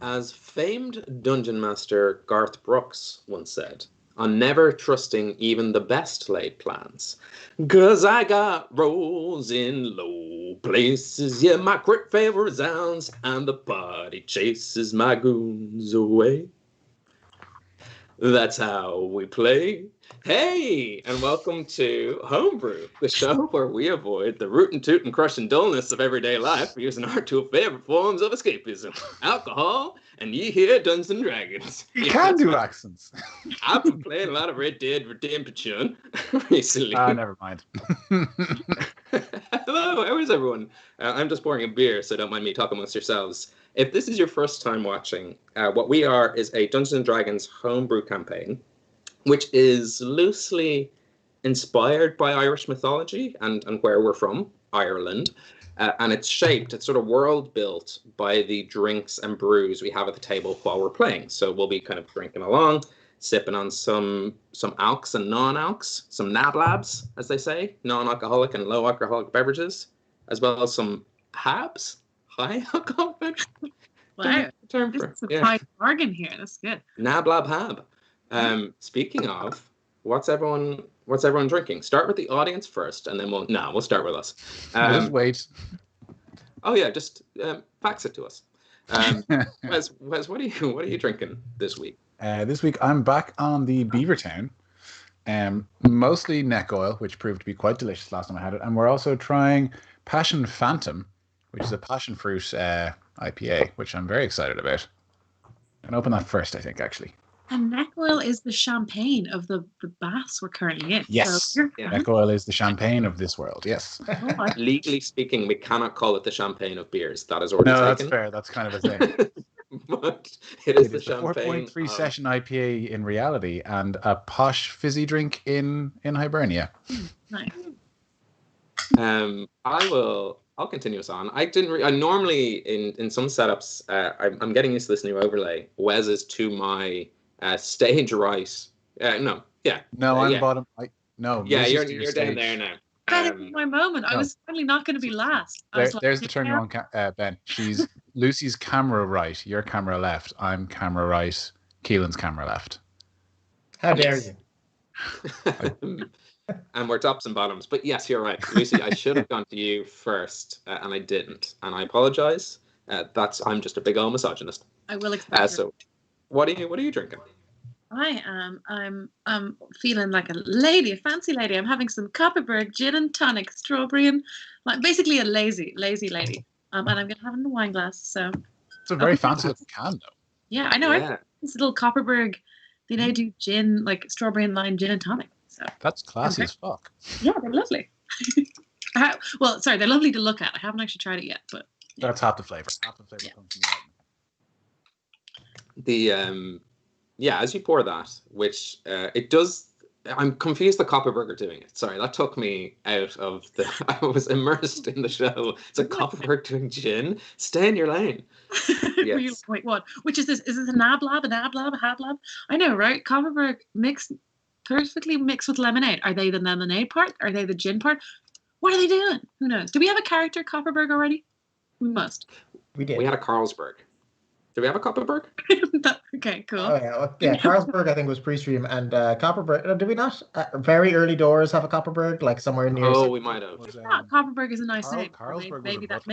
As famed dungeon master Garth Brooks once said, I'm never trusting even the best laid plans. 'Cause I got rolls in low places, yeah, my quick favor resounds, and the party chases my goons away. That's how we play. Hey, and welcome to Homebrew, the show where we avoid the rootin' tootin' crushing dullness of everyday life using our two favorite forms of escapism, alcohol and ye hear Dungeons and Dragons. You can do accents. I've been playing a lot of Red Dead Redemption recently. Never mind. Hello, how is everyone? I'm just pouring a beer, so don't mind me talking amongst yourselves. If this is your first time watching, what we are is a Dungeons & Dragons homebrew campaign, which is loosely inspired by Irish mythology and where we're from, Ireland. And it's sort of world built by the drinks and brews we have at the table while we're playing. So we'll be kind of drinking along, sipping on some alks and non-alks, some nablabs, as they say, non-alcoholic and low-alcoholic beverages, as well as some habs, high-alcoholic beverages. Wow, this is a fine bargain here. That's good. Nablab hab. Speaking of, what's everyone drinking? Start with the audience first, and then we'll start with us. Just wait. Oh yeah, just fax it to us. Wes, what are you drinking this week? This week I'm back on the Beavertown. Mostly neck oil, which proved to be quite delicious last time I had it, and we're also trying Passion Phantom, which is a passion fruit IPA, which I'm very excited about. I'm gonna open that first, I think, actually. And neck oil is the champagne of the baths we're currently in. Yes, so neck oil is the champagne of this world. Yes. Legally speaking, we cannot call it the champagne of beers. That is already taken. No, that's fair. That's kind of a thing. But it is the champagne. 4.3 session IPA in reality, and a posh fizzy drink in Hibernia. Nice. I'll continue us on. I normally in some setups, I'm getting used to this new overlay. Wes is to my stage right. No, I'm bottom. You're down there now. That is my moment. I was finally not going to be last. There's the turn you on, Ben. She's Lucy's camera right, your camera left. I'm camera right, Keelan's camera left. How dare you? And we're tops and bottoms. But yes, you're right. Lucy, I should have gone to you first, and I didn't. And I apologize. I'm just a big old misogynist. I will expect So what are you drinking? I'm feeling like a lady, a fancy lady. I'm having some Copperberg gin and tonic, strawberry, and basically a lazy lady. And I'm gonna have it in a wine glass. So it's a very fancy looking can, though. Yeah, I know. Yeah. This little Copperberg, they now do gin, like strawberry and lime gin and tonic. So that's classy as fuck. Yeah, they're lovely. They're lovely to look at. I haven't actually tried it yet, but yeah. That's half the flavor. Half the flavor comes from the as you pour that, which it does. I'm confused the Copperberg are doing it. Sorry, that took me out of the. I was immersed in the show. It's a Copperberg doing gin. Stay in your lane. Yes. Wait, what? Which is this? Is this a nablab, a hablab? I know, right? Copperberg perfectly mixed with lemonade. Are they the lemonade part? Are they the gin part? What are they doing? Who knows? Do we have a character Copperberg already? We must. We did. We had a Carlsberg. Do we have a Copperberg? Okay, cool. Oh yeah, Carlsberg I think was pre-stream, and Copperberg. Did we not? Very early doors have a Copperberg, like somewhere near. Oh, we might have. Copperberg is a nice name. Carlsberg maybe that.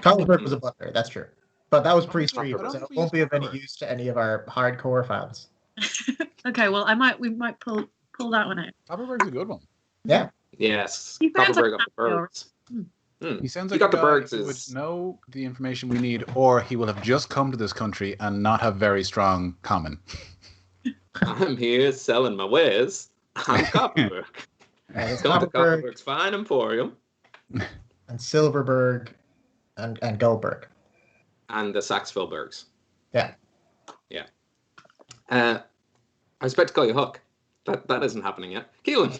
Carlsberg was a butler. That's true, but that was pre-stream, so it won't be of any use to any of our hardcore fans. Okay, well, we might pull that one out. Copperberg's a good one. Yeah. Yes. Copperberg of the Bergs. He sounds like a guy who would know the information we need, or he will have just come to this country and not have very strong common. I'm here selling my wares. I'm Copperberg. Come to Copperberg's fine emporium. And Silverberg and Goldberg. And the Saxvillebergs. Yeah. Yeah. I was about to call you Hook. That isn't happening yet. Keelan,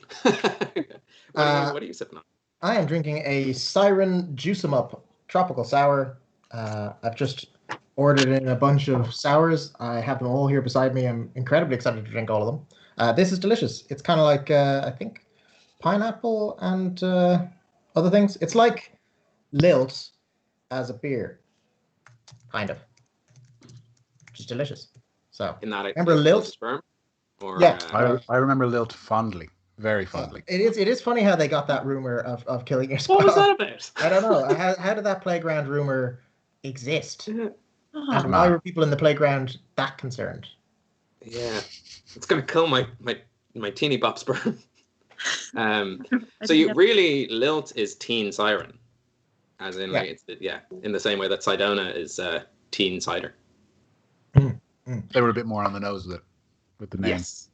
what are you sipping on? I am drinking a Siren Juice 'em Up tropical sour. I've just ordered in a bunch of sours. I have them all here beside me. I'm incredibly excited to drink all of them. This is delicious. It's kind of like, I think, pineapple and other things. It's like Lilt as a beer. Kind of. which is delicious. So In that, remember Lilt? Sperm? Or, Yeah. I remember Lilt fondly, very fondly. It is funny how they got that rumor of killing your sperm. what was that about? I don't know. How did that playground rumor exist? Oh, And why were people in the playground that concerned? Yeah, it's gonna kill my teeny bop sperm. So you really Lilt is teen siren, as in like it's in the same way that Sidona is teen cider. They were a bit more on the nose with the name. Yes.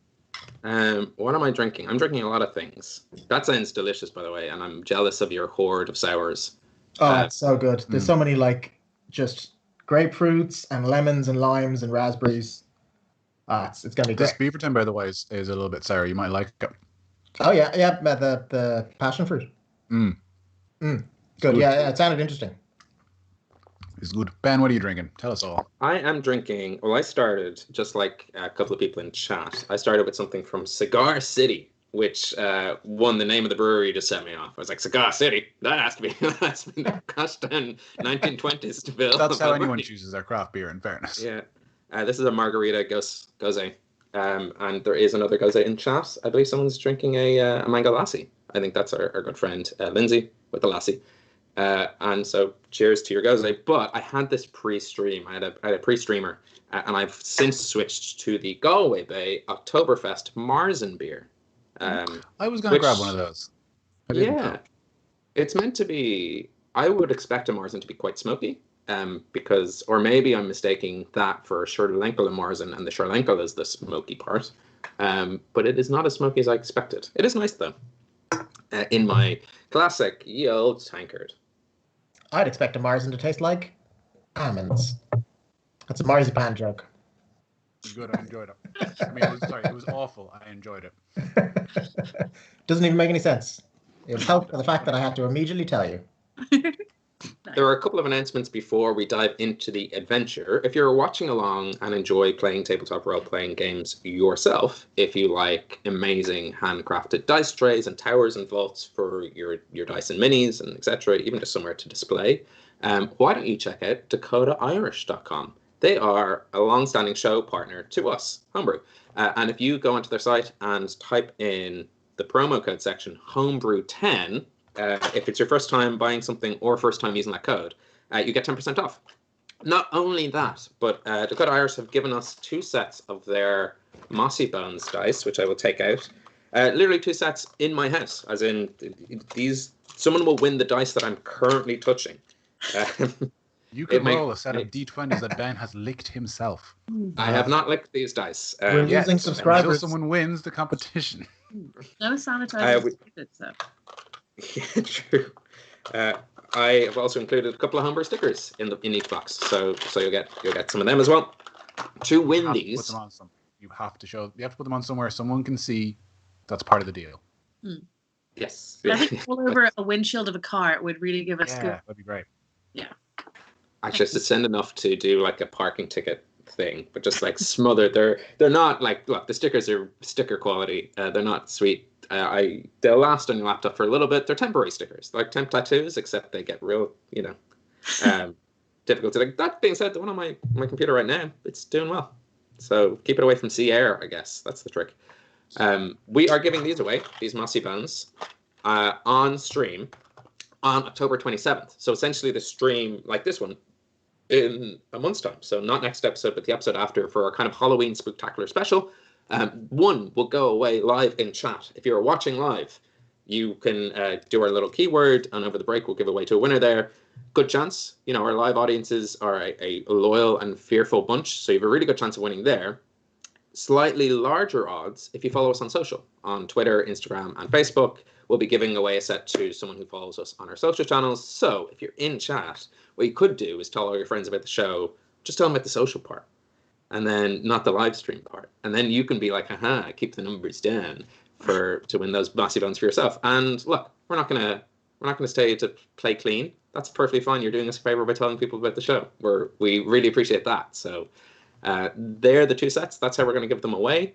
What am I drinking? I'm drinking a lot of things. That sounds delicious, by the way, and I'm jealous of your hoard of sours. Oh, it's so good. There's so many like just grapefruits and lemons and limes and raspberries. It's gonna be This great. Beaverton, by the way, is a little bit sour. You might like it. Oh yeah, the passion fruit. Good. Yeah, it sounded interesting. It's good. Ben, what are you drinking? Tell us all. I am drinking. Well, I started just like a couple of people in chat. I started with something from Cigar City, which won the name of the brewery just set me off. I was like, Cigar City. That has to be the gosh dang 1920s to build. That's how anyone chooses their craft beer. In fairness. Yeah. This is a margarita gose. And there is another gose in chat. I believe someone's drinking a mango lassi. I think that's our good friend Lindsay with the lassi. And so cheers to your gose. But I had this pre-stream. I had a pre-streamer, and I've since switched to the Galway Bay Oktoberfest Marzen beer. I was going to grab one of those. It's meant to be. I would expect a Marzen to be quite smoky. Because, or maybe I'm mistaking that for Sherlenkel and Marzen, and the Sherlenkel is the smoky part. But it is not as smoky as I expected. It is nice though. In my classic ye old tankard. I'd expect a Marzen to taste like almonds. That's a marzipan joke. Good, I enjoyed it. I mean, it was awful. I enjoyed it. Doesn't even make any sense. It was helped by the fact that I had to immediately tell you. There are a couple of announcements before we dive into the adventure. If you're watching along and enjoy playing tabletop role-playing games yourself, if you like amazing handcrafted dice trays and towers and vaults for your dice and minis and etc., even just somewhere to display, why don't you check out dakotairish.com? They are a long-standing show partner to us, Homebrew. And if you go onto their site and type in the promo code section, Homebrew10, if it's your first time buying something or first time using that code, you get 10% off. Not only that, but Dakota Irish have given us 2 sets of their Mossy Bones dice, which I will take out. Literally 2 sets in my house, as in these. Someone will win the dice that I'm currently touching. You can roll a set of D20s that Ben has licked himself. I have not licked these dice. We're losing subscribers. Until someone wins the competition. No sanitizer. Yeah, true. I have also included a couple of Homebrew stickers in each box, so you'll get some of them as well. To win these, put them on you have to put them on somewhere someone can see. That's part of the deal. Yes. I think all over a windshield of a car would really give us good. That'd be great. Yeah. Actually, it's send enough to do like a parking ticket thing, but just like smothered. They're not like, look, the stickers are sticker quality. They're not sweet. They'll last on your laptop for a little bit. They're temporary stickers, like temp tattoos, except they get real, difficult to. That being said, the one on my computer right now, it's doing well. So keep it away from sea air, I guess. That's the trick. We are giving these away, these Mossy Bones, on stream on October 27th. So essentially the stream, like this one, in a month's time. So not next episode, but the episode after for our kind of Halloween Spooktacular special. One will go away live in chat. If you're watching live, you can do our little keyword, and over the break we'll give away to a winner there. Good chance. Our live audiences are a loyal and fearful bunch, so you have a really good chance of winning there. Slightly larger odds if you follow us on social, on Twitter, Instagram, and Facebook. We'll be giving away a set to someone who follows us on our social channels. So if you're in chat, what you could do is tell all your friends about the show. Just tell them about the social part, and then not the live stream part. And then you can be like, keep the numbers down to win those Mossy Bones for yourself. And look, we're not gonna stay to play clean. That's perfectly fine. You're doing us a favor by telling people about the show. We really appreciate that. So they're the 2 sets. That's how we're going to give them away.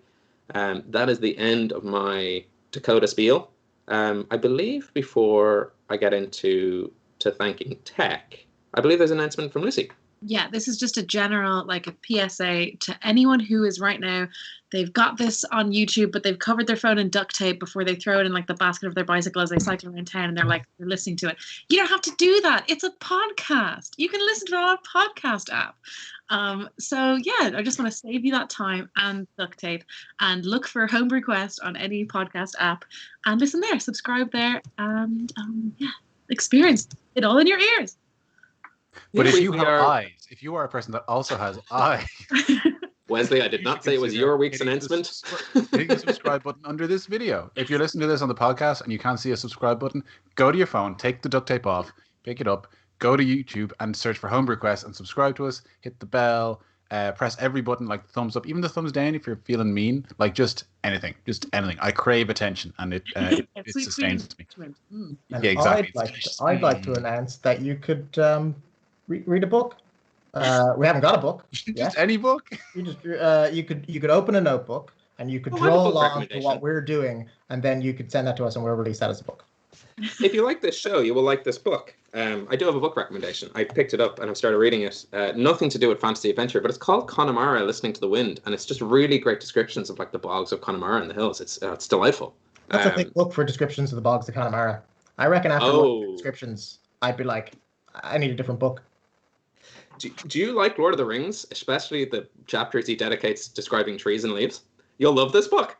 That is the end of my Dakota spiel. I believe before I get into thanking Tech, I believe there's an announcement from Lucy. Yeah, this is just a general, like a PSA to anyone who is right now, they've got this on YouTube, but they've covered their phone in duct tape before they throw it in like the basket of their bicycle as they cycle around town, and they're listening to it. You don't have to do that. It's a podcast. You can listen to it on a podcast app. So yeah, I just want to save you that time and duct tape, and look for Homebrew Quest on any podcast app and listen there, subscribe there, and yeah, experience it all in your ears. But Yeah, if we- you we have are- eyes, if you are a person that also has eyes, Wesley, I did not say it was your week's announcement. Hitting the subscribe button under this video. If you're listening to this on the podcast and you can't see a subscribe button, go to your phone, take the duct tape off, pick it up, go to YouTube and search for Homebrew Quest and subscribe to us. Hit the bell, press every button, like the thumbs up, even the thumbs down if you're feeling mean, like just anything. I crave attention, and it Sweet sustains me. Mm. And Yeah, exactly. I'd like to announce that you could read a book. We haven't got a book. Just yet. any book. You just you could open a notebook and you could Oh, I have a draw book along to recommendation. what we're doing, and then you could send that to us and we'll release that as a book. If you like this show, you will like this book. I do have a book recommendation. I picked it up and I've started reading it. Nothing to do with fantasy adventure, but it's called Connemara, Listening to the Wind, and it's just really great descriptions of like the bogs of Connemara and the hills. It's delightful. That's a big book for descriptions of the bogs of Connemara. I reckon after one of the descriptions, I'd be like, I need a different book. Do you like Lord of the Rings, especially the chapters he dedicates describing trees and leaves? You'll love this book.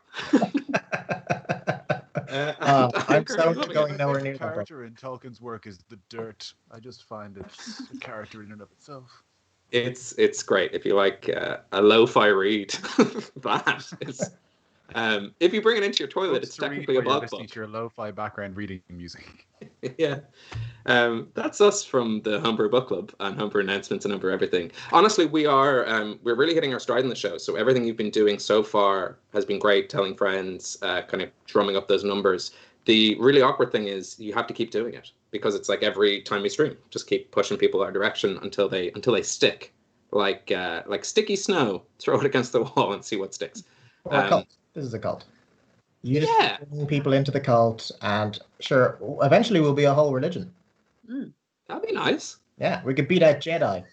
I'm so going nowhere near that book. Character in Tolkien's work is the dirt. I just find it a character in and of itself. It's great if you like a lo-fi read. That is. If you bring it into your toilet, it's technically a blog listening book. to your lo-fi background reading music. Yeah. That's us from the Homebrew Book Club and Homebrew announcements and Homebrew everything. Honestly, we're really hitting our stride in the show. So everything you've been doing so far has been great, telling friends, kind of drumming up those numbers. The really awkward thing is you have to keep doing it, because it's like every time we stream, just keep pushing people our direction until they stick. Like sticky snow, throw it against the wall and see what sticks. Or a cult. This is a cult. You just bring people into the cult, and sure, eventually we'll be a whole religion. That'd be nice. Yeah, we could beat out Jedi.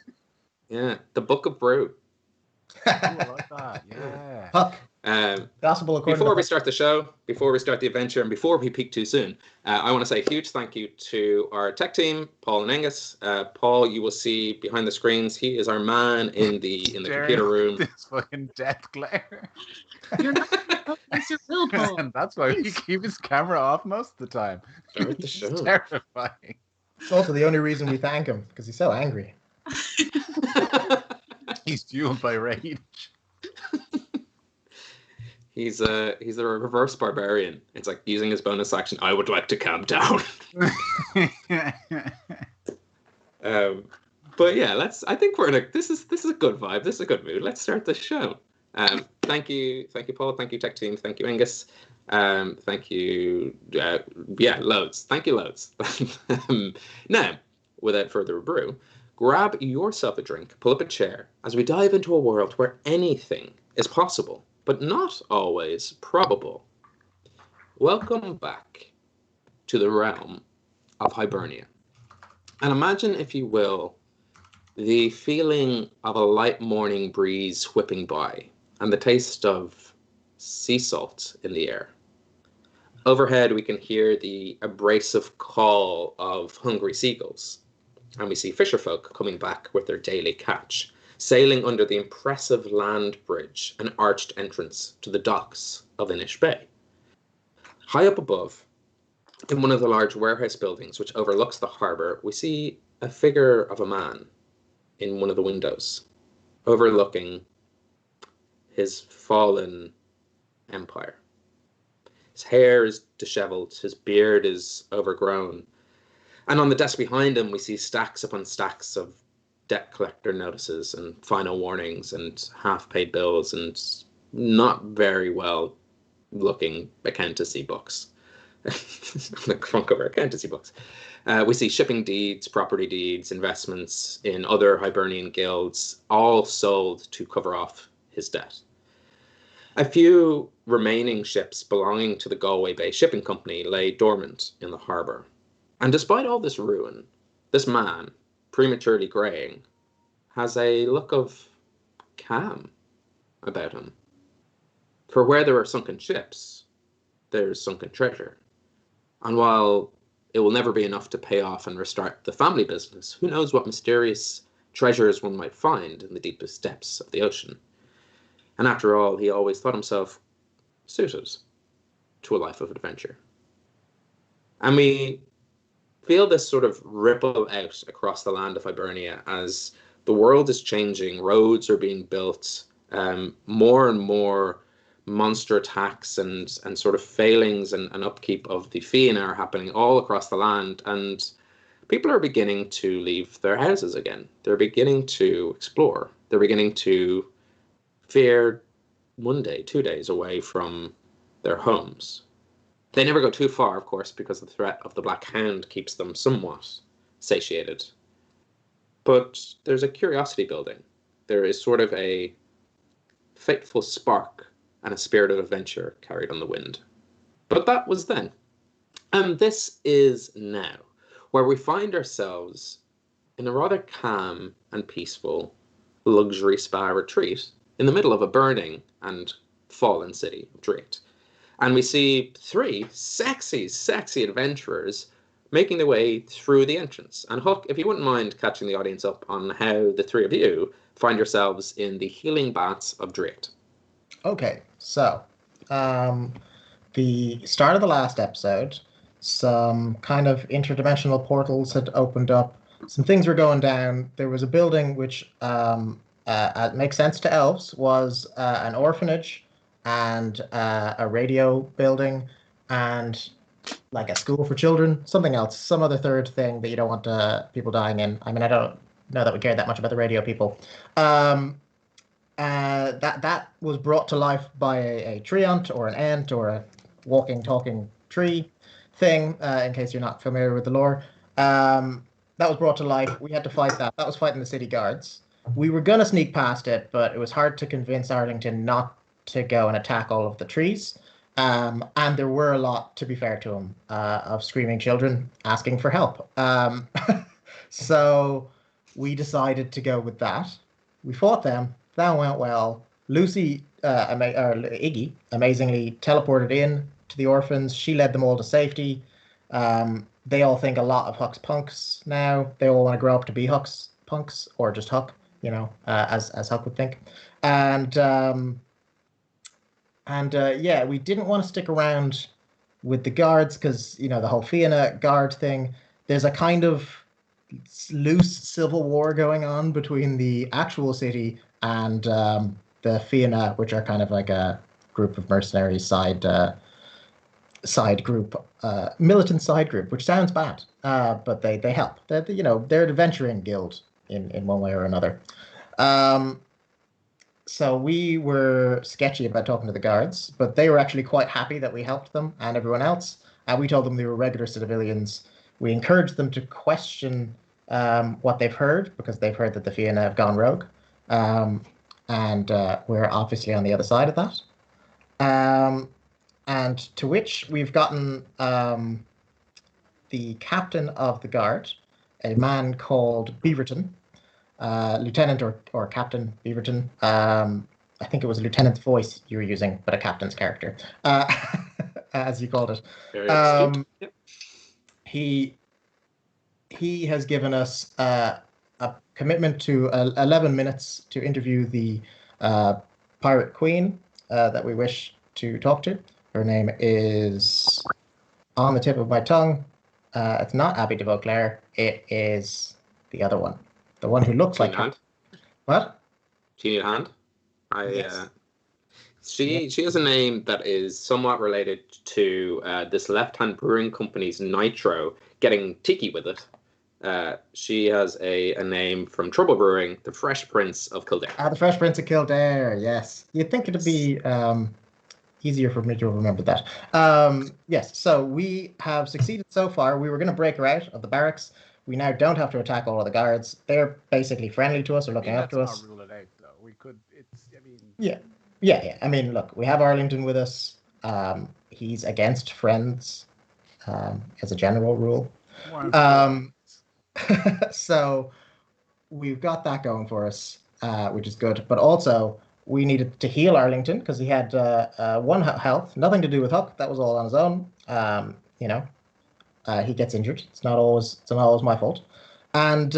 Yeah, the Book of Brew. Ooh, I like that. Yeah. Puck. Um, Gospel according Before to we start the show, before we start the adventure, and before we peak too soon, I want to say a huge thank you to our tech team, Paul and Angus. Paul, you will see behind the screens, he is our man in the computer room. This fucking death glare. You're not it's your will, Paul. And that's why we keep his camera off most of the time. Start the It's show. terrifying. It's also the only reason we thank him, because he's so angry. He's fueled by rage. He's a reverse barbarian. It's like using his bonus action. I would like to calm down. But yeah, I think we're in a. This is a good vibe. This is a good mood. Let's start the show. Thank you, Paul. Thank you, tech team. Thank you, Angus. Thank you. Loads. Thank you, loads. Now, without further ado, grab yourself a drink, pull up a chair, as we dive into a world where anything is possible, but not always probable. Welcome back to the realm of Hibernia. And imagine, if you will, the feeling of a light morning breeze whipping by and the taste of sea salt in the air. Overhead, we can hear the abrasive call of hungry seagulls, and we see fisherfolk coming back with their daily catch, sailing under the impressive land bridge and arched entrance to the docks of Inish Bay. High up above, in one of the large warehouse buildings which overlooks the harbour, we see a figure of a man in one of the windows, overlooking his fallen empire. His hair is disheveled, his beard is overgrown, and on the desk behind him we see stacks upon stacks of debt collector notices and final warnings and half-paid bills and not very well looking accountancy books. The front cover accountancy books. We see shipping deeds, property deeds, investments in other Hibernian guilds, all sold to cover off his debt. A few remaining ships belonging to the Galway Bay Shipping Company lay dormant in the harbour. And despite all this ruin, this man, prematurely greying, has a look of calm about him. For where there are sunken ships, there's sunken treasure. And while it will never be enough to pay off and restart the family business, who knows what mysterious treasures one might find in the deepest depths of the ocean. And after all, he always thought himself suited to a life of adventure. And we feel this sort of ripple out across the land of Hibernia as the world is changing, roads are being built, more and more monster attacks and sort of failings and upkeep of the Fianna are happening all across the land, and people are beginning to leave their houses again. They're beginning to explore. They're beginning to fear 1 day, 2 days away from their homes. They never go too far, of course, because the threat of the Black Hound keeps them somewhat satiated. But there's a curiosity building. There is sort of a fateful spark and a spirit of adventure carried on the wind. But that was then. And this is now, where we find ourselves in a rather calm and peaceful luxury spa retreat in the middle of a burning and fallen city of Draíocht. And we see 3 sexy, sexy adventurers making their way through the entrance. And Huck, if you wouldn't mind catching the audience up on how the 3 of you find yourselves in the Healing Baths of Draíocht. Okay, so the start of the last episode, some kind of interdimensional portals had opened up. Some things were going down. There was a building which makes sense to elves, was an orphanage and a radio building and like a school for children, something else, some other third thing that you don't want people dying in. I mean, I don't know that we care that much about the radio people. That was brought to life by a treant or an ant or a walking, talking tree thing, in case you're not familiar with the lore. That was brought to life. We had to fight that. That was fighting the city guards. We were going to sneak past it, but it was hard to convince Arlington not to go and attack all of the trees. And there were a lot, to be fair to him, of screaming children asking for help. So we decided to go with that. We fought them. That went well. Lucy, Iggy, amazingly teleported in to the orphans. She led them all to safety. They all think a lot of Huck's punks now. They all want to grow up to be Huck's punks, or just Huck, as Huck would think. Yeah, we didn't want to stick around with the guards because, the whole Fianna guard thing. There's a kind of loose civil war going on between the actual city and the Fianna, which are kind of like a group of mercenaries, side group, militant side group, which sounds bad, but they help. They're an adventuring guild in one way or another. So we were sketchy about talking to the guards, but they were actually quite happy that we helped them and everyone else. We told them they were regular civilians. We encouraged them to question what they've heard, because they've heard that the Fianna have gone rogue. And we're obviously on the other side of that. And to which we've gotten the captain of the guard, a man called Beaverton, Lieutenant or Captain Beaverton. I think it was a lieutenant's voice you were using, but a captain's character, as you called it. Very astute. Yep. He has given us a commitment to 11 minutes to interview the pirate queen that we wish to talk to. Her name is on the tip of my tongue. It's not Abby de Vauclair. It is the other one. The one who looks like her. What? Do you need a hand? Yes. She has a name that is somewhat related to this Left Hand Brewing Company's Nitro, getting tiki with it. She has a name from Trouble Brewing, the Fresh Prince of Kildare. The Fresh Prince of Kildare, yes. You'd think it'd be easier for me to remember that. Yes, so we have succeeded so far. We were going to break her out of the barracks. We now don't have to attack all of the guards. They're basically friendly to us or looking up to us. That's not rule it out, though. We could, Yeah. I mean, look, we have Arlington with us. He's against friends, as a general rule. So we've got that going for us, which is good. But also, we needed to heal Arlington because he had one health, nothing to do with Huck. That was all on his own. He gets injured. It's not always my fault. And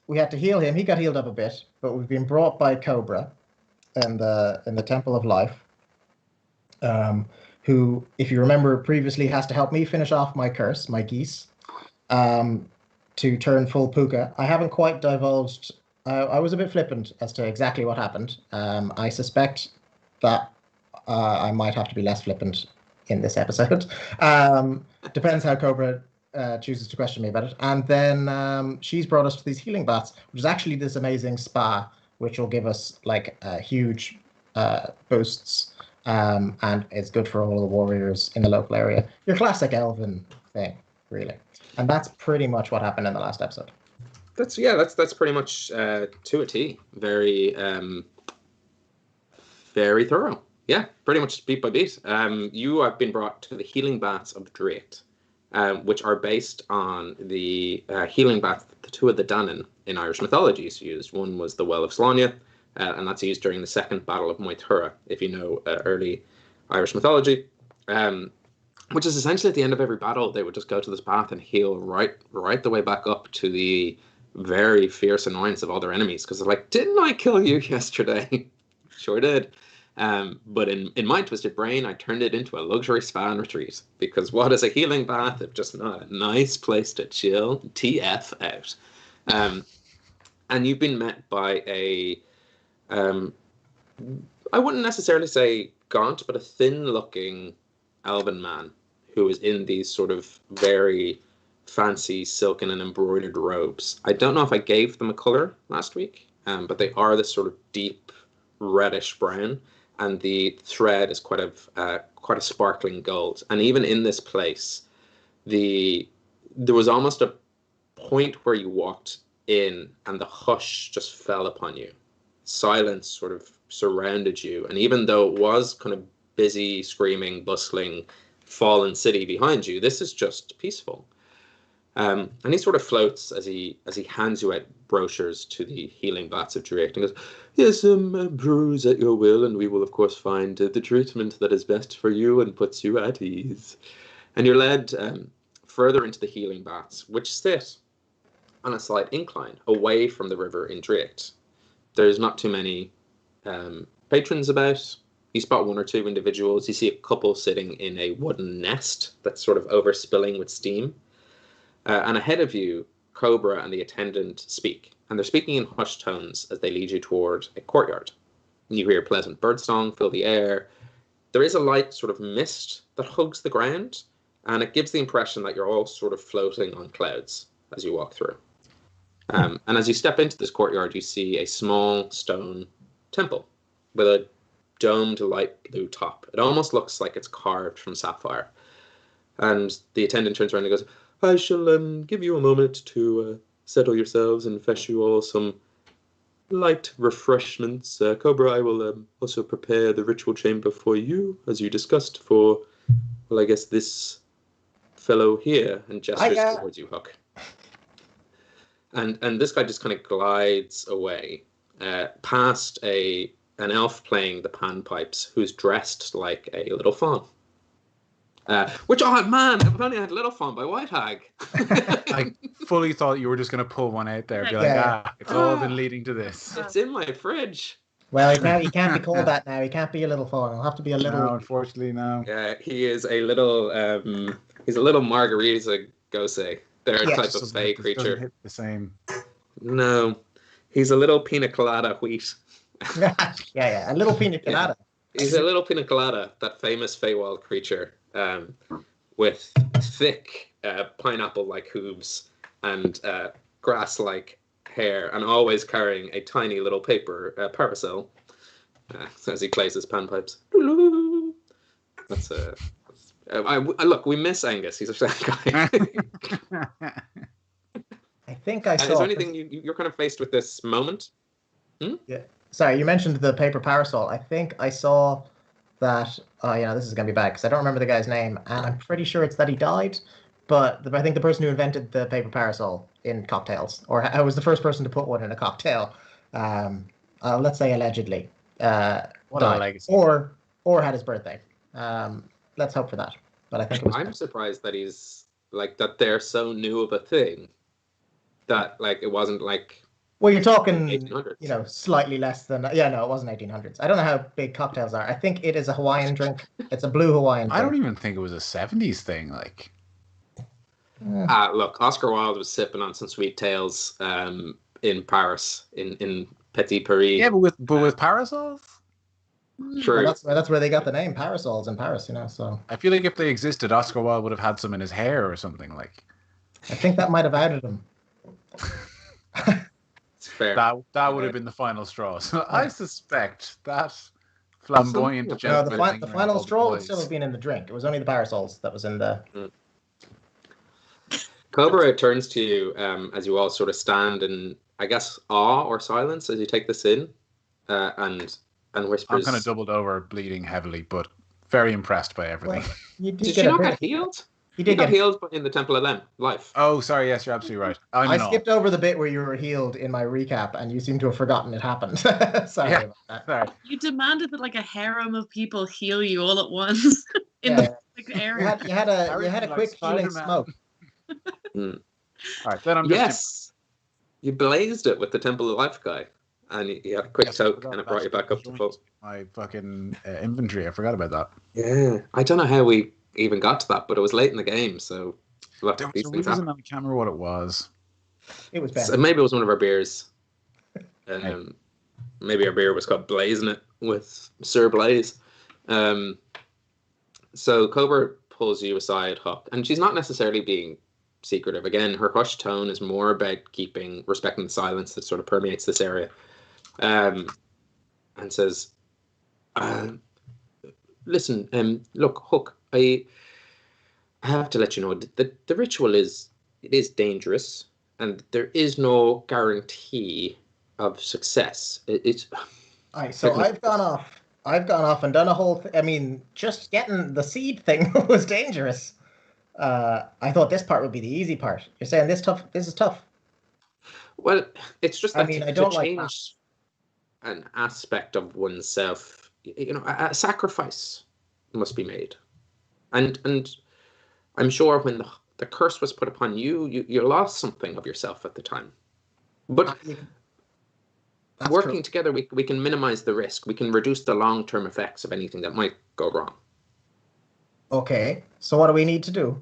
we had to heal him. He got healed up a bit, but we've been brought by Cobra in the Temple of Life, who, if you remember previously, has to help me finish off my curse, my geese, to turn full puka. I haven't quite divulged. I was a bit flippant as to exactly what happened. I suspect that I might have to be less flippant in this episode. Depends how Cobra chooses to question me about it. And then she's brought us to these healing baths, which is actually this amazing spa, which will give us like huge boosts. And it's good for all the warriors in the local area. Your classic elven thing, really. And that's pretty much what happened in the last episode. That's pretty much to a T. Very thorough. Yeah, pretty much beat by beat. You have been brought to the Healing Baths of Draíocht, which are based on the healing baths the two of the Danan in Irish mythology used. One was the Well of Slania, and that's used during the Second Battle of Moytura, if you know early Irish mythology. Which is essentially at the end of every battle, they would just go to this bath and heal right the way back up to the very fierce annoyance of all their enemies. Because they're like, didn't I kill you yesterday? Sure did. But in my twisted brain, I turned it into a luxury spa and retreat. Because what is a healing bath if just not a nice place to chill, TF out? And you've been met by a, I wouldn't necessarily say gaunt, but a thin-looking elven man who is in these sort of very fancy silken and embroidered robes. I don't know if I gave them a color last week, but they are this sort of deep reddish brown, and the thread is quite a sparkling gold. And even in this place, there was almost a point where you walked in and the hush just fell upon you. Silence sort of surrounded you, and even though it was kind of busy, screaming, bustling, fallen city behind you, this is just peaceful. And he sort of floats as he hands you out brochures to the Healing Baths of Draíocht and goes, yes, brews at your will, and we will of course find the treatment that is best for you and puts you at ease. And you're led further into the healing baths, which sit on a slight incline away from the river in Draíocht. There's not too many patrons about. You spot one or two individuals. You see a couple sitting in a wooden nest that's sort of overspilling with steam. And ahead of you, Cobra and the attendant speak. And they're speaking in hushed tones as they lead you toward a courtyard. You hear pleasant birdsong fill the air. There is a light sort of mist that hugs the ground, and it gives the impression that you're all sort of floating on clouds as you walk through. And as you step into this courtyard, you see a small stone temple with a domed light blue top. It almost looks like it's carved from sapphire. And the attendant turns around and goes, I shall give you a moment to settle yourselves and fetch you all some light refreshments. Cobra, I will also prepare the ritual chamber for you, as you discussed, for, well, I guess this fellow here, and gestures towards you, Huck. And this guy just kind of glides away past an elf playing the panpipes, who's dressed like a little fawn. Which, oh man, if only I had Little Fawn by White Hag. I fully thought you were just going to pull one out there. Be like, it's all been leading to this. It's in my fridge. Well, he can't be called that now. He can't be a little fawn. He'll have to be a little. No, unfortunately, no. He is a little. He's a little Margarita Gose. They're a type of fey creature. Hit the same. No, he's a little pina colada wheat. yeah, a little pina colada. He's a little pina colada, that famous Feywild creature. With thick pineapple-like hooves and grass-like hair, and always carrying a tiny little paper parasol as he plays his panpipes. That's look, we miss Angus. He's a sad guy. I think I saw. Is there anything you're kind of faced with this moment? Yeah. Sorry, you mentioned the paper parasol. I think I saw that. Oh, this is gonna be bad because I don't remember the guy's name, and I'm pretty sure it's that he died. but I think the person who invented the paper parasol in cocktails, or I was the first person to put one in a cocktail, let's say allegedly, What a died, legacy. or had his birthday. Let's hope for that. But I think it was. I'm surprised that he's like that. They're so new of a thing that like it wasn't like. Well, you're talking, 1800s. Slightly less than. Yeah, no, it wasn't 1800s. I don't know how big cocktails are. I think it is a Hawaiian drink. It's a blue Hawaiian drink. I don't even think it was a 70s thing. Like, Look, Oscar Wilde was sipping on some sweet tales in Paris, in Petit Paris. yeah, but with parasols. True. Well, that's where they got the name parasols in Paris. So I feel like if they existed, Oscar Wilde would have had some in his hair or something. Like, I think that might have outed him. It's fair. that would have been the final straw. So I suspect that flamboyant No, gentleman. the final straw would still have been in the drink. It was only the parasols that was in the. Cobra turns to you as you all sort of stand in, I guess, awe or silence as you take this in, and whispers. I'm kind of doubled over, bleeding heavily, but very impressed by everything. Well, you did Did get you a not bit. get healed? You You did got get. healed in the Temple of Life. Oh, sorry. Yes, you're absolutely right. I skipped over the bit where you were healed in my recap, and you seem to have forgotten it happened. Sorry Yeah. about that. Sorry. You demanded that like a harem of people heal you all at once in Yeah. the area. You had a Like quick healing Spider-Man. smoke. All right, then I'm just. Yes, you blazed it with the Temple of Life guy, and you had a quick Yes, I toke, forgot and it that brought you back up to joint. full. My fucking inventory. I forgot about that. Yeah, I don't know how we even got to that, but it was late in the game, so look, There was these a things reason happen. I can't remember what it was. It was bad. So maybe it was one of our beers. Maybe our beer was called Blazing It with Sir Blaze. So Cobra pulls you aside, Huck, and she's not necessarily being secretive. Again, her hushed tone is more about respecting the silence that sort of permeates this area. And says, listen, look, Huck, I have to let you know that the ritual is dangerous, and there is no guarantee of success. So I've gone off and done a whole I mean, just getting the seed thing was dangerous. I thought this part would be the easy part. You're saying this is tough. Well, it's just that I mean, I to don't like change an aspect of oneself, a sacrifice must be made. And I'm sure when the curse was put upon you, you lost something of yourself at the time. But That's working true. together, we can minimize the risk. We can reduce the long-term effects of anything that might go wrong. Okay, so what do we need to do?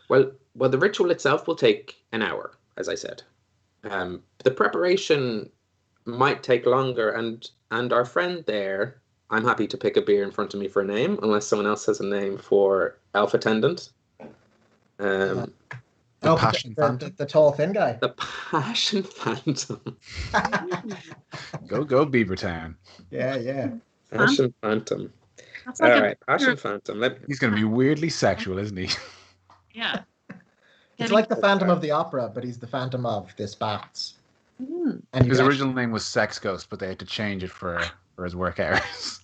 Well, the ritual itself will take an hour, as I said. The preparation might take longer, and our friend there, I'm happy to pick a beer in front of me for a name, unless someone else has a name for Elf Attendant. The Passion Phantom. The tall, thin guy. The Passion Phantom. Go Beavertown. Yeah. Passion Phantom. That's All like right, Passion Phantom. He's going to be weirdly sexual, isn't he? yeah. It's like the Phantom of the Opera, but he's the Phantom of this Baths. Mm. And His original name was Sex Ghost, but they had to change it for his work hours.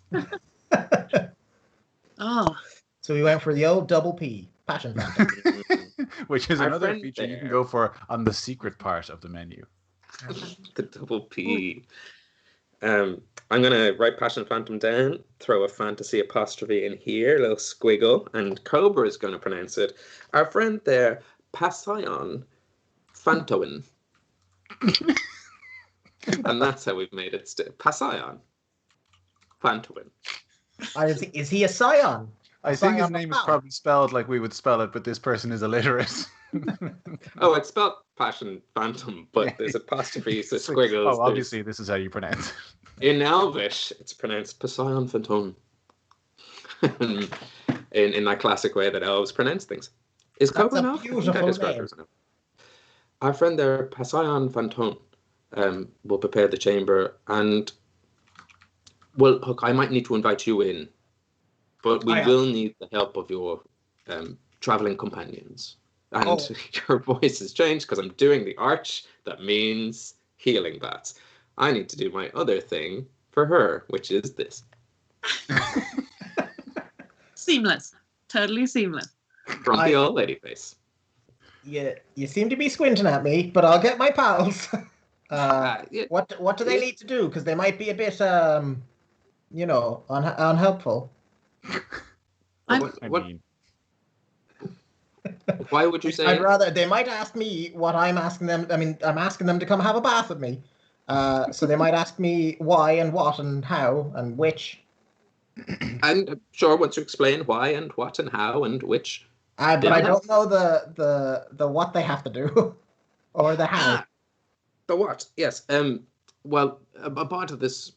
Oh, So we went for the old double P, Passion Phantom. Which is Our another friend feature you can there. go for on the secret part of the menu. The double P. I'm gonna write Passion Phantom down, throw a fantasy apostrophe in here, a little squiggle, and Cobra is gonna pronounce it. Our friend there, Passion Phantoin. And that's how we've made it. Passion Phantoin. Is he a scion? I think his Scion name of is power. probably spelled like we would spell it, but this person is illiterate. Oh, it's spelled Passion Phantom, but there's apostrophes, there's squiggles. Oh, obviously, this is how you pronounce it. In Elvish, it's pronounced Passion Phantom. in that classic way that elves pronounce things. Is That's Cobra a enough? beautiful name. Our friend there, Passion Phantom, will prepare the chamber, and well, Hook, I might need to invite you in, but we will need the help of your traveling companions. And your voice has changed because I'm doing the arch that means healing baths. I need to do my other thing for her, which is this. seamless. Totally seamless. Grumpy old lady face. You seem to be squinting at me, but I'll get my pals. Yeah. What do they need to do? Because they might be a bit, unhelpful. Why would you say? I'd rather they might ask me what I'm asking them. I mean, I'm asking them to come have a bath with me. So they might ask me why and what and how and which. And sure, once you explain why and what and how and which. But I don't know the what they have to do or the how. The what? Yes. Well, a part of this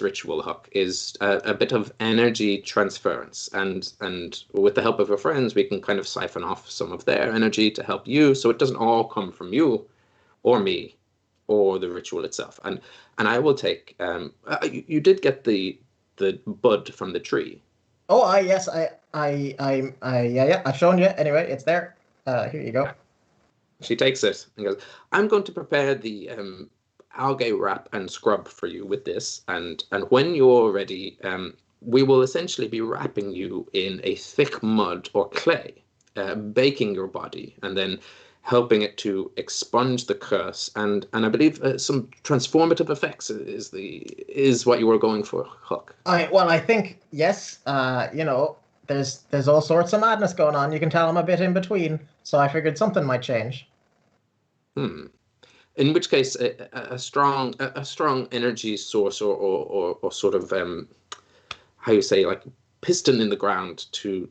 ritual, Huck, is a bit of energy transference, and with the help of your friends, we can kind of siphon off some of their energy to help you, so it doesn't all come from you, or me, or the ritual itself. And I will take. You did get the bud from the tree. Oh, yes, yeah, I've shown you. Anyway, it's there. Here you go. She takes it and goes, I'm going to prepare the algae wrap and scrub for you with this. And when you're ready, we will essentially be wrapping you in a thick mud or clay, baking your body, and then helping it to expunge the curse. And I believe some transformative effects is what you were going for, Huck. I think, yes, there's all sorts of madness going on. You can tell I'm a bit in between, so I figured something might change. In which case, a strong energy source or sort of how you say, like piston in the ground to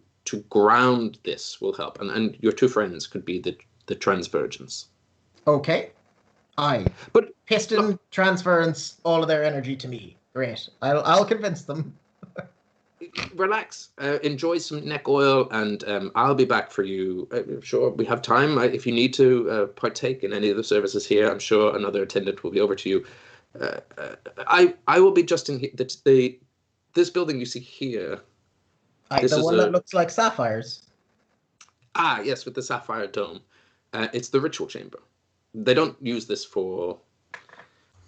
ground this will help. And your two friends could be the transvergence. Okay. But piston transference all of their energy to me. Great. I'll convince them. Relax, enjoy some neck oil, and I'll be back for you. Sure, we have time. If you need to partake in any of the services here, I'm sure another attendant will be over to you. I will be just in this building you see here. The one that looks like sapphires. Ah, yes, with the sapphire dome. It's the ritual chamber. They don't use this for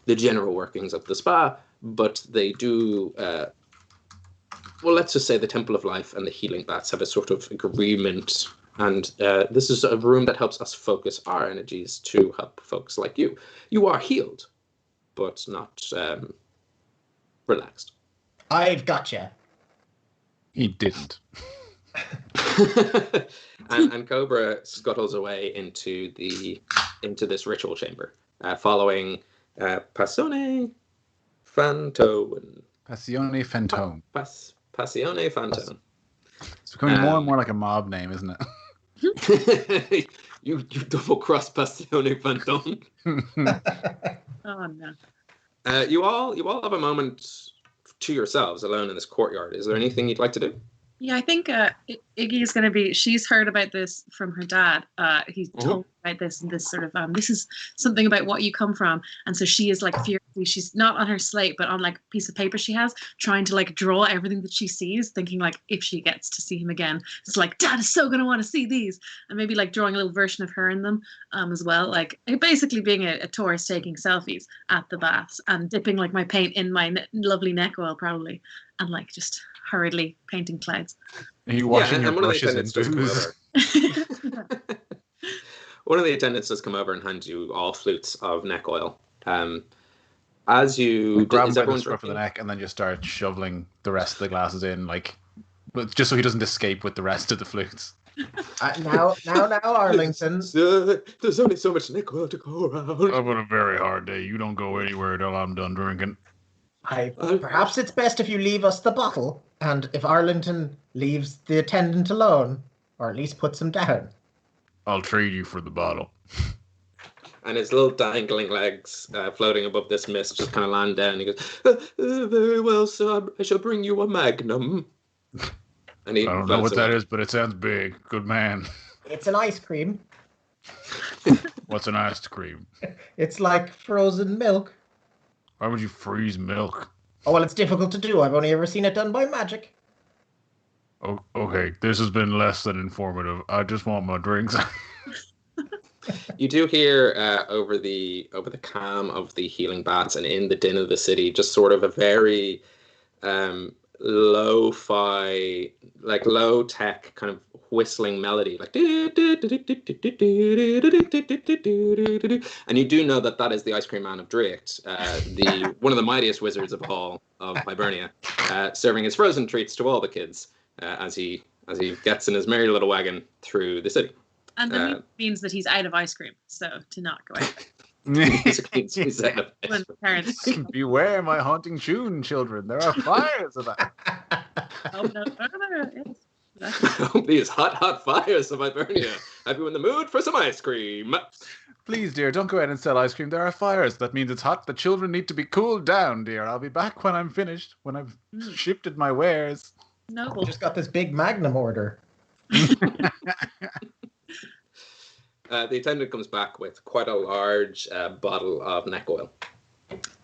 the general workings of the spa, but they do. Well, let's just say the Temple of Life and the Healing Baths have a sort of agreement, and this is a room that helps us focus our energies to help folks like you. You are healed, but not relaxed. I've gotcha. He didn't. and Cobra scuttles away into this ritual chamber, following Passione Fantone. Passione Fantone. Passione Fantone. It's becoming more and more like a mob name, isn't it? you double cross Passione Fantone. Oh no. You all have a moment to yourselves alone in this courtyard. Is there anything you'd like to do? Yeah, I think Iggy is going to be. She's heard about this from her dad. He's told about this and this sort of. This is something about what you come from, and so she is like fiercely. She's not on her slate, but on like a piece of paper she has, trying to like draw everything that she sees, thinking like if she gets to see him again, it's like Dad is so going to want to see these, and maybe like drawing a little version of her in them, as well. Like basically being a tourist taking selfies at the baths and dipping like my paint in my lovely neck oil probably, and like just hurriedly painting clouds. Are you washing your brushes in booze? One of the attendants does come over and hand you all flutes of neck oil. As you grab him by the scruff of the neck and then just start shoveling the rest of the glasses in, like, just so he doesn't escape with the rest of the flutes. Now, Arlington. There's only so much neck oil to go around. I've had a very hard day. You don't go anywhere until I'm done drinking. Perhaps it's best if you leave us the bottle, and if Arlington leaves the attendant alone, or at least puts him down. I'll trade you for the bottle. And his little dangling legs floating above this mist just kind of land down. And he goes, very well, sir, I shall bring you a magnum. And I don't know what that is, but it sounds big. Good man. It's an ice cream. What's an ice cream? It's like frozen milk. Why would you freeze milk? Oh, well, it's difficult to do. I've only ever seen it done by magic. Oh, okay. This has been less than informative. I just want my drinks. You do hear over the calm of the healing baths and in the din of the city, just sort of a very lo-fi, like low-tech kind of whistling melody, like, and you do know that that is the Ice Cream Man of Draíocht, the one of the mightiest wizards of all of Hibernia, serving his frozen treats to all the kids as he gets in his merry little wagon through the city. And then means that he's out of ice cream, so to not go out. Beware my haunting tune, children. There are fires of that. These hot fires of Hibernia. Have you in the mood for some ice cream? Please, dear, don't go out and sell ice cream. There are fires. That means it's hot. The children need to be cooled down, dear. I'll be back when I'm finished, when I've shifted my wares. Noble. I just got this big Magnum order. The attendant comes back with quite a large bottle of neck oil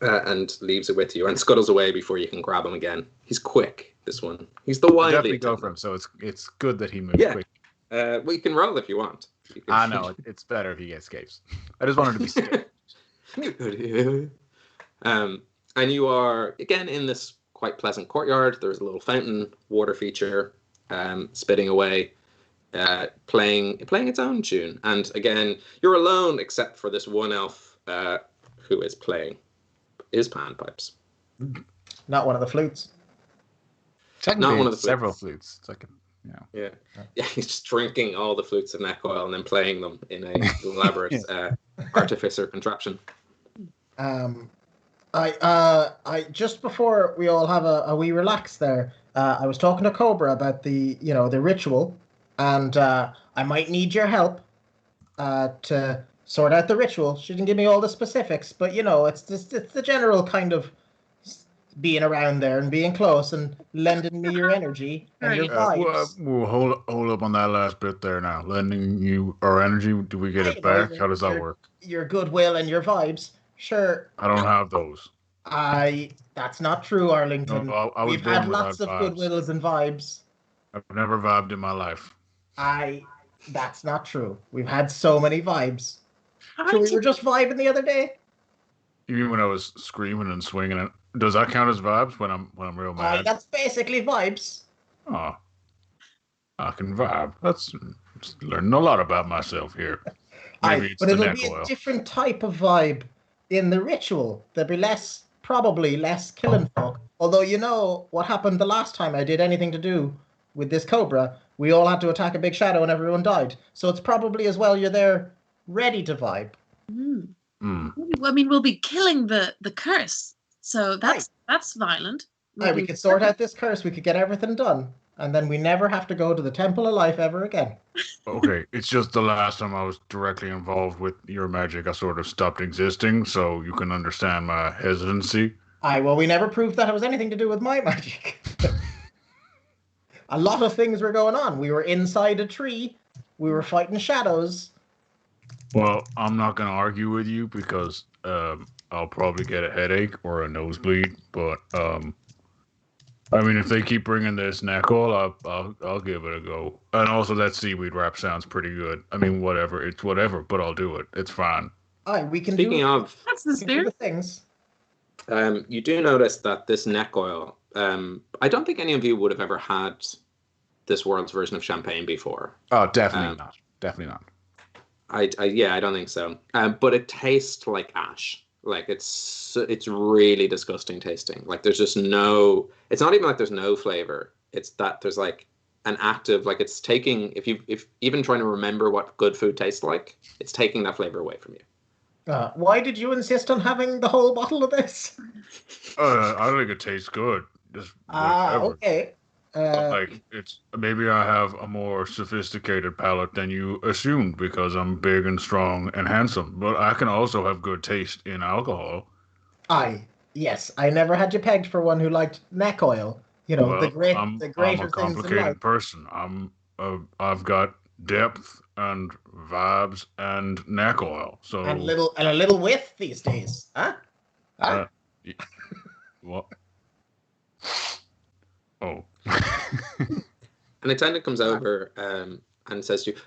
and leaves it with you and scuttles away before you can grab him again. He's quick, this one. He's the wily definitely attendant. Go for him, so it's good that he moves quick. Well, you can roll if you want. I know, it's better if he escapes. I just wanted to be scared. And you are, again, in this quite pleasant courtyard. There's a little fountain, water feature, spitting away. Playing its own tune, and again you're alone except for this one elf who is playing his panpipes. Not one of the flutes. Technically, not one of the several flutes. It's like yeah. He's just drinking all the flutes of neck oil and then playing them in a elaborate artificer contraption. I just before we all have a wee relax there, I was talking to Cobra about the ritual. And I might need your help to sort out the ritual. She didn't give me all the specifics, but it's the general kind of being around there and being close and lending me your energy and your vibes. Well, hold up on that last bit there now. Lending you our energy, do we get it back? How does that work? Your goodwill and your vibes. Sure. I don't have those. That's not true, Arlington. No, We've had lots of goodwills and vibes. I've never vibed in my life. That's not true. We've had so many vibes. So we were just vibing the other day. You mean when I was screaming and swinging it? Does that count as vibes when I'm real mad? That's basically vibes. Oh, I can vibe. That's learning a lot about myself here. Maybe but it'll be a different type of vibe in the ritual. There'll be probably less killing folk. Although what happened the last time I did anything to do with this cobra, we all had to attack a big shadow and everyone died. So it's probably as well you're there ready to vibe. I mean, we'll be killing the curse. So that's violent. We could sort out this curse. We could get everything done. And then we never have to go to the Temple of Life ever again. Okay, it's just the last time I was directly involved with your magic, I sort of stopped existing, so you can understand my hesitancy. Well, we never proved that it was anything to do with my magic. A lot of things were going on. We were inside a tree. We were fighting shadows. Well, I'm not going to argue with you because I'll probably get a headache or a nosebleed. But, I mean, if they keep bringing this neck oil, I'll give it a go. And also that seaweed wrap sounds pretty good. I mean, whatever. It's whatever, but I'll do it. It's fine. We can Speaking of... That's the spirit. Things. You do notice that this neck oil... I don't think any of you would have ever had this world's version of champagne before. Oh, definitely not. Definitely not. I don't think so. But it tastes like ash. Like it's really disgusting tasting. Like there's just no. It's not even like there's no flavor. It's that there's like an active, like it's taking. If even trying to remember what good food tastes like, it's taking that flavor away from you. Why did you insist on having the whole bottle of this? I think it tastes good. Just whatever. Okay. Like it's maybe I have a more sophisticated palate than you assumed because I'm big and strong and handsome, but I can also have good taste in alcohol. Yes, I never had you pegged for one who liked neck oil. The greater I'm a things in life. complicated person. I've got depth and vibes and neck oil. So and a little width these days, huh? What? Oh. An attendant comes over and says to you,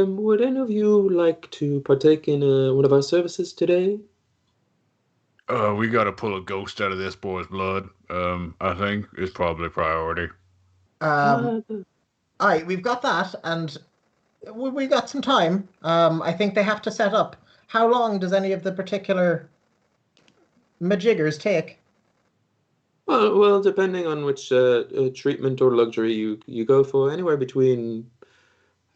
would any of you like to partake in one of our services today? We got to pull a ghost out of this boy's blood. I think is probably priority. Aye, we've got that, and we got some time. I think they have to set up. How long does any of the particular majiggers take? Well, depending on which treatment or luxury you go for, anywhere between,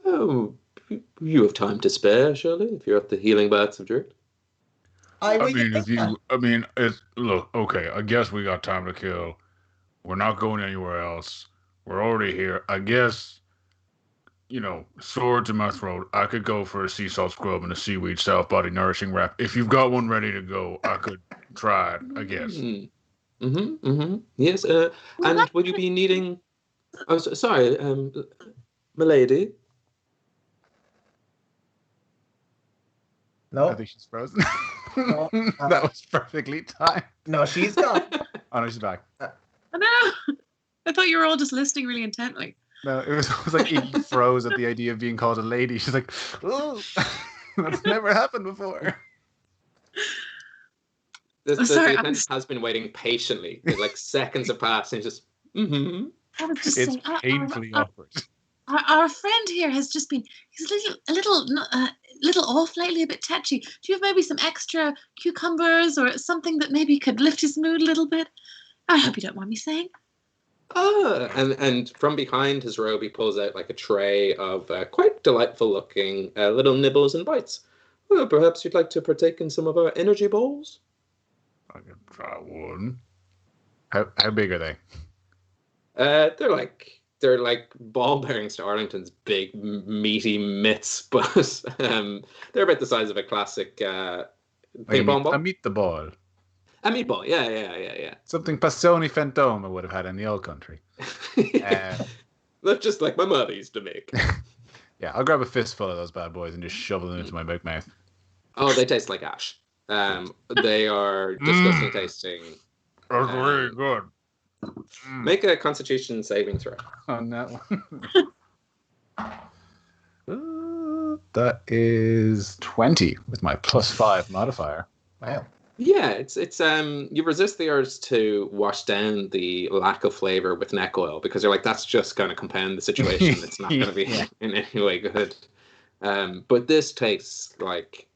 you have time to spare, surely, if you're at the Healing Baths of Draíocht. Look, okay, I guess we got time to kill. We're not going anywhere else. We're already here. I guess, swords in my throat. I could go for a sea salt scrub and a seaweed self-body nourishing wrap. If you've got one ready to go, I could try it, I guess. Yes, and would you be needing... Oh, sorry, milady? No. I think she's frozen. No, that was perfectly timed. No, she's gone. Oh, no, she's back. I know. I thought you were all just listening really intently. No, it was like Iggy froze at the idea of being called a lady. She's like, oh, that's never happened before. The attendant has been waiting patiently. Like seconds have passed and just, I was just It's saying, painfully awkward. Our friend here has just been, he's a little off lately, a bit tetchy. Do you have maybe some extra cucumbers or something that maybe could lift his mood a little bit? I hope you don't mind me saying. And from behind his robe, he pulls out like a tray of quite delightful looking little nibbles and bites. Well, perhaps you'd like to partake in some of our energy bowls? I could try one. How big are they? They're like ball bearings to Arlington's big meaty mitts, but they're about the size of a classic ping pong ball. A meatball. A meatball, yeah. Something Passoni Fantoma would have had in the old country. That's just like my mother used to make. Yeah, I'll grab a fistful of those bad boys and just shovel them into my big mouth. Oh, they taste like ash. They are disgusting tasting. That's really good. Make a Constitution saving throw. On that one. That is 20 with my +5 modifier. Wow. Yeah, it's you resist the urge to wash down the lack of flavor with neck oil because you're like, that's just going to compound the situation. It's not going to be in any way good. But this tastes like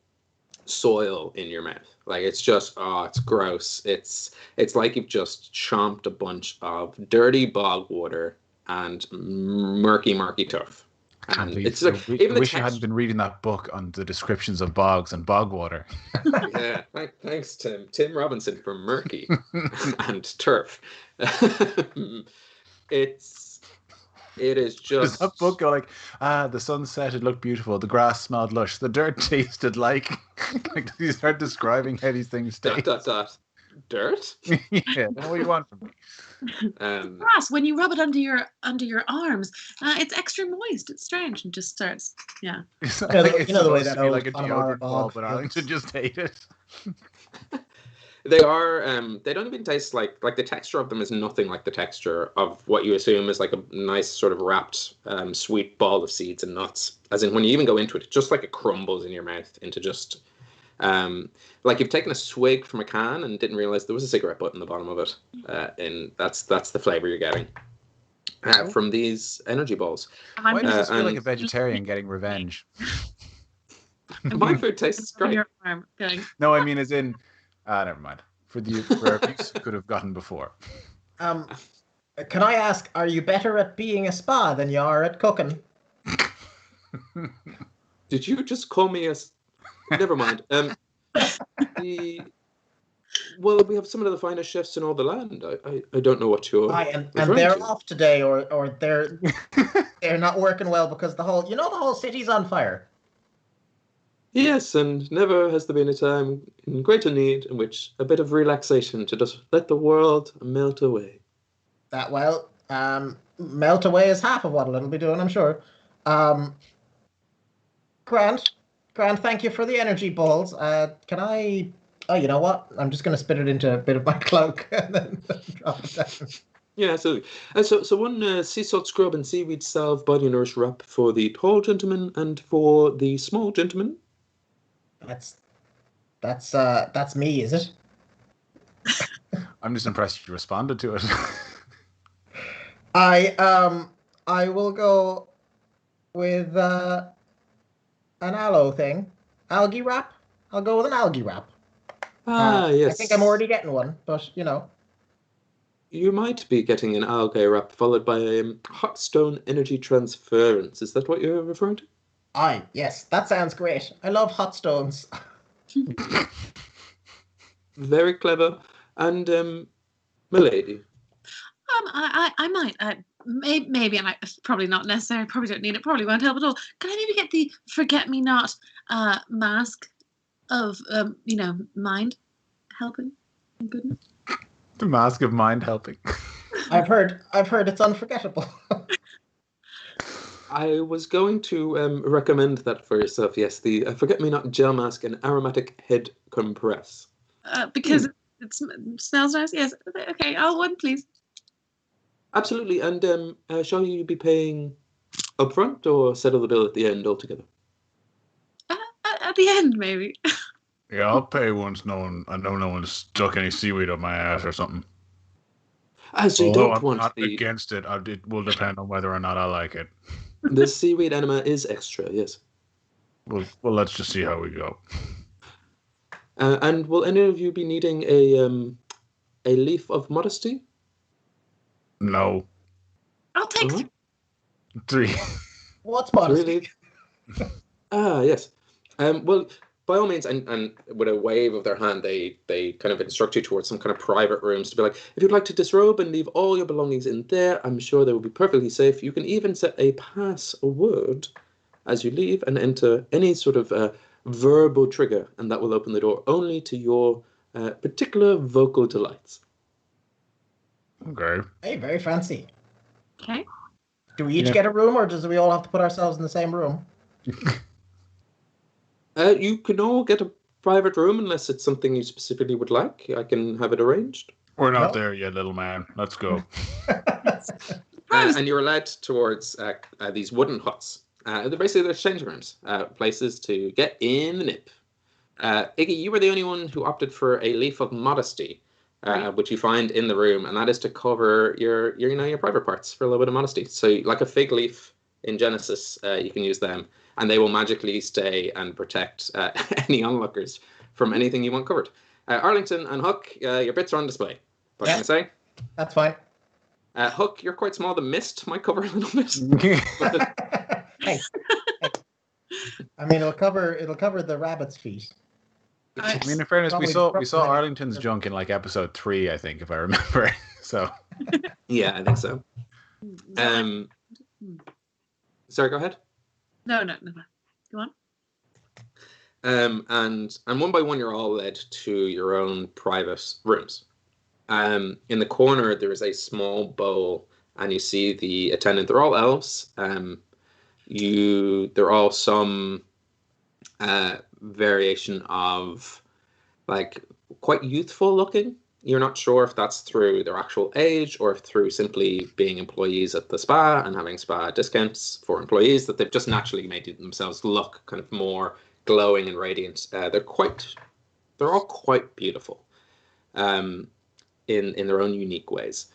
soil in your mouth. Like it's just, it's gross. It's like you've just chomped a bunch of dirty bog water and murky turf. And it's like, I wish you hadn't been reading that book on the descriptions of bogs and bog water. Yeah, thanks, Tim Robinson for murky and turf. It is just... Does that book go like, the sunset, it looked beautiful, the grass smelled lush, the dirt tasted like... Like, does he start describing how these things taste? ... Dirt? Yeah, that's what you want from me. Grass, when you rub it under your arms, it's extra moist. It's strange and just starts, yeah. The way that like a deodorant ball, but Arlington just hate it. They are. They don't even taste like the texture of them is nothing like the texture of what you assume is like a nice sort of wrapped sweet ball of seeds and nuts. As in, when you even go into it, just like it crumbles in your mouth into just like you've taken a swig from a can and didn't realize there was a cigarette butt in the bottom of it. And that's the flavor you're getting from these energy balls. Why does this feel like a vegetarian getting revenge? My food tastes great. No, I mean as in. Never mind. For abuse you could have gotten before. Can I ask, are you better at being a spa than you are at cooking? Did you just call me a... Never mind. Well, we have some of the finest chefs in all the land. I don't know what you're... and they're off today, or they're not working well because the whole city's on fire. Yes, and never has there been a time in greater need in which a bit of relaxation to just let the world melt away. Melt away is half of what it'll be doing, I'm sure. Grant, thank you for the energy balls. Can I... Oh, you know what? I'm just going to spit it into a bit of my cloak and then drop it down. Yeah, absolutely. So one sea salt scrub and seaweed salve body nourish wrap for the tall gentleman and for the small gentleman. That's me, is it? I'm just impressed you responded to it. I will go with an aloe thing. Algae wrap. I'll go with an algae wrap. Yes. I think I'm already getting one, but you know. You might be getting an algae wrap followed by a hot stone energy transference. Is that what you're referring to? Aye, yes, that sounds great. I love hot stones. Very clever. And milady. I might. Maybe, and it's probably not necessary. Probably don't need it. Probably won't help at all. Can I maybe get the forget-me-not mask of mind helping? Goodness. The mask of mind helping. I've heard it's unforgettable. I was going to recommend that for yourself. Yes, the forget-me-not gel mask and aromatic head compress. Because it smells nice. Yes. Okay. I'll one, please. Absolutely. And shall you be paying upfront or settle the bill at the end altogether? At the end, maybe. Yeah, I'll pay once I know no one's stuck any seaweed up my ass or something. So you Although don't I'm want not the... against it. It will depend on whether or not I like it. The seaweed enema is extra, yes. Well, let's just see how we go. And will any of you be needing a leaf of modesty? No. I'll take 3. What's modesty? Really? Yes. Well, by all means, and with a wave of their hand, they kind of instruct you towards some kind of private rooms to be like, if you'd like to disrobe and leave all your belongings in there, I'm sure they will be perfectly safe. You can even set a password as you leave and enter any sort of verbal trigger, and that will open the door only to your particular vocal delights. Okay. Hey, very fancy. Okay. Do we each get a room, or does we all have to put ourselves in the same room? You can all get a private room unless it's something you specifically would like. I can have it arranged. We're not there yet, little man. Let's go. And you're led towards these wooden huts. They're basically changing rooms, places to get in the nip. Iggy, you were the only one who opted for a leaf of modesty, which you find in the room, and that is to cover your private parts for a little bit of modesty. So, like a fig leaf in Genesis, you can use them, and they will magically stay and protect any onlookers from anything you want covered. Arlington and Huck, your bits are on display. What can I say? That's fine. Huck, you're quite small. The mist might cover a little bit. Hey. I mean, it'll cover the rabbit's feet. I mean, in fairness, we saw probably- Arlington's junk in like episode 3, I think, if I remember. So. Yeah, I think so. Sorry, go ahead. No. Go on. And one by one, you're all led to your own private rooms. In the corner, there is a small bowl, and you see the attendant. They're all elves. They're all some variation of like quite youthful looking. You're not sure if that's through their actual age or if through simply being employees at the spa and having spa discounts for employees, that they've just naturally made themselves look kind of more glowing and radiant. They're all quite beautiful in their own unique ways.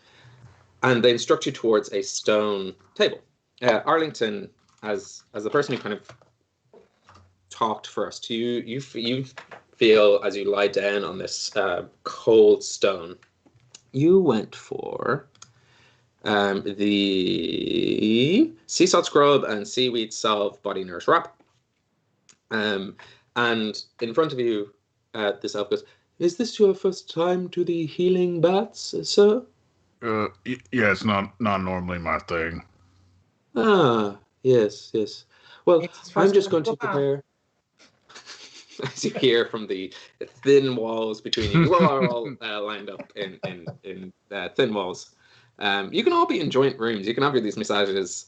And they instruct you towards a stone table. Arlington, as the person who kind of talked first, you feel as you lie down on this cold stone, you went for the sea salt scrub and seaweed salve body nourish wrap. And in front of you, this elf goes, "Is this your first time to the healing baths, sir?" Yeah, it's not normally my thing. Ah, yes. Well, I'm just going to bath. prepare. As you hear from the thin walls between you, you are all lined up in thin walls. You can all be in joint rooms. You can have these massages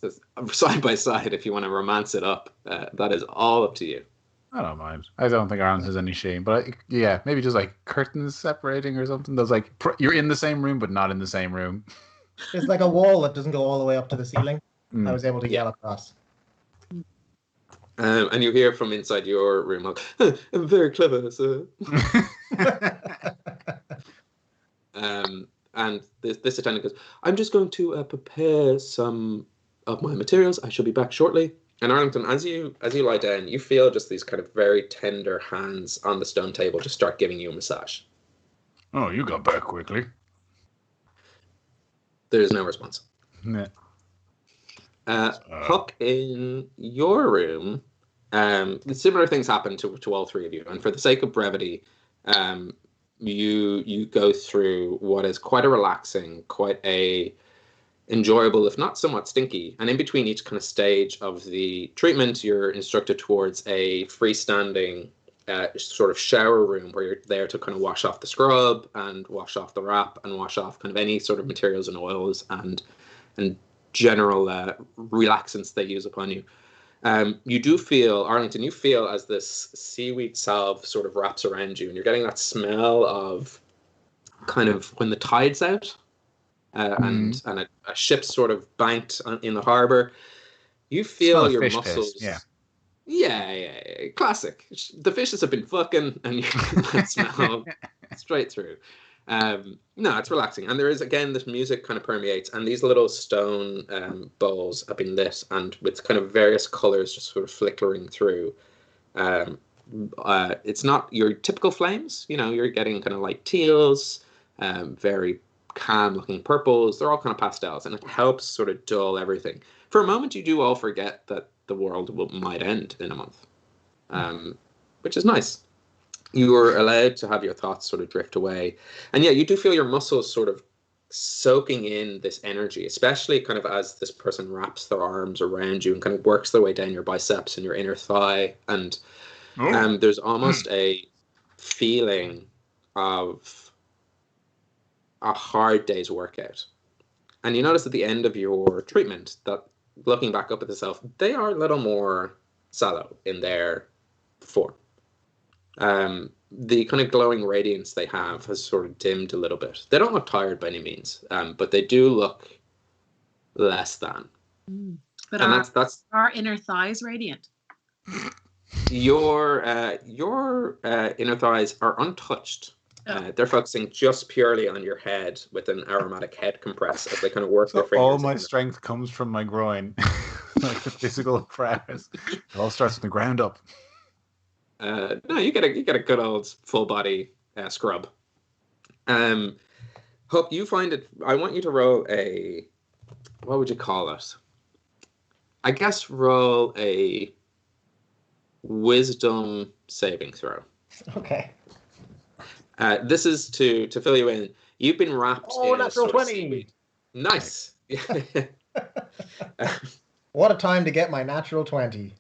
side by side if you want to romance it up. That is all up to you. I don't mind. I don't think Aaron has any shame, but yeah, maybe just like curtains separating or something. Those like you're in the same room but not in the same room. There's like a wall that doesn't go all the way up to the ceiling. I was able to yell across. And you hear from inside your room, like, "I'm very clever, sir." And this attendant goes, I'm just going to prepare some of my materials. I shall be back shortly. And Arlington, as you lie down, you feel just these kind of very tender hands on the stone table just start giving you a massage. Oh, you got back quickly. There's no response. Yeah. Huck, in your room, similar things happen to all three of you. And for the sake of brevity, you go through what is quite a relaxing, quite a enjoyable, if not somewhat stinky. And in between each kind of stage of the treatment, you're instructed towards a freestanding sort of shower room where you're there to kind of wash off the scrub and wash off the wrap and wash off kind of any sort of materials and oils and general relaxants they use upon you. You do feel, Arlington, you feel as this seaweed salve sort of wraps around you, and you're getting that smell of kind of when the tide's out and a ship's sort of banked in the harbor. You feel your muscles. Piss. Yeah. Classic. The fishes have been fucking, and you get that smell straight through. No, it's relaxing. And there is, again, this music kind of permeates, and these little stone bowls have been lit, and with kind of various colors just sort of flickering through. It's not your typical flames. You're getting kind of like teals, very calm-looking purples. They're all kind of pastels, and it helps sort of dull everything. For a moment, you do all forget that the world might end in a month, which is nice. You are allowed to have your thoughts sort of drift away. And yeah, you do feel your muscles sort of soaking in this energy, especially kind of as this person wraps their arms around you and kind of works their way down your biceps and your inner thigh. And there's almost a feeling of a hard day's workout. And you notice at the end of your treatment that, looking back up at the self, they are a little more sallow in their form. The kind of glowing radiance they have has sort of dimmed a little bit. They don't look tired by any means, but they do look less than. But and that's our inner thighs radiant. Your inner thighs are untouched. They're focusing just purely on your head with an aromatic head compress as they kind of work their fingers. All my strength comes from my groin, like the physical prowess. It all starts from the ground up. No, you get a good old full body scrub. Hope you find it. I want you to roll a, what would you call it? I guess roll a wisdom saving throw. Okay. This is to fill you in. You've been wrapped in natural 20. Nice. What a time to get my natural 20.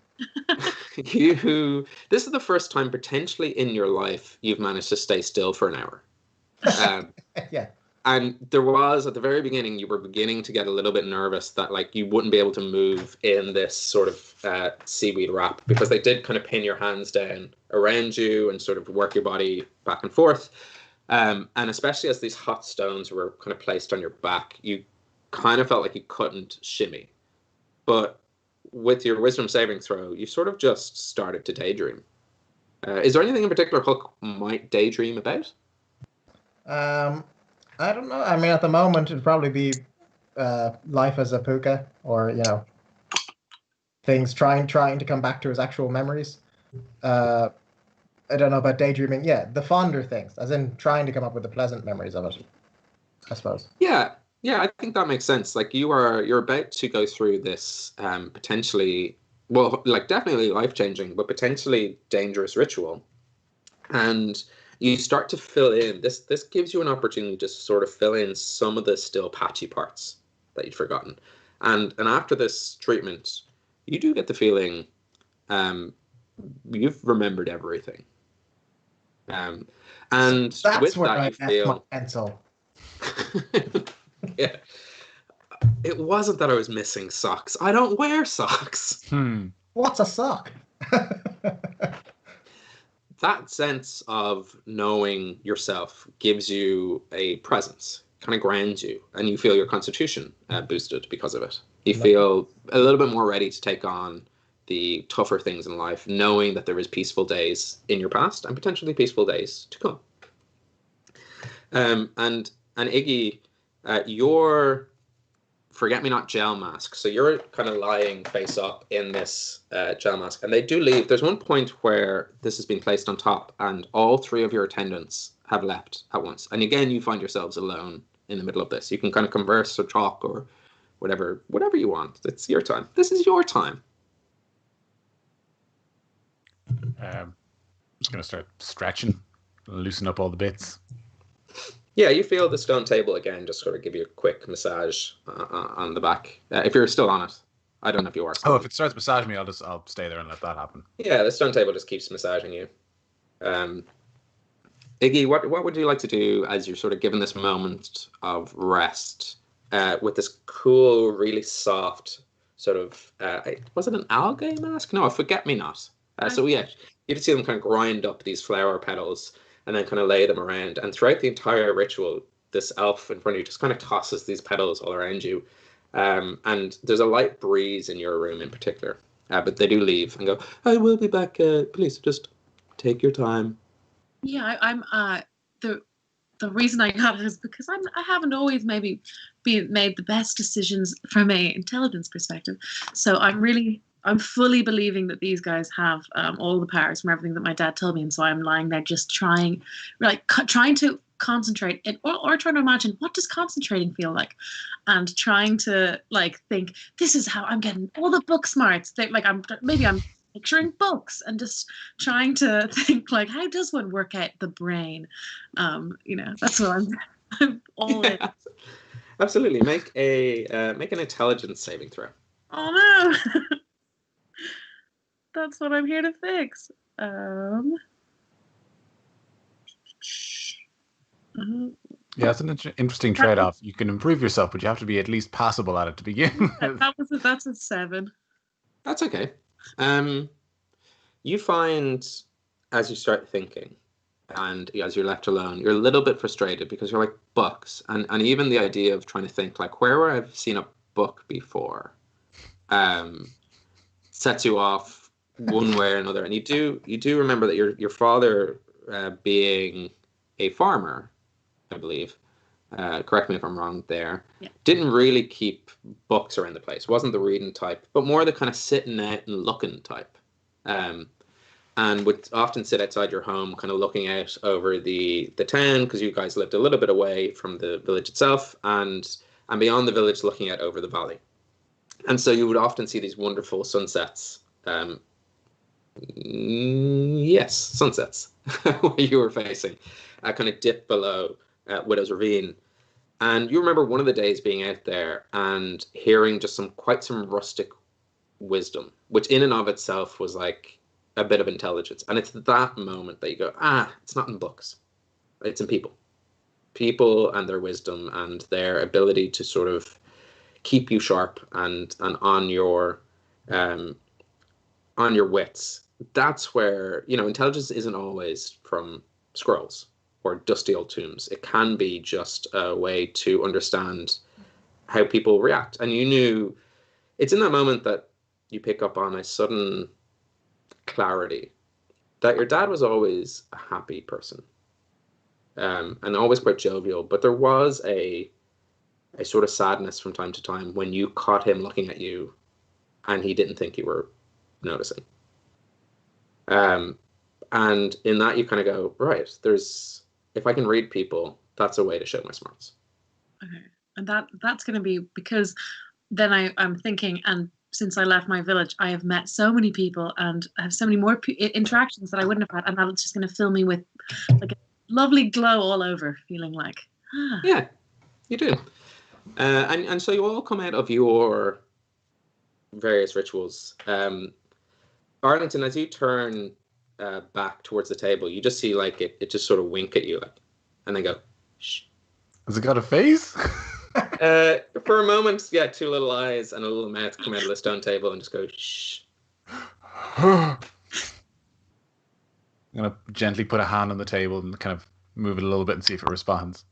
This is the first time potentially in your life you've managed to stay still for an hour. Yeah. And there was, at the very beginning, you were beginning to get a little bit nervous that like you wouldn't be able to move in this sort of seaweed wrap, because they did kind of pin your hands down around you and sort of work your body back and forth. And especially as these hot stones were kind of placed on your back, you kind of felt like you couldn't shimmy. But with your wisdom saving throw, you sort of just started to daydream. Is there anything in particular Hook might daydream about? I don't know. I mean, at the moment, it'd probably be life as a puka, or things trying to come back to his actual memories. I don't know about daydreaming. Yeah, the fonder things, as in trying to come up with the pleasant memories of it, I suppose. Yeah, I think that makes sense. Like you're about to go through this potentially, well, like definitely life-changing, but potentially dangerous ritual, and you start to fill in. This gives you an opportunity to sort of fill in some of the still patchy parts that you'd forgotten. And after this treatment, you do get the feeling you've remembered everything. And that's with where that, I you feel my pencil. Yeah. It wasn't that I was missing socks. I don't wear socks. What's a sock? That sense of knowing yourself gives you a presence, kind of grounds you, and you feel your constitution boosted because of it. You feel a little bit more ready to take on the tougher things in life, knowing that there is peaceful days in your past and potentially peaceful days to come. And And Iggy, your forget-me-not gel mask. So you're kind of lying face up in this gel mask, and they do leave. There's one point where this has been placed on top, and all three of your attendants have left at once. And again, you find yourselves alone in the middle of this. You can kind of converse or talk or whatever you want. It's your time. This is your time. I'm just going to start stretching, loosen up all the bits. Yeah, you feel the stone table again, just sort of give you a quick massage on the back. If you're still on it. I don't know if you are still. Oh, if it starts massaging me, I'll stay there and let that happen. Yeah, the stone table just keeps massaging you. Iggy, what would you like to do as you're sort of given this moment of rest with this cool, really soft sort of, was it an algae mask? No, a forget-me-not. So yeah, you just see them kind of grind up these flower petals and then kind of lay them around. And throughout the entire ritual, this elf in front of you just kind of tosses these petals all around you. And there's a light breeze in your room in particular. But they do leave and go, I will be back. Please, just take your time. Yeah, I'm the reason I got it is because I haven't always maybe made the best decisions from a intelligence perspective. So I'm fully believing that these guys have all the powers from everything that my dad told me, and so I'm lying there just trying to concentrate or trying to imagine what does concentrating feel like, and trying to think this is how I'm getting all the book smarts. I'm picturing books and just trying to think how does one work out the brain. That's what I'm all in. Absolutely. Make an intelligence saving throw. Oh no. That's what I'm here to fix. Yeah, it's an interesting trade-off. You can improve yourself, but you have to be at least passable at it to begin with. That's a 7. That's okay. You find, as you start thinking, and as you're left alone, you're a little bit frustrated because you're like, books, and even the idea of trying to think where would I've seen a book before, sets you off one way or another. And you do remember that your father, being a farmer, I believe, correct me if I'm wrong there, didn't really keep books around the place. Wasn't the reading type, but more the kind of sitting out and looking type. And would often sit outside your home kind of looking out over the town, because you guys lived a little bit away from the village itself, and beyond the village looking out over the valley. And so you would often see these wonderful sunsets. Yes, sunsets where you were facing, kind of dip below Widow's Ravine. And you remember one of the days being out there and hearing just some rustic wisdom, which in and of itself was like a bit of intelligence. And it's that moment that you go, it's not in books, it's in people and their wisdom and their ability to sort of keep you sharp and on your wits. That's where, intelligence isn't always from scrolls or dusty old tombs. It can be just a way to understand how people react. And you knew, it's in that moment that you pick up on a sudden clarity that your dad was always a happy person, and always quite jovial, but there was a sort of sadness from time to time when you caught him looking at you and he didn't think you were noticing. And in that you kind of go, right, if I can read people, that's a way to show my smarts. Okay. And that's going to be, because then I'm thinking, and since I left my village, I have met so many people and I have so many more interactions that I wouldn't have had, and that's just going to fill me with a lovely glow all over, feeling like, Yeah, you do. And so you all come out of your various rituals. Arlington, as you turn back towards the table, you just see it just sort of wink at you, and then go, shh. Has it got a face? For a moment, yeah, 2 little eyes and a little mouth come out of the stone table and just go, shh. I'm going to gently put a hand on the table and kind of move it a little bit and see if it responds.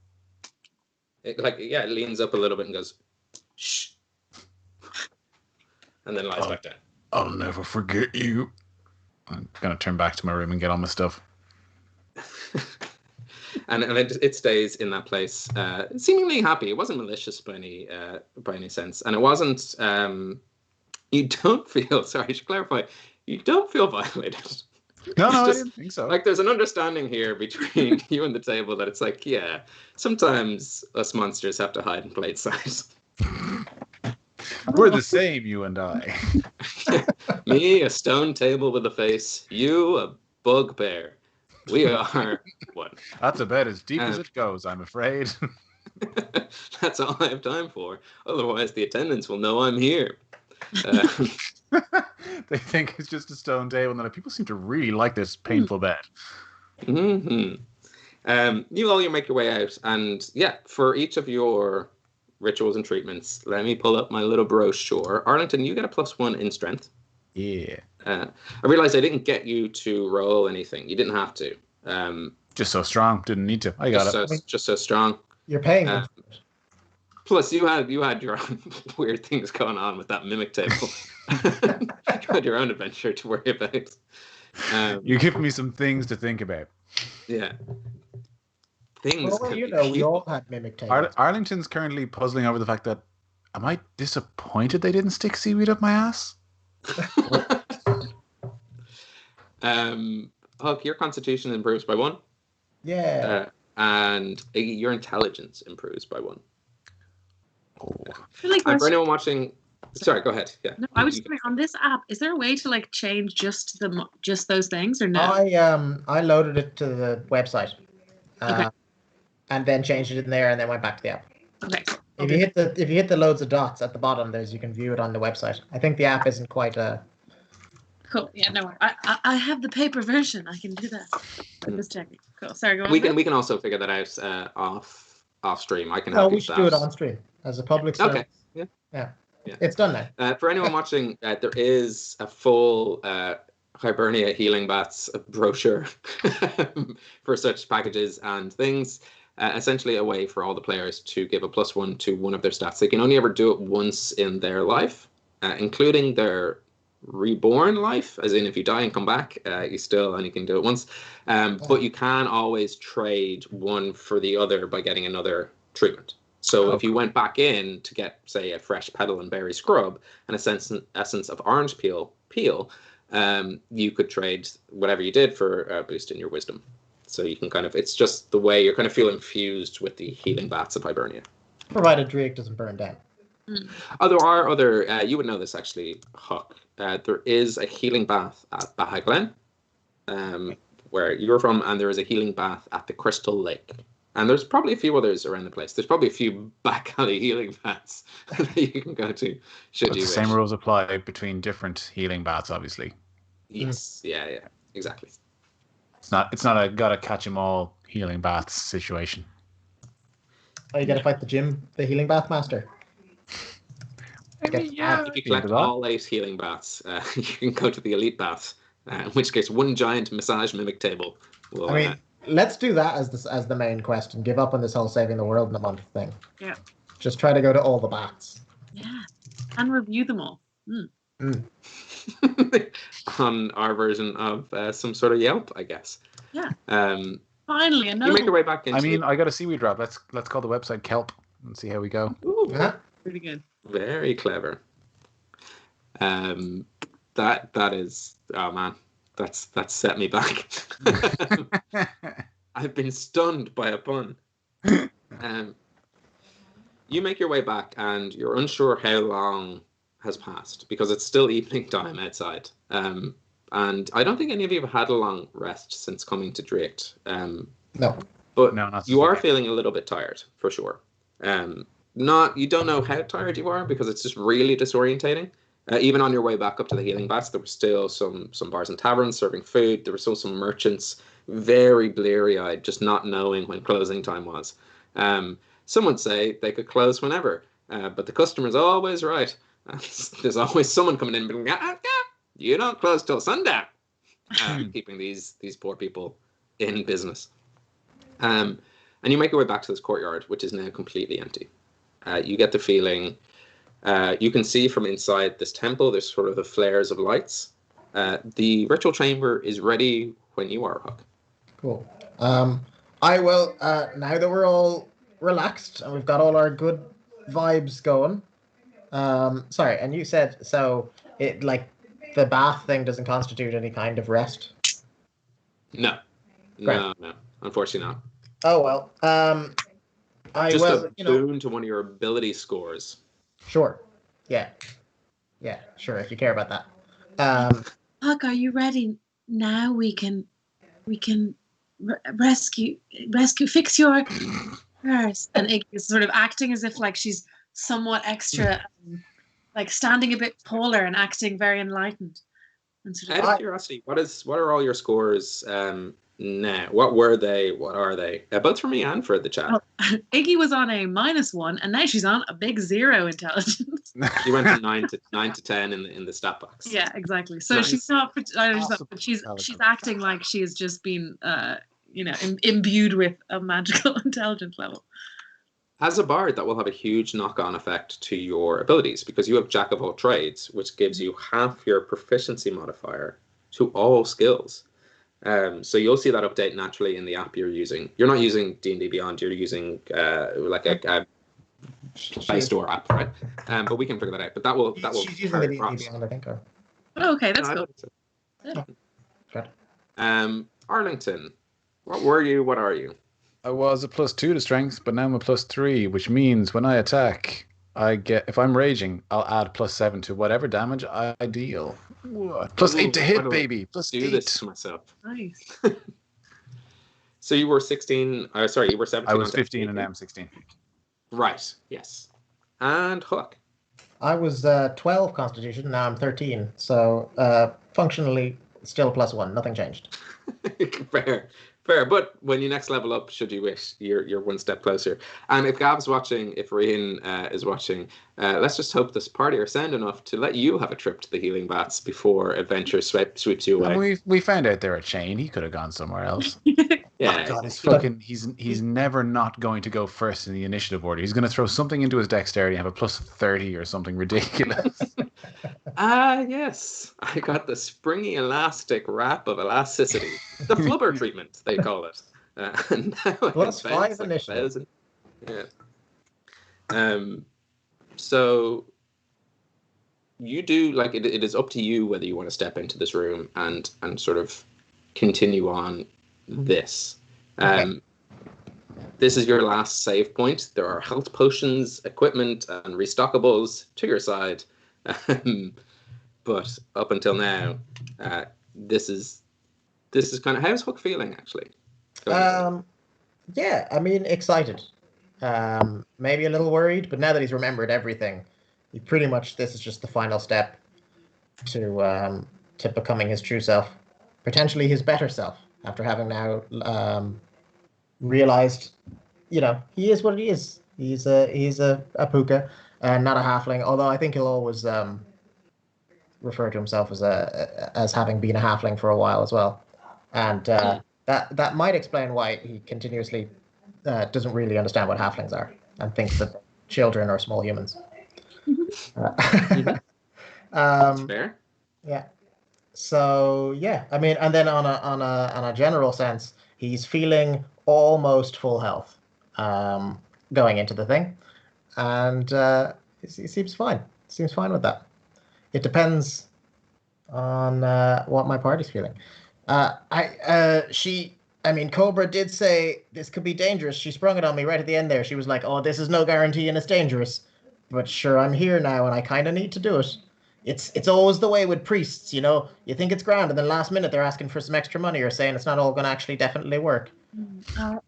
It leans up a little bit and goes, shh. And then lies back down. I'll never forget you. I'm going to turn back to my room and get on my stuff. and it stays in that place, seemingly happy. It wasn't malicious by any sense, and it wasn't. You don't feel. Sorry, I should clarify. You don't feel violated. No, It's I just, didn't think so. like, there's an understanding here between you and the table that it's like, yeah, sometimes us monsters have to hide in plain sight. We're the same, you and I. Me, a stone table with a face. You, a bugbear. We are one. That's about as deep as it goes, I'm afraid. That's all I have time for. Otherwise, the attendants will know I'm here. They think it's just a stone table, and people seem to really like this painful bed. Mm-hmm. You make your way out, and yeah, for each of your rituals and treatments, let me pull up my little brochure. Arlington, you get a +1 in strength. Yeah. I realized I didn't get you to roll anything. You didn't have to. Just so strong. Didn't need to. I got it. Just so strong. You're paying them. Plus, you had your own weird things going on with that mimic table. You had your own adventure to worry about. You're giving me some things to think about. Yeah. Things. Well, we all had mimic tables. Arlington's currently puzzling over the fact that, am I disappointed they didn't stick seaweed up my ass? Huck, your constitution improves by 1. Yeah. And your intelligence improves by 1. Oh. For anyone watching, sorry, go ahead. Yeah. No, I was just wondering, on this app, is there a way to like change just those things or no? I loaded it to the website, Okay. and then changed it in there, and then went back to the app. Okay. If you hit the loads of dots at the bottom, you can view it on the website. I think the app isn't quite Cool. Yeah, no worries. I have the paper version. I can do that. I'm just checking. Cool. Sorry, go on. We can also figure that out off stream. I can No, help you we with should that. do it on stream as a public service. Okay. Yeah. It's done now. For anyone watching, there is a full Hibernia Healing Baths brochure for such packages and things. Essentially a way for all the players to give a +1 to one of their stats. They can only ever do it once in their life, including their reborn life, as in if you die and come back, you still only can do it once. But you can always trade one for the other by getting another treatment. So if you went back in to get, say, a fresh petal and berry scrub and essence of orange peel, you could trade whatever you did for a boost in your wisdom. So you can it's just the way you're feel infused with the Healing Baths of Hibernia. Provided Draíocht doesn't burn down. There are other, you would know this actually, Huck. There is a healing bath at Bahaglen, where you're from, and there is a healing bath at the Crystal Lake. And there's probably a few others around the place. There's probably a few back alley healing baths that you can go to, should you wish. Same rules apply between different healing baths, obviously. Yes, yeah, exactly. It's not a gotta catch 'em all healing baths situation. Oh, you gotta fight the healing bath master. If you collect all 8 healing baths, you can go to the elite baths. In which case, one giant massage mimic table will. Let's do that as the main quest and give up on this whole saving the world in a month thing. Yeah. Just try to go to all the baths. Yeah. And review them all. On our version of some sort of Yelp, I guess. Yeah. Finally, you make your way back into. I got a seaweed drop. Let's call the website Kelp and see how we go. Ooh, pretty good. Very clever. That is, oh man, that's set me back. I've been stunned by a pun. You make your way back, and you're unsure how long has passed because it's still evening time outside. And I don't think any of you have had a long rest since coming to Draíocht. No. But no, not you are feeling a little bit tired, for sure. You don't know how tired you are because it's just really disorientating. Even on your way back up to the healing baths, there were still some bars and taverns serving food. There were still some merchants, very bleary-eyed, just not knowing when closing time was. Some would say they could close whenever, but the customer's always right. There's always someone coming in and being, you don't close till sundown, keeping these poor people in business. And you make your way back to this courtyard, which is now completely empty. You get the feeling, you can see from inside this temple, there's sort of the flares of lights. The ritual chamber is ready when you are, Huck. Cool. I will, now that we're all relaxed and we've got all our good vibes going. Sorry, and you said, so it, like, the bath thing doesn't constitute any kind of rest? No. Right. No. Unfortunately not. Oh, well. Just a boon to one of your ability scores. Sure. Yeah. Yeah, sure, if you care about that. Puck, are you ready? Now we can rescue, fix your hers. And Iggy is sort of acting as if like she's somewhat extra, like standing a bit taller and acting very enlightened. And sort of, out of curiosity, what are all your scores now? What were they? What are they? Both for me and for the chat. well, Iggy was on a -1, and now she's on a big 0 intelligence. She went from 9 to 10 in the stat box. Yeah, exactly. So Nice. she's not. Awesome. But she's acting like she has just been, imbued with a magical intelligence level. As a bard, that will have a huge knock-on effect to your abilities because you have Jack of all trades, which gives you half your proficiency modifier to all skills. So you'll see that update naturally in the app you're using. You're not using D&D Beyond. You're using like a Play Store app, right? But we can figure that out. But that will She's using the D&D Beyond, I think. Or... Oh, okay, that's cool. So. Good. Arlington, what were you? What are you? I was a +2 to strength, but now I'm a +3, which means when I attack, I get, if I'm raging, I'll add +7 to whatever damage I deal. What? +8 to hit, baby. +8. Do this to myself. Nice. So you were 16. Sorry, you were 17. I was 15 and now I'm 16. Right. Yes. And Hook. I was 12 Constitution, now I'm 13. So functionally still +1. Nothing changed. Fair. But when you next level up, should you wish, you're one step closer. And if Gav's watching, if Rian is watching, let's just hope this party are sound enough to let you have a trip to the healing baths before adventure sweeps you away. And we found out they're a chain. He could have gone somewhere else. Yeah. Oh God, he's never not going to go first in the initiative order. He's going to throw something into his dexterity and have a +30 or something ridiculous. Yes. I got the springy elastic wrap of elasticity. The flubber treatment, they call it. And now +5 initiative. Yeah. So you do, like, it is up to you whether you want to step into this room and sort of continue on this. Okay. This is your last save point. There are health potions, equipment, and restockables to your side. But up until now, this is kind of, how's Hook feeling actually? Yeah, I mean, excited. Maybe a little worried, but now that he's remembered everything, this is just the final step to becoming his true self, potentially his better self, after having now realized, he is what he is. He's a puka, not a halfling. Although I think he'll always refer to himself as having been a halfling for a while as well, and that might explain why he continuously doesn't really understand what halflings are and thinks that children are small humans. Fair. Yeah. So yeah, I mean, and then on a general sense, he's feeling almost full health going into the thing, and he seems fine. Seems fine with that. It depends on what my party's feeling. Cobra did say this could be dangerous. She sprung it on me right at the end there. She was like, "Oh, this is no guarantee and it's dangerous." But sure, I'm here now and I kind of need to do it. It's always the way with priests, you think it's grand and then last minute they're asking for some extra money or saying it's not all going to actually definitely work.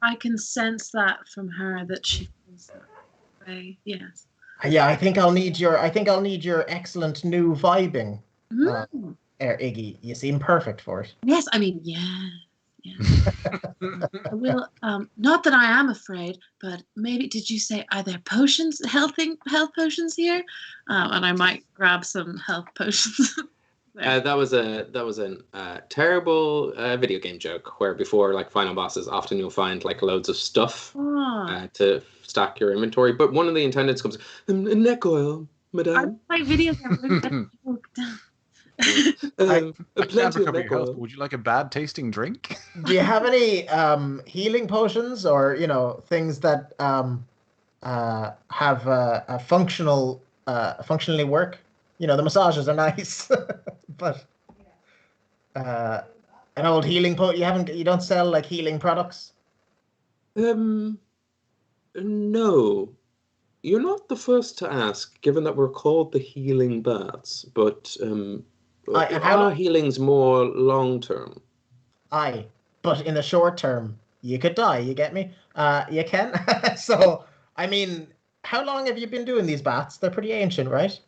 I can sense that from her, that she feels that way. Yes. Yeah, I think I'll need your excellent new vibing, Iggy. You seem perfect for it. Yes, I mean, yeah. I will. Not that I am afraid, but maybe, did you say, are there potions, health potions here? And I might grab some health potions. That was a terrible video game joke where before, like, final bosses, often you'll find like loads of stuff to stack your inventory. But one of the attendants comes, neck oil, madame. I play video games. Can't Plenty of recover your health, neck but would you like a bad tasting drink? Do you have any healing potions or things that have a functionally work? The massages are nice, but an old healing you don't sell like healing products? No. You're not the first to ask, given that we're called the Healing Baths, but our healing's more long-term. Aye, but in the short term, you could die, you get me? You can. So, I mean, how long have you been doing these baths? They're pretty ancient, right?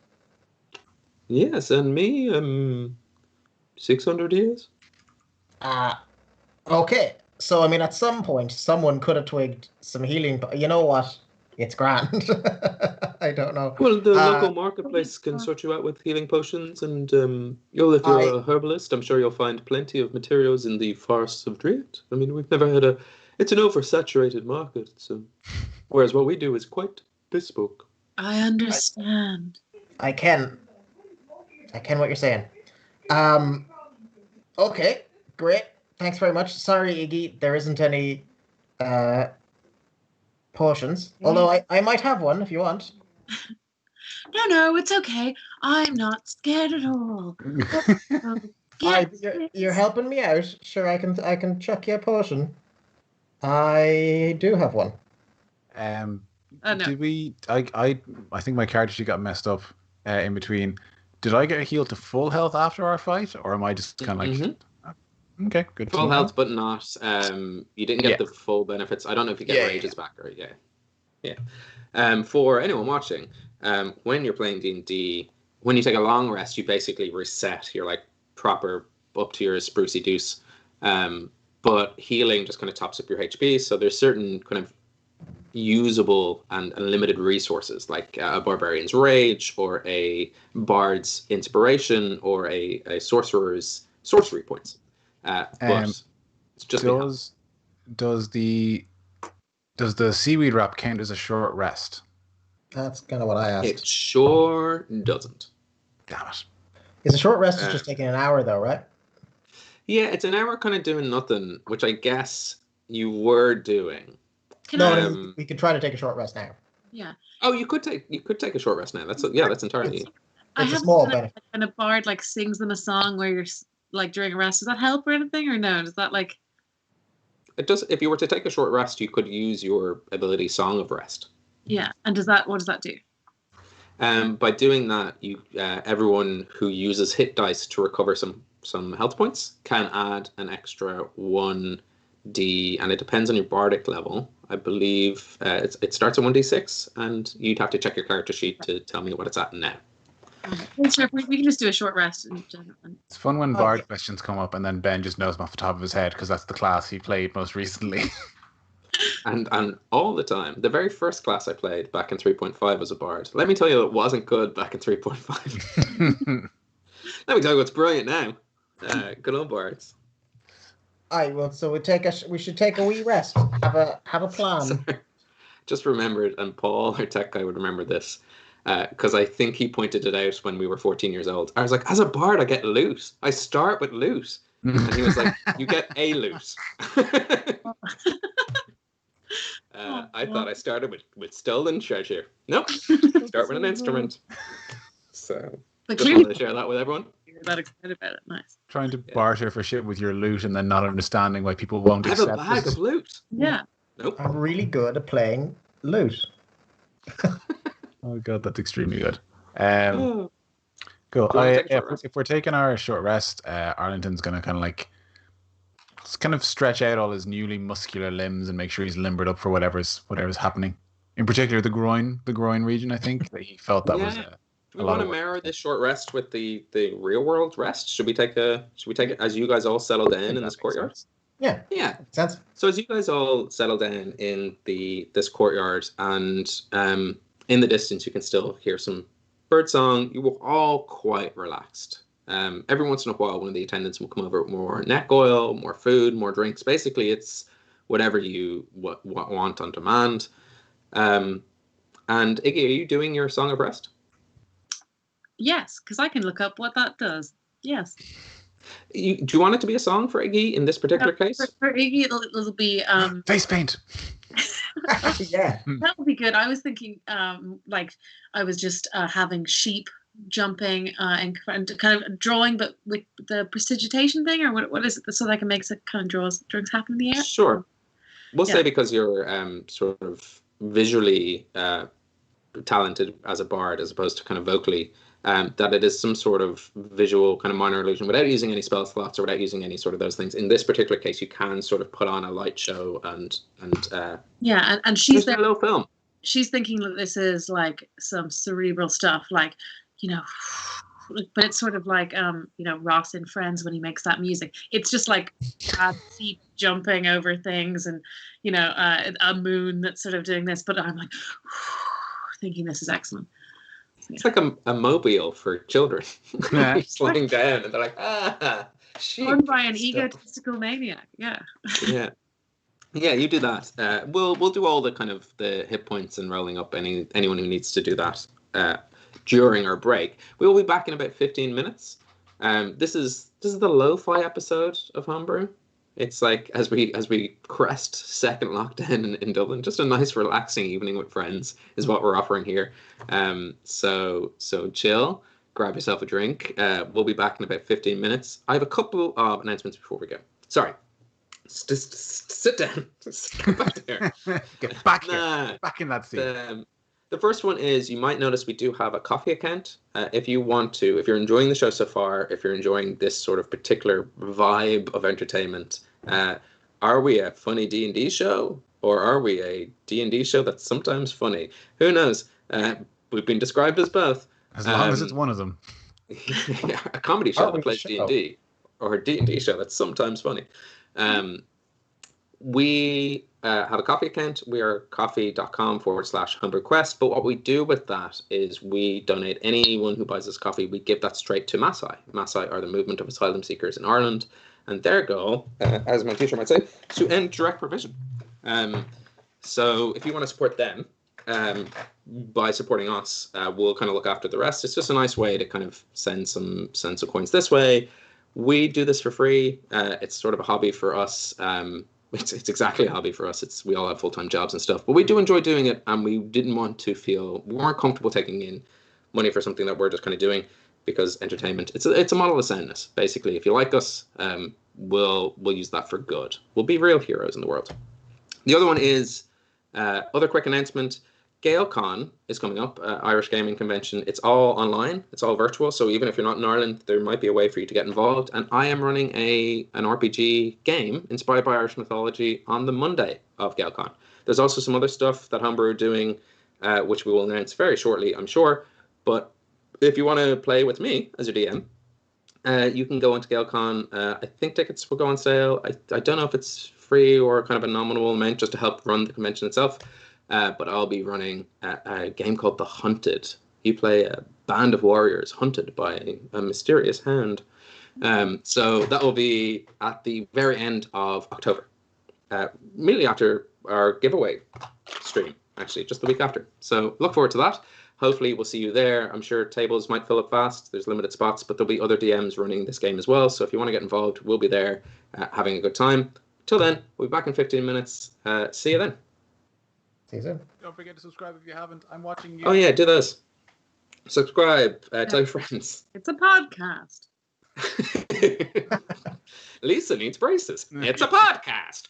Yes, and me, 600 years. Okay. So, I mean, at some point, someone could have twigged some healing. You know what? It's grand. I don't know. Well, the local marketplace can sort you out with healing potions, and if you're a herbalist, I'm sure you'll find plenty of materials in the forests of Draíocht. I mean, we've never had it's an oversaturated market, so whereas what we do is quite bespoke. I understand. I can what you're saying. Okay, great. Thanks very much. Sorry, Iggy, there isn't any potions. Although I might have one if you want. No, it's okay. I'm not scared at all. You're helping me out. Sure, I can chuck you a potion. I do have one. No. Did we? I think my character sheet got messed up in between. Did I get healed to full health after our fight, or am I just kind of like? Okay, good. Full health, but not. You didn't get the full benefits. I don't know if you get rages back or for anyone watching, when you're playing D&D, when you take a long rest, you basically reset. You're like proper up to your sprucey deuce. But healing just kind of tops up your HP. So there's certain kind of usable and limited resources, like a barbarian's rage, or a bard's inspiration, or a sorcerer's sorcery points. But it's just does the seaweed wrap count as a short rest? That's kind of what I asked. It sure doesn't. Damn it. Is a short rest is just taking an hour though, right? Yeah, it's an hour kind of doing nothing, which I guess you were doing. We could try to take a short rest now. Yeah. Oh, you could take a short rest now. That's entirely. It's a small benefit. And a bard like sings them a song where you're like during a rest. Does that help or anything, or no? Does that like? It does. If you were to take a short rest, you could use your ability Song of Rest. Yeah, and what does that do? By doing that, you everyone who uses hit dice to recover some health points can add an extra 1d, and it depends on your bardic level. I believe it starts at 1d6, and you'd have to check your character sheet to tell me what it's at now. Sure, we can just do a short rest. It's fun when bard questions come up, and then Ben just knows them off the top of his head because that's the class he played most recently. And all the time, the very first class I played back in 3.5 was a bard. Let me tell you, it wasn't good back in 3.5. Let me tell you what's brilliant now. Good old bards. Aye, well, so we should take a wee rest. Have a plan. Sorry. Just remembered, and Paul, our tech guy, would remember this, because I think he pointed it out when we were 14 years old. I was like, as a bard, I get loot. I start with loot. And he was like, you get a loot. I thought I started with stolen treasure. Nope. Start with an instrument. So, just wanted to share that with everyone. You're that excited about it. Nice. Trying to barter for shit with your loot and then not understanding why people won't accept it. I have a bag of loot. Yeah. Nope. I'm really good at playing loot. Oh god, that's extremely good. Cool. If we're taking our short rest, Arlington's gonna kind of stretch out all his newly muscular limbs and make sure he's limbered up for whatever's happening. In particular, the groin region. I think that he felt that was. Do we want to mirror this short rest with the real world rest? Should we take it as you guys all settle down in this courtyard? Sense. Yeah. Yeah. Sense. So as you guys all settle down in this courtyard, and in the distance you can still hear some bird song, you were all quite relaxed. Every once in a while, one of the attendants will come over with more neck oil, more food, more drinks. Basically, it's whatever you want on demand. And Iggy, are you doing your Song of Rest? Yes, because I can look up what that does. Yes. Do you want it to be a song for Iggy in this particular case? For Iggy, it'll be Face paint. Yeah. that would be good. I was thinking like I was just having sheep jumping and kind of drawing, but with the prestigitation thing, or what is it? So that can make it kind of drawings happen in the air. Sure. We'll Yeah. say because you're sort of visually talented as a bard as opposed to kind of vocally, that it is some sort of visual kind of minor illusion without using any spell slots or without using any sort of those things. In this particular case, you can sort of put on a light show and yeah, and she's there. A little film. She's thinking that this is like some cerebral stuff, like, you know, but it's sort of like you know, Ross in Friends when he makes that music. It's just like feet jumping over things, and you know, a moon that's sort of doing this. But I'm like thinking this is excellent. It's like a mobile for children. Yeah. Slowing down, and they're like, sheep. Run by an Stuff. egotistical maniac. Yeah. Yeah. Yeah, you do that. We'll do all the kind of the hit points and rolling up anyone who needs to do that during our break. We will be back in about 15 minutes. This is the lo-fi episode of Homebrew. It's like as we crest second lockdown in Dublin, just a nice relaxing evening with friends is what we're offering here. So chill, grab yourself a drink. We'll be back in about 15 minutes. I have a couple of announcements before we go. Sorry. Just sit down. Just get back there. Get back here. Back in that seat. The first one is you might notice we do have a coffee account. If you're enjoying the show so far, if you're enjoying this sort of particular vibe of entertainment, are we a funny D&D show or are we a D&D show that's sometimes funny? Who knows? We've been described as both. As long as it's one of them. A comedy show that plays D&D or a D&D show that's sometimes funny. We have a coffee account. We are coffee.com/homebrewquest. But what we do with that is we donate anyone who buys us coffee. We give that straight to Maasai. Maasai are the movement of asylum seekers in Ireland. And their goal, as my teacher might say, is to end direct provision. So if you want to support them by supporting us, we'll kind of look after the rest. It's just a nice way to kind of send some coins this way. We do this for free. It's sort of a hobby for us. It's exactly a hobby for us. We all have full-time jobs and stuff, but we do enjoy doing it, and we weren't comfortable taking in money for something that we're just kind of doing because entertainment. It's a model of soundness, basically. If you like us, we'll use that for good. We'll be real heroes in the world. The other one is other quick announcement. GaelCon is coming up, Irish Gaming Convention. It's all online. It's all virtual. So even if you're not in Ireland, there might be a way for you to get involved. And I am running an RPG game inspired by Irish mythology on the Monday of GaelCon. There's also some other stuff that Homebrew are doing, which we will announce very shortly, I'm sure. But if you want to play with me as your DM, you can go into GaelCon. I think tickets will go on sale. I don't know if it's free or kind of a nominal amount just to help run the convention itself. But I'll be running a game called The Hunted. You play a band of warriors hunted by a mysterious hound. So that will be at the very end of October, immediately after our giveaway stream, actually, just the week after. So look forward to that. Hopefully we'll see you there. I'm sure tables might fill up fast. There's limited spots, but there'll be other DMs running this game as well. So if you want to get involved, we'll be there having a good time. Till then, we'll be back in 15 minutes. See you then. See you soon. Don't forget to subscribe if you haven't. I'm watching you. Oh yeah, do those. Subscribe. Tell your friends. It's a podcast. Lisa needs braces. It's a podcast.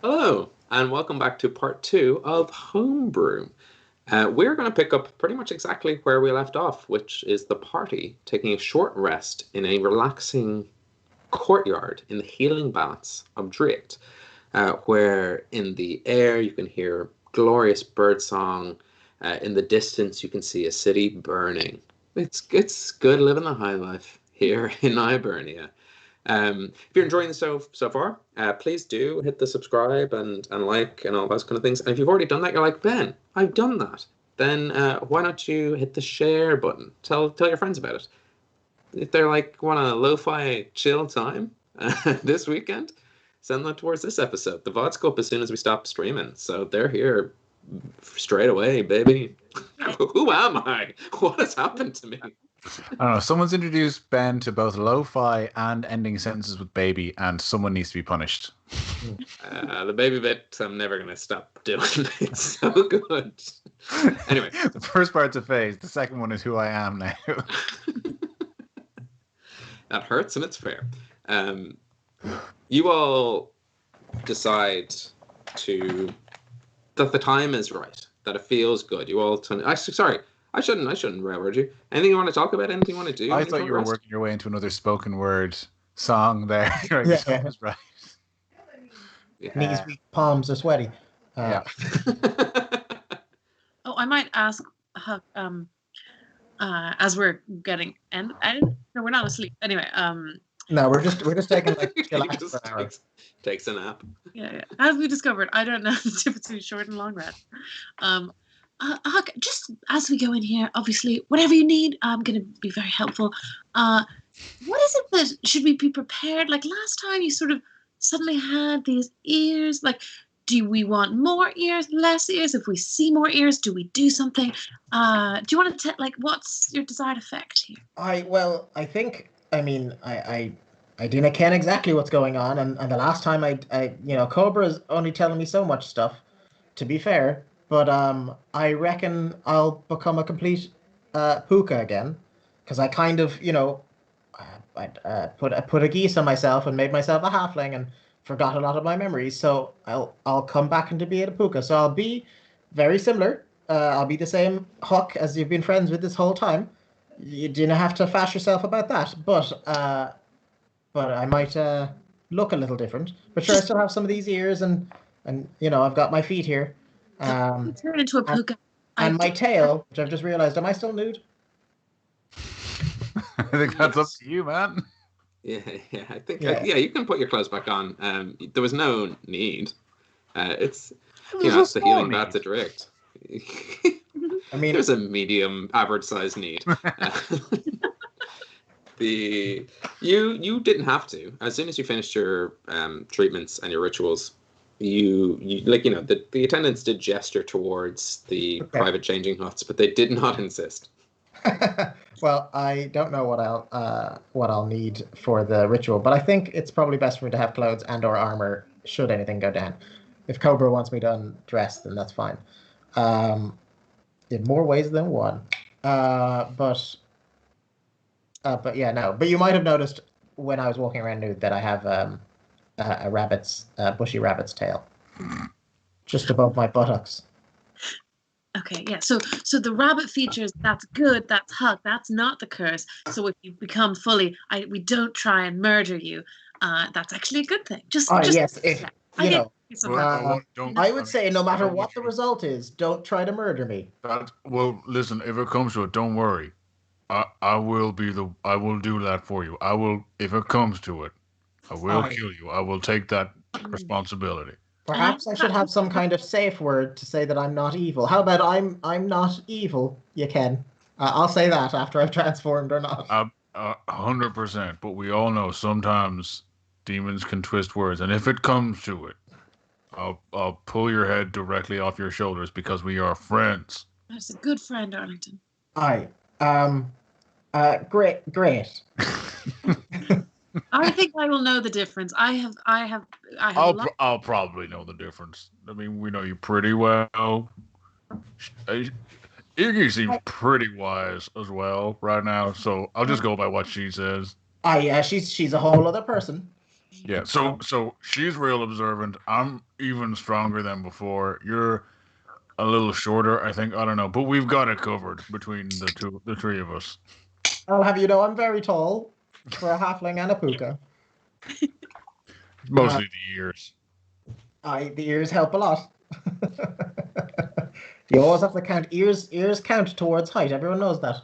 Hello, and welcome back to part 2 of Homebrew. We're going to pick up pretty much exactly where we left off, which is the party taking a short rest in a relaxing courtyard in the Healing Baths of Draíocht, where in the air you can hear glorious birdsong. In the distance you can see a city burning. It's good living the high life here in Hibernia. If you're enjoying the show so far, please do hit the subscribe and like and all those kind of things. And if you've already done that, you're like, Ben, I've done that. Then why don't you hit the share button? Tell your friends about it. If they're like, want a lo-fi chill time this weekend, send them towards this episode. The VODs go up as soon as we stop streaming. So they're here straight away, baby. Who am I? What has happened to me? I don't know. Someone's introduced Ben to both lo-fi and ending sentences with baby, and someone needs to be punished. The baby bit, I'm never going to stop doing. It's so good. Anyway. The first part's a phase. The second one is who I am now. That hurts, and it's fair. You all decide that the time is right, that it feels good. You all... Sorry. I shouldn't railroad you. Anything you want to talk about? Anything you want to do? I thought you were working your way into another spoken word song there. Yeah. That's right. Yeah. Knees weak, palms are sweaty. Yeah. Oh, I might ask Huck, as we're getting no, we're not asleep. Anyway, No, we're just taking like He chillax just for an hour. takes a nap. yeah. As we discovered, I don't know the difference between short and long rest. Huck, just as we go in here, obviously, whatever you need, I'm going to be very helpful. What is it that should we be prepared? Like last time, you sort of suddenly had these ears. Like, do we want more ears, less ears? If we see more ears, do we do something? Do you want to what's your desired effect here? I didn't ken exactly what's going on, and the last time I Cobra's only telling me so much stuff, to be fair. But I reckon I'll become a complete puka again, because I kind of, I put a geese on myself and made myself a halfling and forgot a lot of my memories. So I'll come back into being a puka. So I'll be very similar. I'll be the same Huck as you've been friends with this whole time. You didn't have to fash yourself about that. But I might look a little different. But sure, I still have some of these ears and I've got my feet here. Turn into a puka. And my tail, which I've just realized, am I still nude? I think that's up to you, man. Yeah. I think you can put your clothes back on. There was no need. It's it's the Healing Baths of Draíocht. I mean, there's a medium, average size need. You didn't have to. As soon as you finished your treatments and your rituals, the attendants did gesture towards the private changing huts, but they did not insist. Well, I don't know what I'll need for the ritual, but I think it's probably best for me to have clothes and or armor should anything go down. If Cobra wants me to undress, then that's fine. In more ways than one. But yeah, no. But you might have noticed when I was walking around nude that I have a bushy rabbit's tail just above my buttocks. Okay, yeah. So the rabbit features, that's good. That's Huck. That's not the curse. So if you become fully, we don't try and murder you. That's actually a good thing. Yes, if I would say no matter what the result is, don't try to murder me. Well, listen. If it comes to it, don't worry. I will do that for you. I will, if it comes to it. I will kill you. I will take that responsibility. Perhaps I should have some kind of safe word to say that I'm not evil. How about I'm not evil? You can. I'll say that after I've transformed or not. 100%. But we all know sometimes demons can twist words, and if it comes to it, I'll pull your head directly off your shoulders because we are friends. That's a good friend, Arlington. Great. I think I will know the difference. I'll probably know the difference. I mean, we know you pretty well. Iggy seems pretty wise as well right now, so I'll just go by what she says. She's a whole other person. Yeah, so she's real observant. I'm even stronger than before. You're a little shorter, I think. I don't know, but we've got it covered between the three of us. I'll have you know I'm very tall for a halfling and a puka. Mostly the ears. The ears help a lot. You always have to count ears. Ears count towards height. Everyone knows that.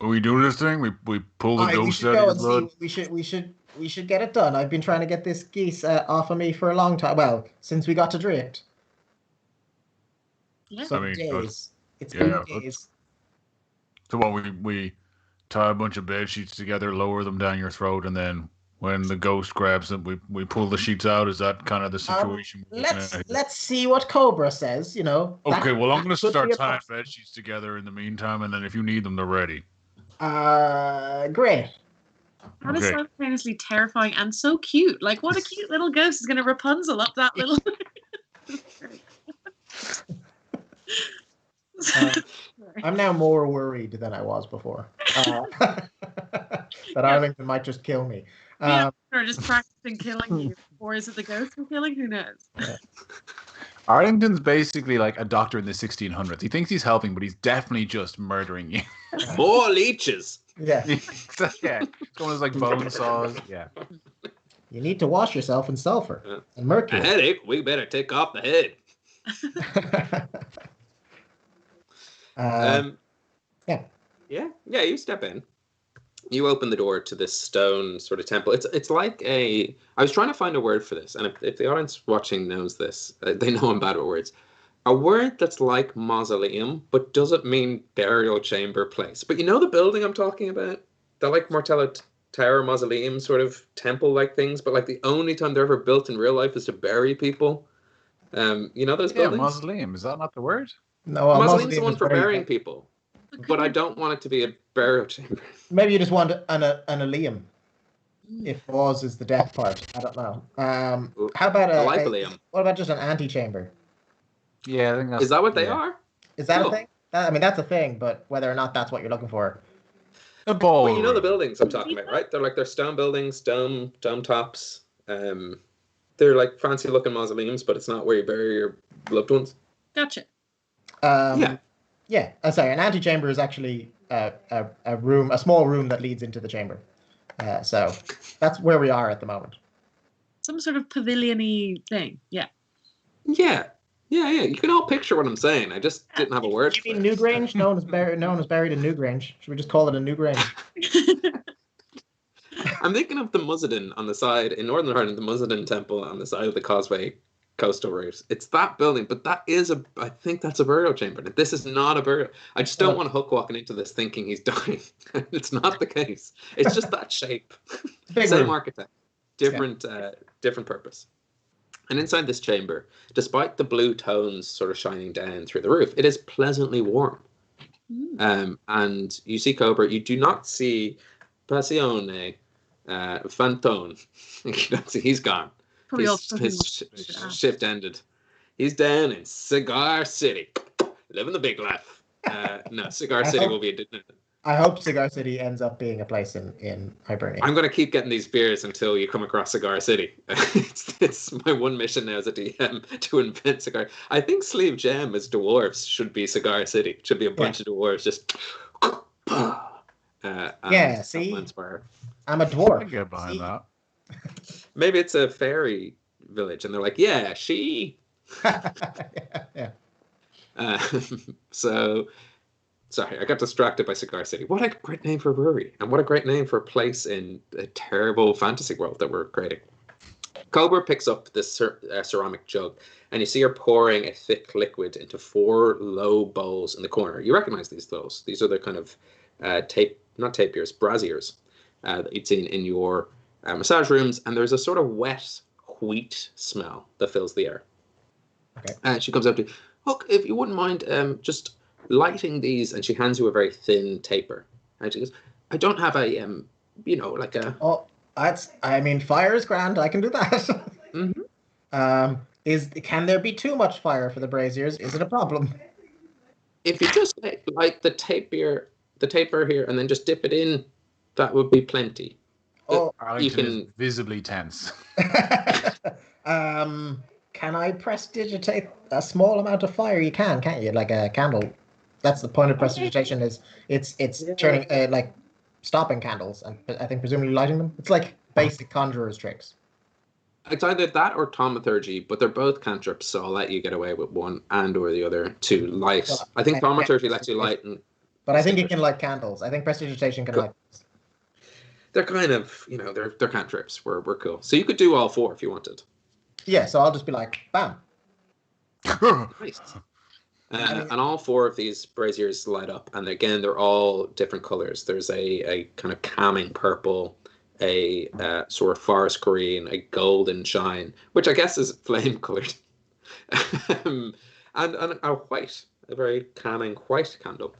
We do this thing. We pull the We ghost should out go of and your blood. see. We should get it done. I've been trying to get this geese off of me for a long time. Well, since we got to Draíocht. Yeah. So I mean, days. It's yeah, been days. So what we tie a bunch of bed sheets together, lower them down your throat, and then when the ghost grabs them, we pull the sheets out. Is that kind of the situation? we're looking at here? Let's see what Cobra says. You know. Okay, well, I'm going to could be start a tying bed sheets together in the meantime, and then if you need them, they're ready. Great. That is Okay. simultaneously terrifying and so cute. Like, what a cute little ghost is going to Rapunzel up that little. I'm now more worried than I was before. That Arlington might just kill me. Yeah, or just practicing killing you. Or is it the ghost we're killing? Who knows? Arlington's basically like a doctor in the 1600s. He thinks he's helping, but he's definitely just murdering you. More leeches. Yeah. Yeah. It's one of those like bone saws. Yeah. You need to wash yourself in sulfur and A mercury. headache? We better take off the head. Yeah. You step in. You open the door to this stone sort of temple. It's like a. I was trying to find a word for this, and if the audience watching knows this, they know I'm bad with words. A word that's like mausoleum, but doesn't mean burial chamber place. But you know the building I'm talking about? They're like Martello Tower mausoleum sort of temple-like things, but like the only time they're ever built in real life is to bury people. You know those buildings? Mausoleum. Is that not the word? No, a Mausoleum's the mausoleum one is for very- burying people. But I don't want it to be a burial chamber. Maybe you just want an aleum. If pause is the death part, I don't know. How about A lipaleum. what about just an antechamber? Yeah, I think that's. Is that what they yeah. are? Is that Cool. a thing? I mean, that's a thing, but whether or not that's what you're looking for. A ball. Well, you know the buildings I'm talking about, right? They're stone buildings, dome tops. They're like fancy looking mausoleums, but it's not where you bury your loved ones. Gotcha. Yeah. Sorry, an antechamber is actually a small room that leads into the chamber. So that's where we are at the moment. Some sort of pavilion-y thing. Yeah. Yeah. You can all picture what I'm saying. I just didn't have a word. You mean Newgrange? No one is buried in Newgrange. Should we just call it a Newgrange? I'm thinking of the Musadin on the side in Northern Ireland, the Musadin temple on the side of the Causeway coastal route. It's that building, but I think that's a burial chamber. This is not a burial. I just don't want Hook walking into this thinking he's dying. It's not the case. It's just that shape. Same architect, different purpose. And inside this chamber, despite the blue tones sort of shining down through the roof, it is pleasantly warm. And you see Cobra. You do not see Passione, Fantone. You don't see. He's gone. His shift ended. He's down in Cigar City, living the big life. No, Cigar City will be a. I hope Cigar City ends up being a place in Hibernia. I'm going to keep getting these beers until you come across Cigar City. It's my one mission now as a DM to invent cigar. I think Sleeve Jam as dwarves should be Cigar City. It should be a bunch of dwarves just. Yeah, see? I'm a dwarf. I get behind that. Maybe it's a fairy village, and they're like, yeah, she. Yeah. So, sorry, I got distracted by Cigar City. What a great name for a brewery, and what a great name for a place in a terrible fantasy world that we're creating. Cobra picks up this ceramic jug, and you see her pouring a thick liquid into 4 low bowls in the corner. You recognize these bowls. These are the kind of braziers that you'd seen in your massage rooms, and there's a sort of wet wheat smell that fills the air. Okay. And she comes up to you, Hook, if you wouldn't mind just lighting these, and she hands you a very thin taper. And she goes, I don't have a, like a... Oh, fire is grand. I can do that. Mm-hmm. Can there be too much fire for the braziers? Is it a problem? If you just light the taper here and then just dip it in, that would be plenty. Oh, Arlington can- is visibly tense. Can I prestidigitate a small amount of fire? You can, can't you? Like a candle. That's the point of prestidigitation. Is it's turning like stopping candles and I think presumably lighting them. It's like basic conjurer's tricks. It's either that or thaumaturgy, but they're both cantrips, so I'll let you get away with one and or the other to light. Well, I think thaumaturgy lets you light, and But I think it can light candles. I think prestidigitation can Cool. light. they're kind of, they're cantrips. We're cool. So you could do all four if you wanted. Yeah, so I'll just be like, bam. Nice. And all four of these braziers light up, and again, they're all different colors. There's a kind of calming purple, a sort of forest green, a golden shine, which I guess is flame colored, and a white, a very calming white candle.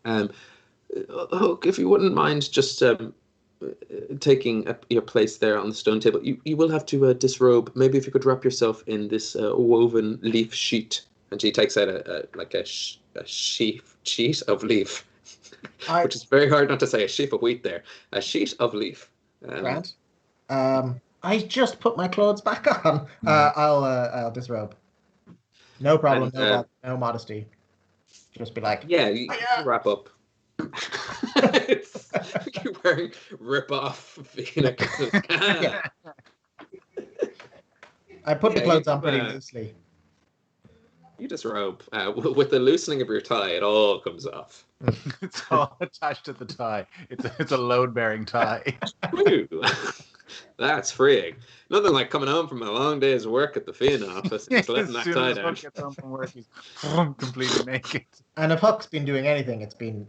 Hook, if you wouldn't mind just taking your place there on the stone table, you will have to disrobe. Maybe if you could wrap yourself in this woven leaf sheet. And she takes out a sheet of leaf, which is very hard not to say, a sheaf of wheat there. A sheet of leaf. Grant. I just put my clothes back on. I'll disrobe. No problem. And, no modesty. Just be like, yeah, you wrap up. You're wearing rip-off Phoenix. Yeah. I put the clothes on pretty loosely. You disrobe. With the loosening of your tie, it all comes off. It's all attached to the tie. It's a load-bearing tie. Woo. That's freeing. Nothing like coming home from a long day's work at the Fian office and just letting that tie down. Gets home from work, he's completely naked. And if Huck's been doing anything, it's been,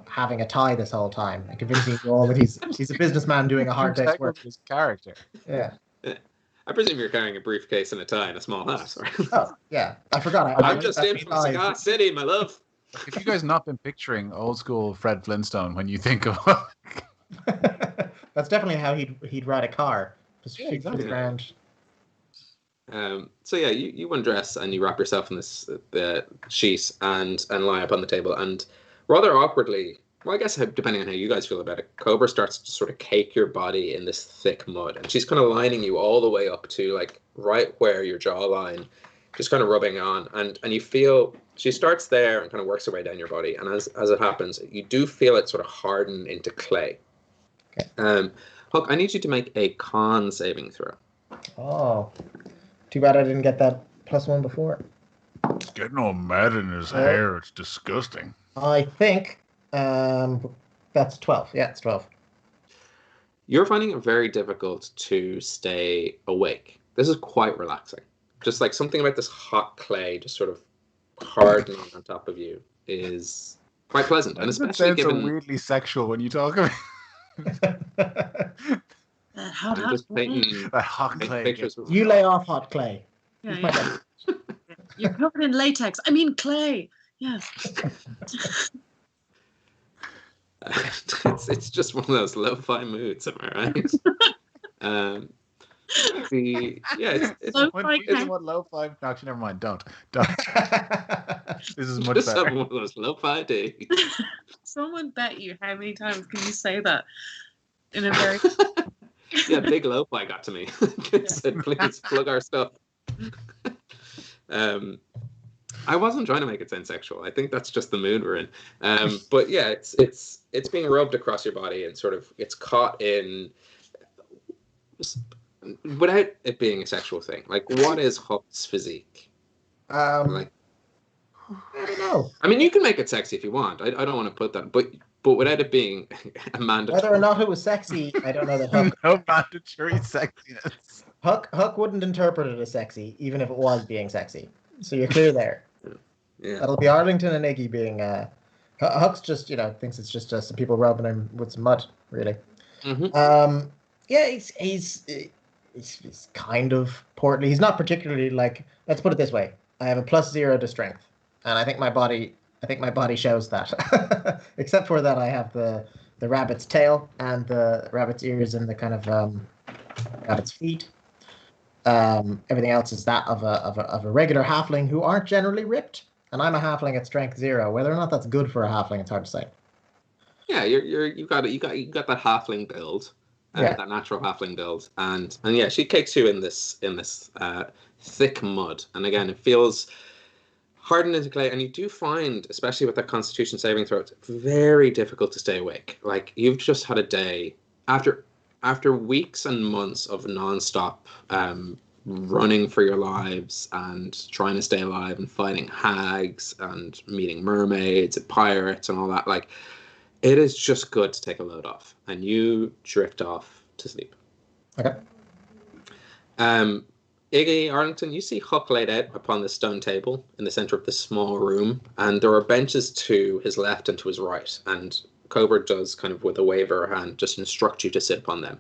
having a tie this whole time and convincing you all that he's a businessman doing a hard day's work. His character. Yeah. I presume you're carrying a briefcase and a tie and a small hat. Right? Oh, yeah. I forgot. I'm just in from Cigar City, my love. If you guys not been picturing old school Fred Flintstone when you think of That's definitely how he'd ride a car. Just Yeah, exactly. Around. So yeah, you undress and you wrap yourself in this sheet and lie up on the table, and rather awkwardly, well, I guess depending on how you guys feel about it, Cobra starts to sort of cake your body in this thick mud, and she's kind of lining you all the way up to like right where your jawline, just kind of rubbing on, and you feel she starts there and kind of works her way down your body, and as it happens, you do feel it sort of harden into clay. Okay. Hook, I need you to make a con saving throw. Oh, too bad I didn't get that +1 before. It's getting all mad in his hair. It's disgusting. I think that's 12. Yeah, it's 12. You're finding it very difficult to stay awake. This is quite relaxing. Just like something about this hot clay just sort of hardening on top of you is quite pleasant. And especially sounds given... so weirdly sexual when you talk about That hot, I'm just painting that hot clay. pictures. You lay off hot clay. Yeah. You're covered in latex. I mean clay. Yes. It's just one of those lo-fi moods, am I right? It's What lo-fi? No, actually, never mind. Don't. This is much just better. having one of those lo-fi days. Someone bet you how many times can you say that in a very Yeah, big lo-fi got to me. Said, please plug our stuff. I wasn't trying to make it sound sexual. I think that's just the mood we're in. But yeah, it's being rubbed across your body and sort of it's caught in without it being a sexual thing. Like, what is Huck's physique? Like, I don't know. I mean, you can make it sexy if you want. I don't want to put that, but without it being a mandatory. Whether or not it was sexy, I don't know that Huck. No mandatory sexiness. Huck wouldn't interpret it as sexy, even if it was being sexy. So you're clear there. Yeah. That'll be Arlington and Iggy being. Huck's just thinks it's just some people rubbing him with some mud, really. Mm-hmm. Yeah, he's kind of portly. He's not particularly like. Let's put it this way: I have a +0 to strength, and I think my body shows that. Except for that, I have the rabbit's tail and the rabbit's ears and the kind of rabbit's feet. Everything else is that of a regular halfling who aren't generally ripped, and I'm a halfling at strength 0. Whether or not that's good for a halfling, it's hard to say. Yeah, you got that halfling build. that natural halfling build, and yeah, she kicks you in this thick mud, and again, it feels hardened into clay, and you do find, especially with that Constitution saving throw, it's very difficult to stay awake. Like, you've just had a day after weeks and months of nonstop running for your lives and trying to stay alive and fighting hags and meeting mermaids and pirates and all that. Like, it is just good to take a load off, and you drift off to sleep. Okay. Iggy, Arlington, you see Huck laid out upon the stone table in the center of this small room, and there are benches to his left and to his right, and Cobra does, kind of with a wave of her hand, just instruct you to sit upon them.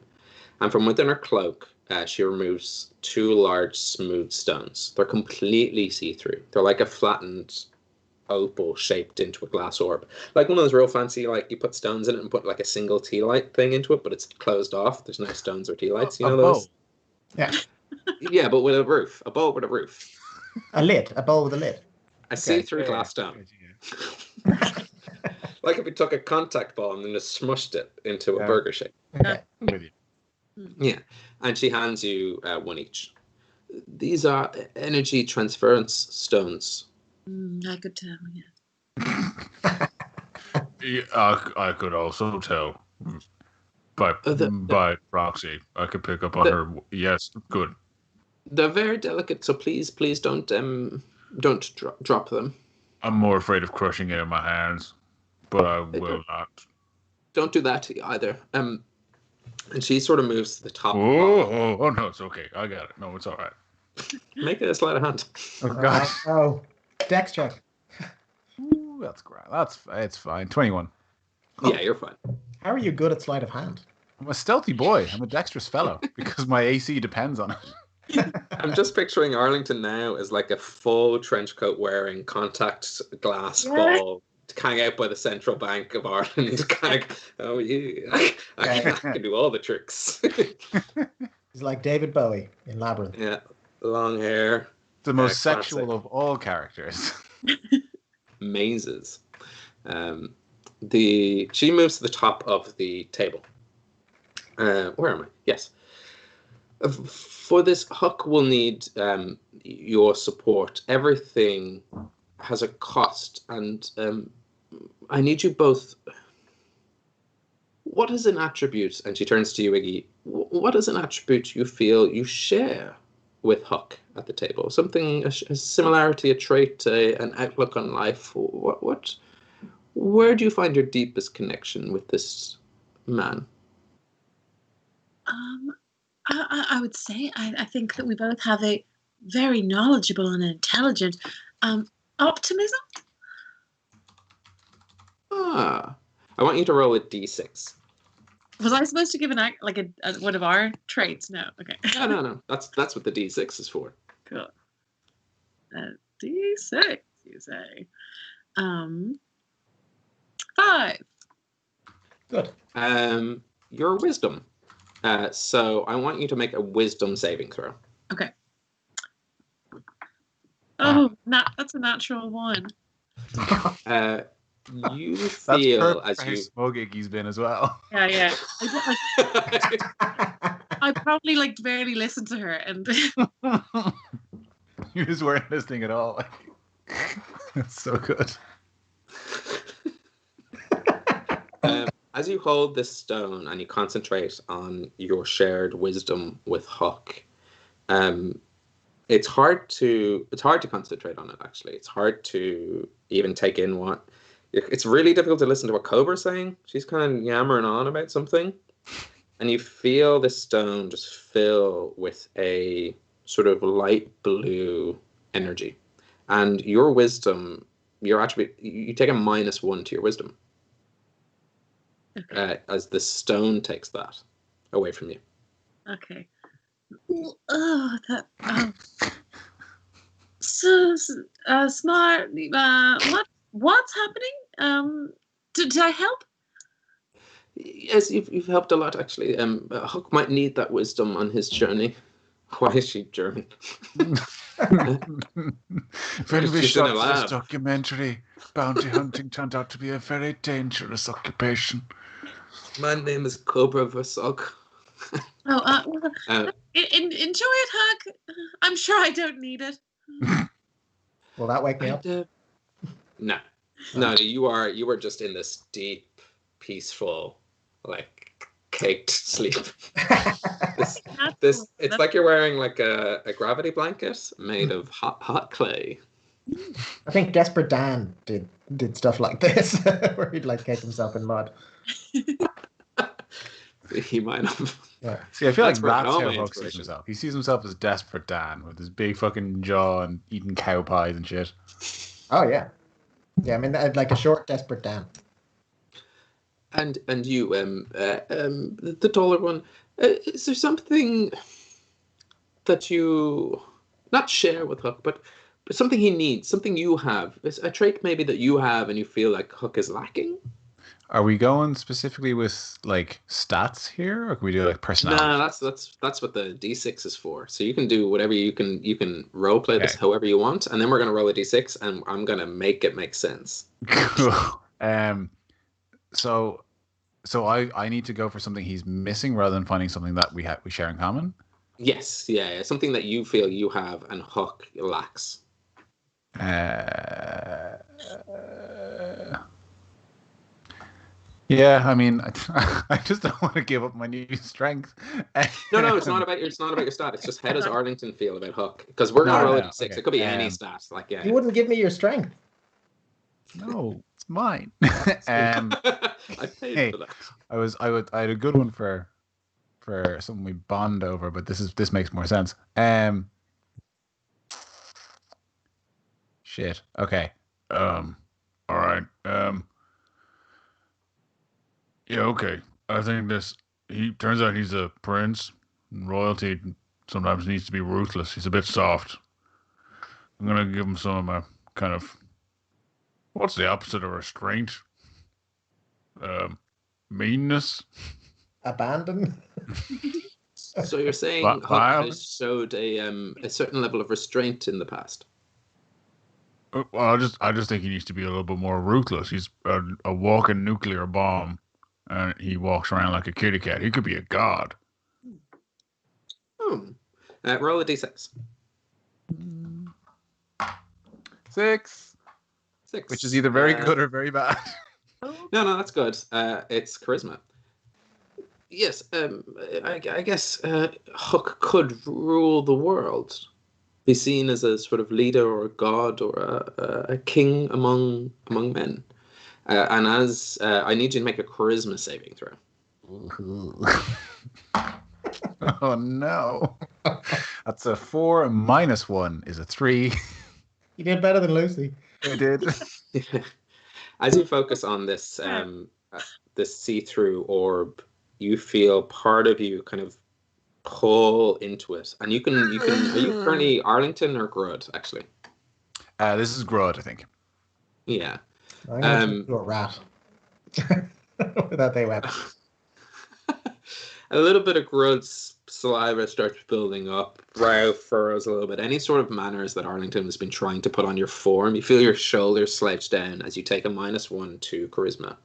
And from within her cloak, she removes 2 large smooth stones. They're completely see-through. They're like a flattened opal shaped into a glass orb. Like one of those real fancy, like, you put stones in it and put like a single tea light thing into it, but it's closed off. There's no stones or tea lights. You know those? Yeah. Yeah, but with a roof. A bowl with a roof. A bowl with a lid. A see-through glass stone. Like if you took a contact ball and then just smushed it into a burger shape. Okay. With you. Yeah, and she hands you 1 each. These are energy transference stones. I could tell, yeah. Yeah, I could also tell by proxy. I could pick up on her. Yes, good. They're very delicate, so please don't drop them. I'm more afraid of crushing it in my hands, but I will not. Don't do that either. And she sort of moves to the top. Oh, no, it's okay. I got it. No, it's all right. Make it a sleight of hand. Oh gosh. Dex check. Ooh, that's great. It's fine. 21. Yeah, you're fine. How are you good at sleight of hand? I'm a stealthy boy. I'm a dexterous fellow because my AC depends on it. I'm just picturing Arlington now as like a full trench coat wearing contact glass ball, hang out by the Central Bank of Ireland. Kind of, I can do all the tricks. He's like David Bowie in Labyrinth. Yeah, long hair. The most sexual of all characters. Mazes. She moves to the top of the table. Where am I? Yes. For this, Huck will need your support. Everything has a cost, and I need you both. What is an attribute? And she turns to you, Iggy. What is an attribute you feel you share with Huck at the table? Something, a similarity, a trait, an outlook on life. Where do you find your deepest connection with this man? I would say I think that we both have a very knowledgeable and intelligent optimism. I want you to roll a d6. Was I supposed to give one of our traits? No. Okay. No. That's what the d6 is for. Cool. D6, you say. 5. Good. Your wisdom. So I want you to make a wisdom saving throw. Okay. Oh, that's a natural 1. You feel as you smug Iggy's been as well. Yeah. I probably barely listened to her, and you just weren't listening at all. That's so good. As you hold this stone and you concentrate on your shared wisdom with Huck, it's hard to concentrate on it. Actually, it's hard to even take in what. It's really difficult to listen to what Cobra's saying. She's kind of yammering on about something, and you feel this stone just fill with a sort of light blue energy, and your wisdom, your attribute, you take a -1 to your wisdom. Okay. As the stone takes that away from you. Okay. So smart. What's happening? Did I help? Yes, you've helped a lot actually. Huck might need that wisdom on his journey. Why is she German? When we shot this documentary, bounty hunting turned out to be a very dangerous occupation. My name is Cobra Versog. Well, enjoy it, Hug. I'm sure I don't need it. Will that wake me up? No, you are just in this deep, peaceful, like caked sleep. It's like you're wearing like a gravity blanket made of hot clay. I think Desperate Dan did stuff like this, where he'd like cake himself in mud. He might have. Yeah. See, I feel That's like that's all how my Huck sees inspiration. himself. He sees himself as Desperate Dan with his big fucking jaw and eating cow pies and shit. Oh yeah, yeah. I mean, like a short Desperate Dan. And you, the taller one, is there something that you not share with Huck, but something he needs, something you have, is a trait maybe that you have and you feel like Huck is lacking? Are we going specifically with like stats here, or can we do like personality? No, that's what the D6 is for. So you can do whatever you can role play this however you want, and then we're gonna roll a D6, and I'm gonna make it make sense. Cool. So I need to go for something he's missing rather than finding something that we share in common. Yes, yeah, something that you feel you have and Huck lacks. Yeah, I mean, I just don't want to give up my new strength. No, it's not about your stat. It's just how does Arlington feel about Huck? Because we're gonna roll a D6. Okay. It could be any stat. Like You wouldn't give me your strength. No, it's mine. I paid for that. I had a good one for something we bond over, but this makes more sense. Shit. Okay. All right. Yeah, okay. I think he turns out he's a prince. Royalty sometimes needs to be ruthless. He's a bit soft. I'm gonna give him some of my kind of, what's the opposite of restraint? Meanness? Abandon. So you're saying Huck has showed a certain level of restraint in the past? Well, I just think he needs to be a little bit more ruthless. He's a walking nuclear bomb, and he walks around like a kitty cat. He could be a god. Roll a D6. 6. Which is either very good or very bad. No, that's good. It's charisma. Yes, I guess Huck could rule the world. Be seen as a sort of leader or a god or a king among men. And as I need you to make a charisma saving throw. Oh no. That's a 4 minus 1 is a 3. You did better than Lucy. I did. As you focus on this this see-through orb, you feel part of you kind of pull into it, and you can. Are you currently Arlington or Grud? Actually, this is Grud, I think. Yeah. I'm going to a rat. That they went. A little bit of Grud's saliva starts building up, brow furrows a little bit. Any sort of manners that Arlington has been trying to put on your form, you feel your shoulders slouch down as you take a -1 to charisma,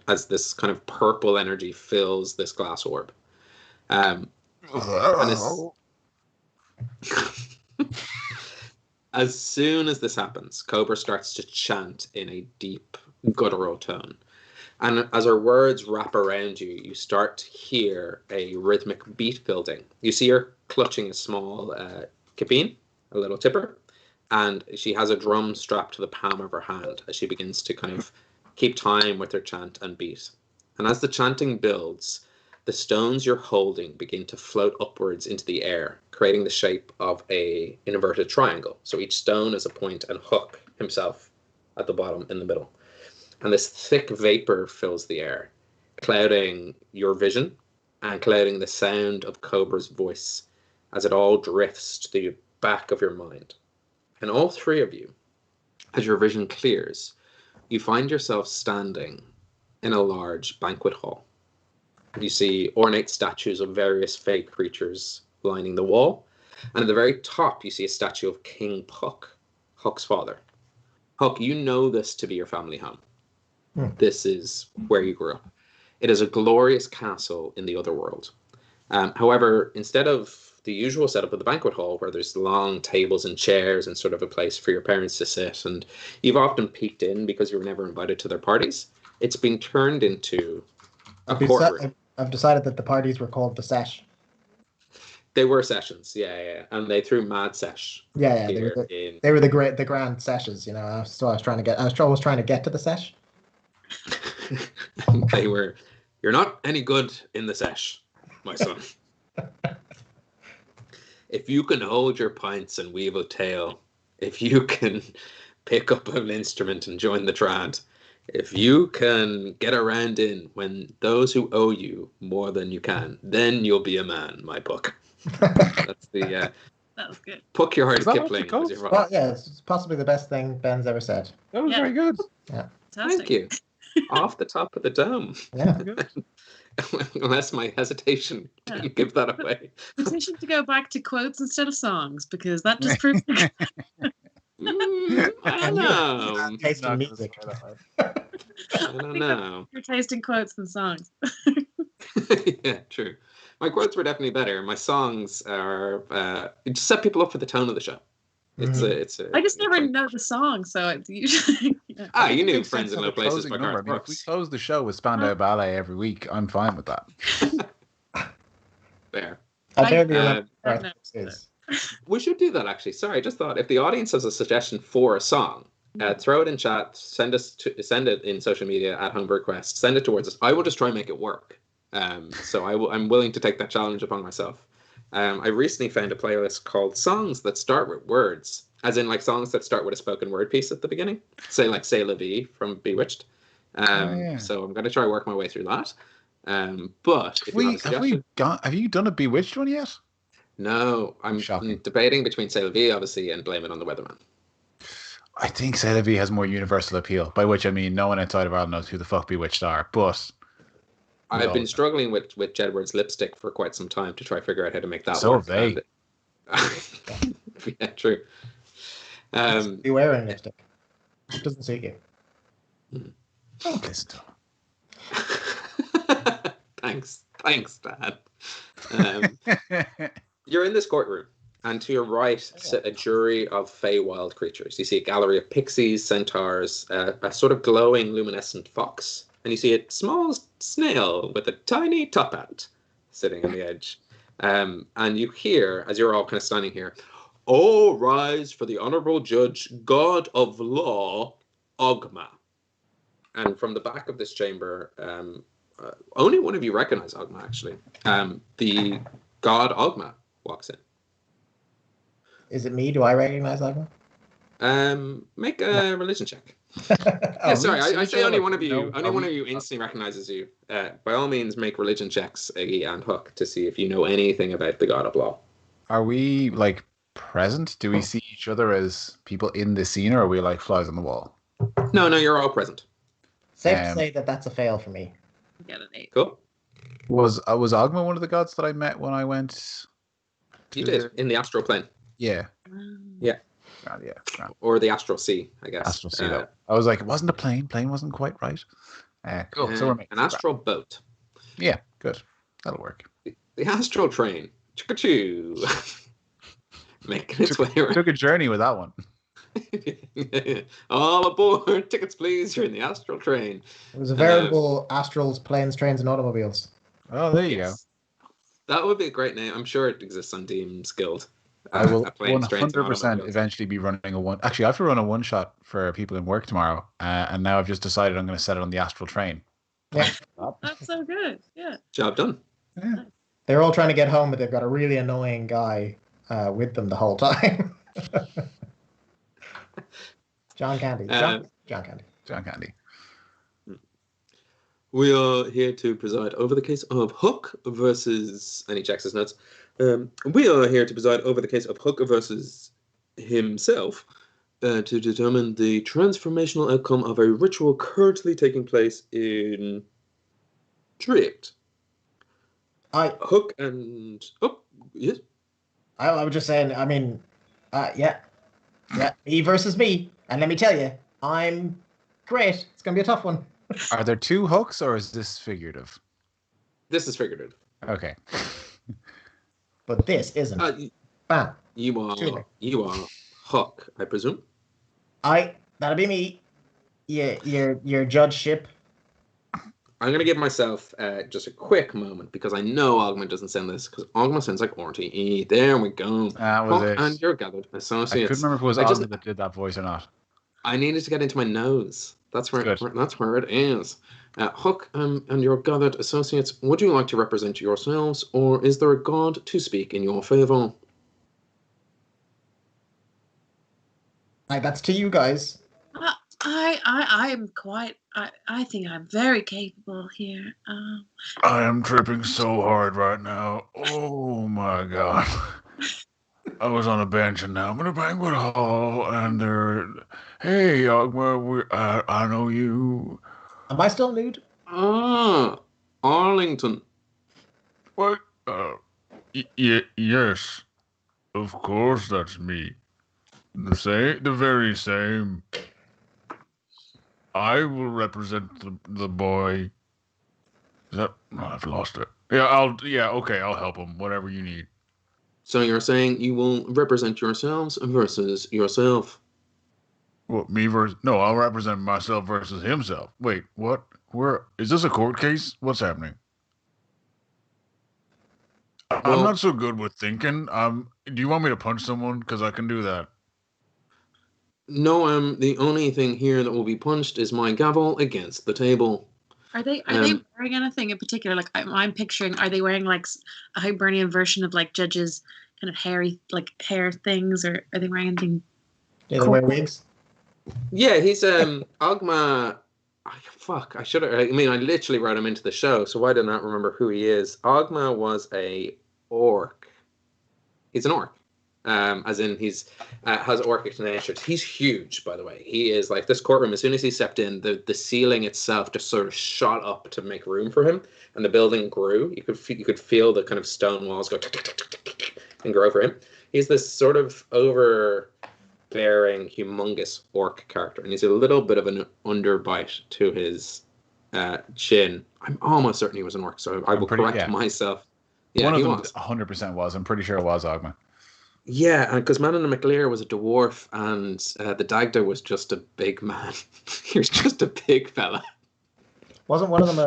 as this kind of purple energy fills this glass orb. And as soon as this happens, Cobra starts to chant in a deep guttural tone. And as her words wrap around you, you start to hear a rhythmic beat building. You see her clutching a small kipeen, a little tipper, and she has a drum strapped to the palm of her hand as she begins to kind of keep time with her chant and beat. And as the chanting builds, the stones you're holding begin to float upwards into the air, creating the shape of an inverted triangle. So each stone is a point, and Huck himself at the bottom in the middle. And this thick vapor fills the air, clouding your vision and clouding the sound of Cobra's voice as it all drifts to the back of your mind. And all three of you, as your vision clears, you find yourself standing in a large banquet hall. You see ornate statues of various fake creatures lining the wall. And at the very top, you see a statue of King Puck, Huck's father. Huck, you know this to be your family home. This is where you grew up. It is a glorious castle in the other world. However, instead of the usual setup of the banquet hall, where there's long tables and chairs and sort of a place for your parents to sit, and you've often peeked in because you were never invited to their parties, it's been turned into a courtroom. I've decided that the parties were called the sesh. They were sessions, yeah, and they threw mad sesh. Yeah, they were the grand seshes, you know. So I was always trying to get to the sesh. They were. You're not any good in the sesh, my son. If you can hold your pints and weave a tale, if you can pick up an instrument and join the trad, if you can get around in when those who owe you more than you can, then you'll be a man, my buck. That's the That was good. Puck your heart Is that what Kipling. it goes? Was your Well, yeah, it's possibly the best thing Ben's ever said. That was Yeah. very good. Thank you. Off the top of the dome. Yeah. Unless my hesitation didn't give that away. Petition to go back to quotes instead of songs, because that just proves I don't know. Taste in music. I don't know. your taste in quotes than songs. Yeah, true. My quotes were definitely better. My songs are it just set people up for the tone of the show. It's a. I just never know the song, so it's usually. Yeah. You knew Makes Friends sense in of Low the Places closing by number. Garth I mean, if we Brooks. close the show with Spandau Ballet every week, I'm fine with that. There. I barely Uh, remember what no. Garth Brooks is. We should do that actually. Sorry, I just thought if the audience has a suggestion for a song, throw it in chat. Send it in social media at Homebrew Quest. Send it towards us. I will just try and make it work. So I'm willing to take that challenge upon myself. I recently found a playlist called "Songs That Start with Words," as in like songs that start with a spoken word piece at the beginning. Say like "C'est la vie" from Bewitched. Yeah. So I'm going to try work my way through that. But if you have a suggestion, have you done a Bewitched one yet? no, I'm Shocking. debating between "C'est la vie" obviously and "Blame It on the Weatherman." I think C'est la vie has more universal appeal, by which I mean no one outside of Ireland knows who the fuck Bewitched are, but I've been struggling with Jedward's lipstick for quite some time to try to figure out how to make that So work. have they. Yeah, true. Be wearing lipstick. It doesn't suit you. don't listen to Thanks, Dad. him. You're in this courtroom, and to your right sit a jury of Feywild creatures. You see a gallery of pixies, centaurs, a sort of glowing, luminescent fox, and you see a small snail with a tiny top hat sitting on the edge. And you hear, as you're all kind of standing here, "All rise for the honourable judge, God of law, Ogma." And from the back of this chamber, only one of you recognize Ogma, actually. The god Ogma walks in. Is it me? Do I recognize that one? Make a religion check. Oh, Sorry, I say only one of you. No, Only one of you instantly recognizes you. By all means, make religion checks, Iggy and Hook, to see if you know anything about the god of law. Are we like present? Do we see each other as people in the scene, or are we like flies on the wall? No, you're all present. Safe to say that that's a fail for me. Get an 8. Cool. Was Ogma one of the gods that I met when I went? You did in the astral plane. Yeah. Yeah. Grand, yeah. Grand. Or the astral sea, I guess. Astral sea, though. I was like, it wasn't a plane. Plane wasn't quite right. Cool. So we're making an astral boat. Yeah, good. That'll work. The astral train. Choo-choo. Making its way around. Took a journey with that one. All aboard. Tickets, please. You're in the astral train. It was a veritable astrals, planes, trains, and automobiles. Oh, there you Yes. That would be a great name. I'm sure it exists on Deem's Guild. I will A planes, trains, and 100% automobiles. eventually be running a one. Actually, I have to run a one shot for people in work tomorrow, and now I've just decided I'm going to set it on the astral train. Yeah. That's so good. Yeah. Job done. Yeah. They're all trying to get home, but they've got a really annoying guy with them the whole time. John Candy. John Candy. John Candy. We are here to preside over the case of Hook versus... And he checks his notes. We are here to preside over the case of Hook versus himself to determine the transformational outcome of a ritual currently taking place in Draíocht. Hook and... Oh, yes? I was just saying, I mean, yeah, me versus me. And let me tell you, I'm great. It's going to be a tough one. Are there two hooks, or is this figurative? This is figurative. Okay. But this isn't. Bam. You are Huck, I presume. That'll be me. Yeah, your judgeship. I'm gonna give myself just a quick moment because I know Ogma doesn't send this because Ogma sends like RTE. There we go. That was it. And you're gathered I associates. couldn't remember if it was Ogma that did that voice or not. I needed to get into my nose. That's where Good. that's where it is. Huck and your gathered associates, would you like to represent yourselves, or is there a god to speak in your favor? That's to you guys. I think I'm very capable here. I am tripping so hard right now. Oh my god. I was on a bench and now I'm in a banquet hall and they're, hey, Ogma, I know you. Am I still nude? Arlington. What? Yes. Of course that's me. The very same. I will represent the boy. Is that? Oh, I've lost it. Okay, I'll help him. Whatever you need. So you're saying you will represent yourselves versus yourself? What, me versus? No, I'll represent myself versus himself. Wait, what? Where is this a court case? What's happening? I'm not so good with thinking. Do you want me to punch someone? Because I can do that. No, the only thing here that will be punched is my gavel against the table. Are they wearing anything in particular? Like I'm picturing, are they wearing like a Hibernian version of like Judge's kind of hairy like hair things, or are they wearing anything? Yeah, they wear wigs. Yeah, he's Ogma. I should have. I mean, I literally wrote him into the show, so why did I not remember who he is? Ogma was a orc. He's an orc. As in he's has orcish nature. He's huge, by the way. He is like this courtroom. As soon as he stepped in, the ceiling itself just sort of shot up to make room for him, and the building grew. You could feel the kind of stone walls go and grow for him. He's this sort of overbearing, humongous orc character, and he's a little bit of an underbite to his chin. I'm almost certain he was an orc, so I will correct myself. Yeah, one of them 100% was. I'm pretty sure it was Ogma. Yeah, because Manon McLear was a dwarf, and the Dagda was just a big man. He was just a big fella. Wasn't one of them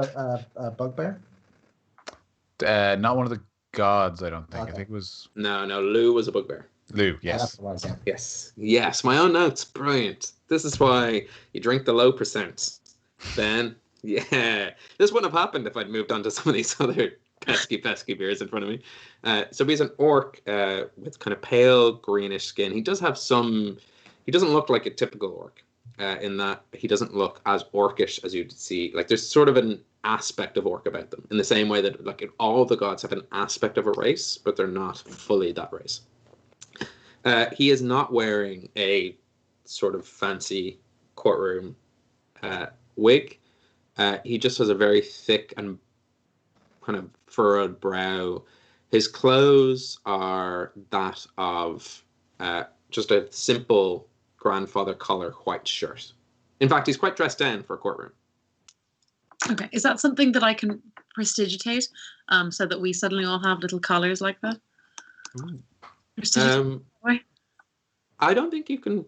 a bugbear? Not one of the gods, I don't think. Okay. I think it was... No, Lou was a bugbear. Lou, Yeah, yes. that's what it was, yeah. Yes, my own notes. Brilliant. This is why you drink the low percent. Then, yeah. This wouldn't have happened if I'd moved on to some of these other pesky beers in front of me. So he's an orc with kind of pale greenish skin. He does have some... He doesn't look like a typical orc in that he doesn't look as orcish as you'd see. Like there's sort of an aspect of orc about them in the same way that like all the gods have an aspect of a race, but they're not fully that race. He is not wearing a sort of fancy courtroom wig. He just has a very thick and kind of furrowed brow. His clothes are that of just a simple grandfather collar white shirt. In fact, he's quite dressed down for a courtroom. Okay, is that something that I can prestidigitate, so that we suddenly all have little collars like that? I don't think you can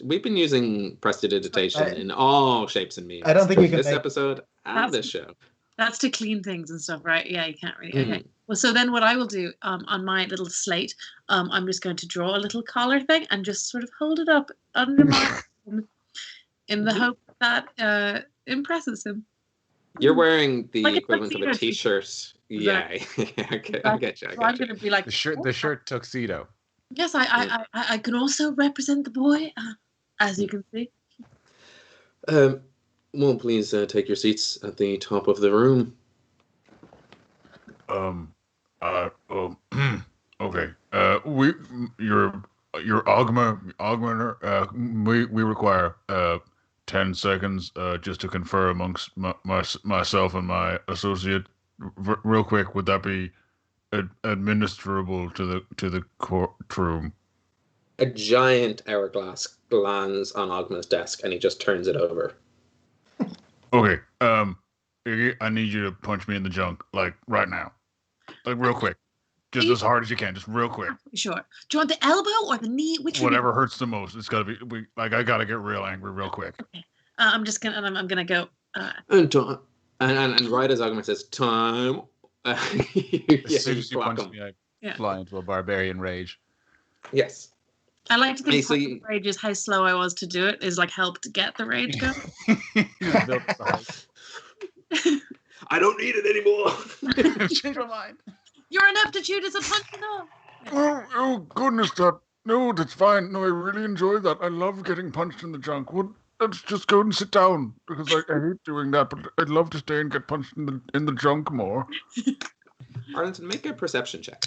We've been using prestidigitation in all shapes and means. I don't think you can this episode and this show. That's to clean things and stuff, right? Yeah, you can't really. Okay. Well, so then what I will do on my little slate, I'm just going to draw a little collar thing and just sort of hold it up under my in the hope that impresses him. You're wearing the like equivalent of a t-shirt. Yeah, I get you. So I'm going to be like the shirt tuxedo. Yes, I can also represent the boy, as you can see. Well, please take your seats at the top of the room. Okay. Your Ogma, we require 10 seconds just to confer amongst myself and my associate. Real quick, would that be administrable to the courtroom? A giant hourglass lands on Ogma's desk, and he just turns it over. Okay. I need you to punch me in the junk, like right now, like real quick. Just as hard as you can, just real quick. Sure. Do you want the elbow or the knee? Which Whatever hurts the most. It's got to be. I got to get real angry real quick. Okay. I'm just gonna. I'm gonna go. And right as Agma says, time. As soon as you punch me, I fly into a barbarian rage. Yes. I like to think the rage is how slow I was to do it is like helped get the rage going. I don't need it anymore. Change my mind. Your ineptitude is a punch enough. Oh goodness, that's fine. No, I really enjoy that. I love getting punched in the junk. Let's just go and sit down because I hate doing that, but I'd love to stay and get punched in the junk more. Arlington, make a perception check.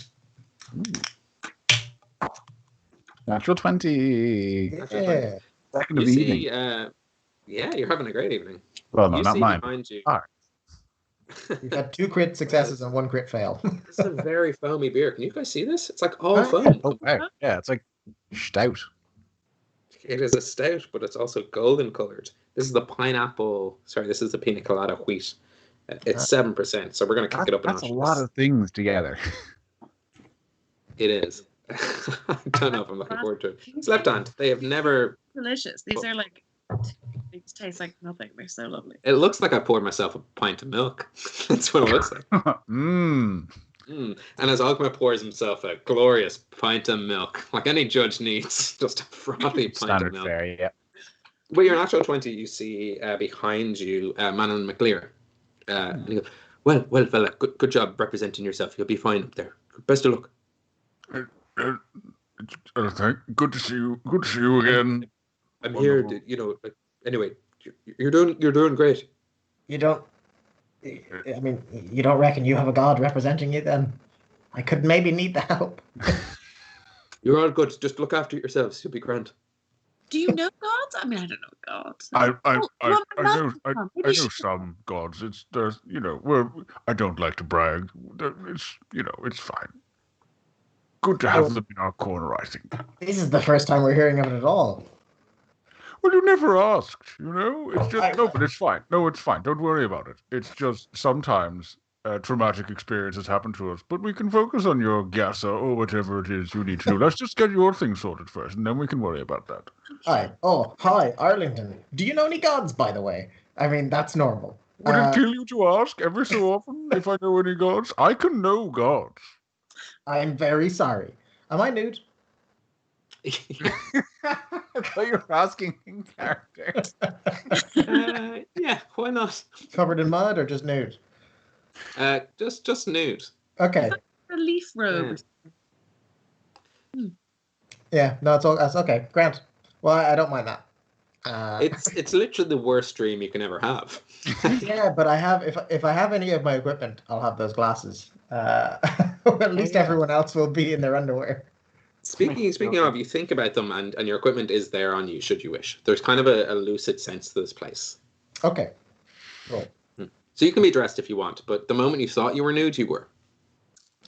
Natural 20. Yeah. Second of You the evening. see, you're having a great evening. Well, no, You not see mine. behind you. You've got 2 crit successes and 1 crit fail. This is a very foamy beer. Can you guys see this? It's like all foam. Oh, wow. Yeah, it's like stout. It is a stout, but it's also golden colored. This is the pineapple. Sorry, this is the pina colada wheat. It's 7%, so we're going to kick it up a notch. That's a lot of things together. It is. I don't know if I'm looking forward to it. It's left hand. They have never. Delicious. These are like. These taste like nothing. They're so lovely. It looks like I poured myself a pint of milk. That's what it looks like. And as Ogma pours himself a glorious pint of milk, like any judge needs, just a frothy pint Standard of milk. fare, yeah. With your natural 20, you see behind you Manon McLear. And he goes, well, fella, good job representing yourself. You'll be fine up there. Best of luck. Good to see you. Good to see you again. I'm here. Anyway, you're doing great. You don't reckon you have a god representing you then? I could maybe need the help. You're all good. Just look after yourselves. You'll be grand. Do you know gods? I mean, I don't know gods. I know some gods. I don't like to brag. It's fine. Good to have them in our corner, I think. This is the first time we're hearing of it at all. Well, you never asked, It's just but it's fine. No, it's fine. Don't worry about it. It's just sometimes traumatic experiences happen to us, but we can focus on your gasa or whatever it is you need to do. Let's just get your thing sorted first, and then we can worry about that. Hi. Oh, hi, Arlington. Do you know any gods, by the way? I mean, that's normal. Would it kill you to ask every so often if I know any gods? I can know gods. I am very sorry. Am I nude? I thought you were asking in character. Yeah, why not? Covered in mud or just nude? Just nude. Okay. A leaf robe. Yeah, no, that's okay. Grant. Well, I don't mind that. It's literally the worst dream you can ever have. Yeah, but I have if I have any of my equipment, I'll have those glasses. At least everyone else will be in their underwear. Speaking of, you think about them, and your equipment is there on you, should you wish. There's kind of a lucid sense to this place. Okay. Cool. So you can be dressed if you want, but the moment you thought you were nude, you were.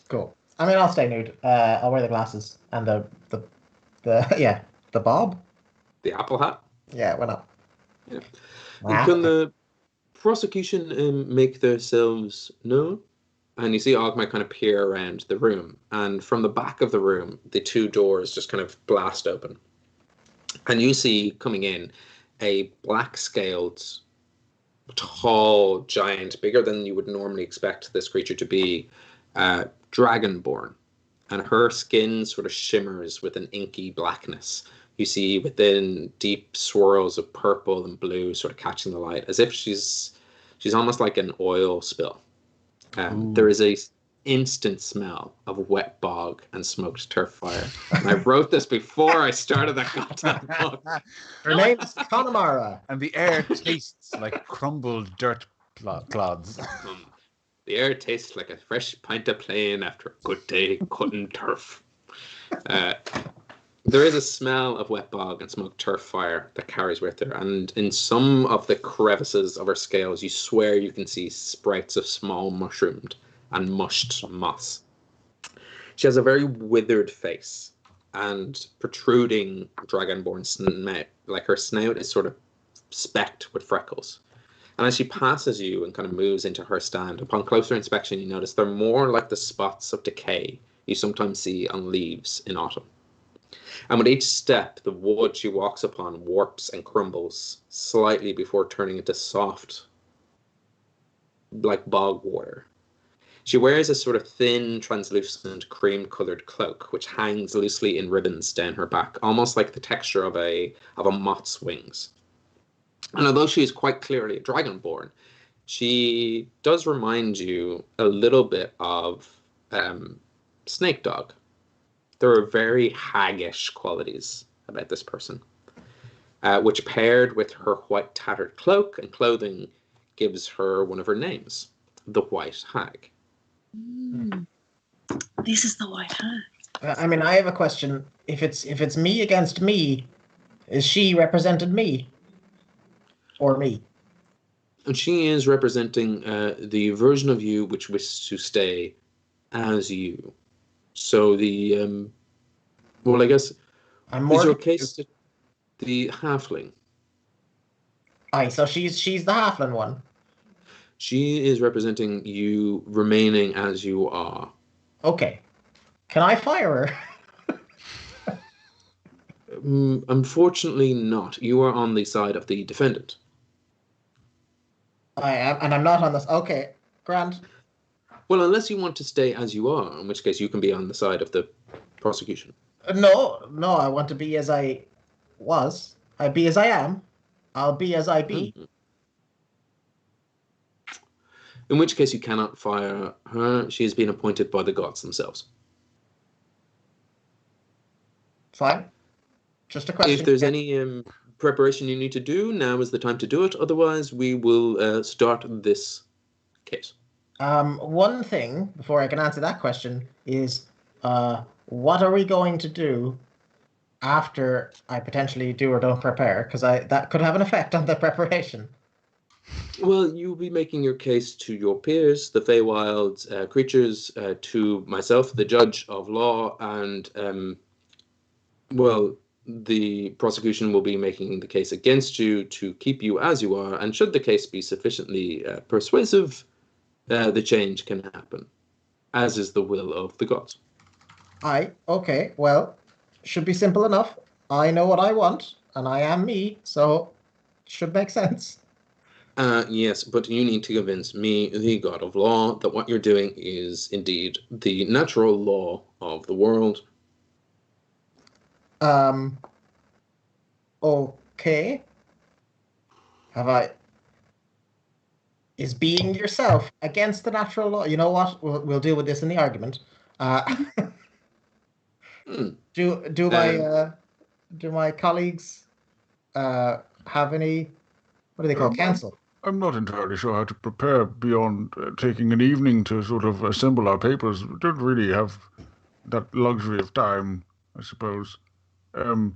Cool. I mean, I'll stay nude. I'll wear the glasses and the bob. The apple hat. Yeah, why not? Yeah. Can the prosecution make themselves known? And you see Ogma kind of peer around the room, and from the back of the room, the 2 doors just kind of blast open. And you see coming in a black-scaled, tall giant, bigger than you would normally expect this creature to be, dragonborn. And her skin sort of shimmers with an inky blackness. You see within deep swirls of purple and blue sort of catching the light, as if she's almost like an oil spill. There is a instant smell of wet bog and smoked turf fire. And I wrote this before I started that goddamn book. Her name is Connemara. And the air tastes like crumbled dirt clods. The air tastes like a fresh pint of plain after a good day cutting turf. There is a smell of wet bog and smoked turf fire that carries with her, and in some of the crevices of her scales, you swear you can see sprouts of small mushroomed and mushed moss. She has a very withered face and protruding dragonborn snout, like her snout is sort of specked with freckles. And as she passes you and kind of moves into her stand, upon closer inspection, you notice they're more like the spots of decay you sometimes see on leaves in autumn. And with each step, the wood she walks upon warps and crumbles slightly before turning into soft, like bog water. She wears a sort of thin, translucent, cream-colored cloak, which hangs loosely in ribbons down her back, almost like the texture of a moth's wings. And although she is quite clearly a dragonborn, she does remind you a little bit of Snake Dog. There are very haggish qualities about this person, which paired with her white tattered cloak and clothing gives her one of her names, the White Hag. This is the White Hag. I mean, I have a question. If it's me against me, is she represented me? Or me? And she is representing the version of you which wishes to stay as you. So the, well, I guess, I'm more is your case the halfling? Aye, so she's the halfling one. She is representing you remaining as you are. Okay. Can I fire her? Unfortunately not. You are on the side of the defendant. I am, and I'm not on this. Okay, grand. Well, unless you want to stay as you are, in which case you can be on the side of the prosecution. No, I want to be as I was. I be as I am. I'll be as I be. In which case you cannot fire her. She has been appointed by the gods themselves. Fine. Just a question. If there's any preparation you need to do, now is the time to do it. Otherwise, we will start this case. One thing, before I can answer that question, is what are we going to do after I potentially do or don't prepare? Because that could have an effect on the preparation. Well, you'll be making your case to your peers, the Feywild creatures, to myself, the judge of law, and, well, the prosecution will be making the case against you to keep you as you are, and should the case be sufficiently persuasive, the change can happen, as is the will of the gods. Aye, okay, well, should be simple enough. I know what I want, and I am me, so should make sense. Yes, but you need to convince me, the god of law, that what you're doing is indeed the natural law of the world. Okay. Is being yourself against the natural law? You know what? We'll deal with this in the argument. Do my colleagues have any? What do they call counsel? I'm not entirely sure how to prepare beyond taking an evening to sort of assemble our papers. We don't really have that luxury of time, I suppose. I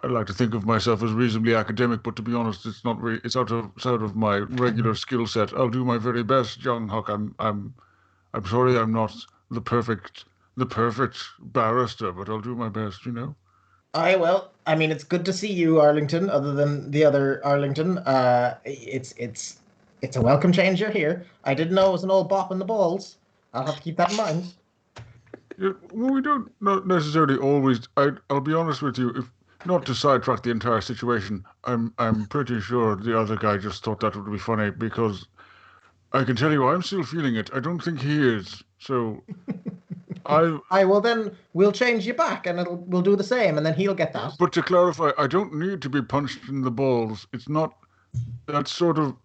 like to think of myself as reasonably academic, but to be honest, it's not really. It's out of my regular skill set. I'll do my very best, young Huck. I'm sorry, I'm not the perfect barrister, but I'll do my best. You know. Well, I mean, it's good to see you, Arlington. Other than the other Arlington, it's a welcome change. You're here. I didn't know it was an old bop in the balls. I'll have to keep that in mind. Yeah, well, we don't not necessarily always. I'll be honest with you. If not to sidetrack the entire situation, I'm pretty sure the other guy just thought that would be funny because I can tell you I'm still feeling it. I don't think he is. So well then we'll change you back and we'll do the same and then he'll get that. But to clarify, I don't need to be punched in the balls. It's not that sort of.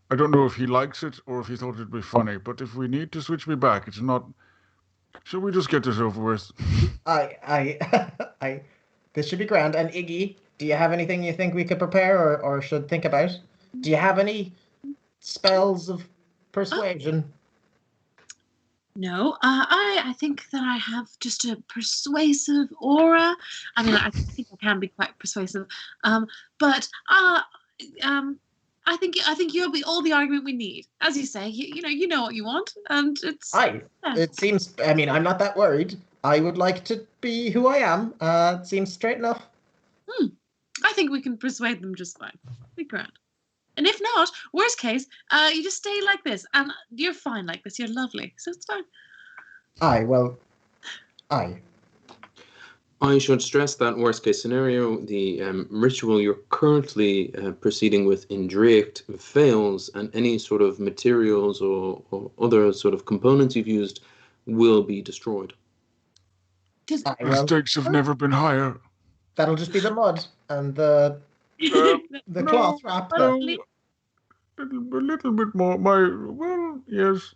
I don't know if he likes it or if he thought it'd be funny. But if we need to switch me back, it's not. Shall we just get this over with? This should be grand. And Iggy, do you have anything you think we could prepare or should think about? Do you have any spells of persuasion? No, I think that I have just a persuasive aura. I mean, I think I can be quite persuasive, but I think you'll be all the argument we need. As you say, you know what you want, and it's. It seems. I mean, I'm not that worried. I would like to be who I am. It seems straight enough. I think we can persuade them just fine. Be grand. And if not, worst case, you just stay like this, and you're fine like this. You're lovely, so it's fine. Aye, well, aye. I should stress that worst case scenario, the ritual you're currently proceeding with in Draíocht fails, and any sort of materials or other sort of components you've used will be destroyed. Aye, The well, stakes have never been higher. that'll just be the mud and the No, cloth wrap. no, Honestly. a little bit more. Well, yes.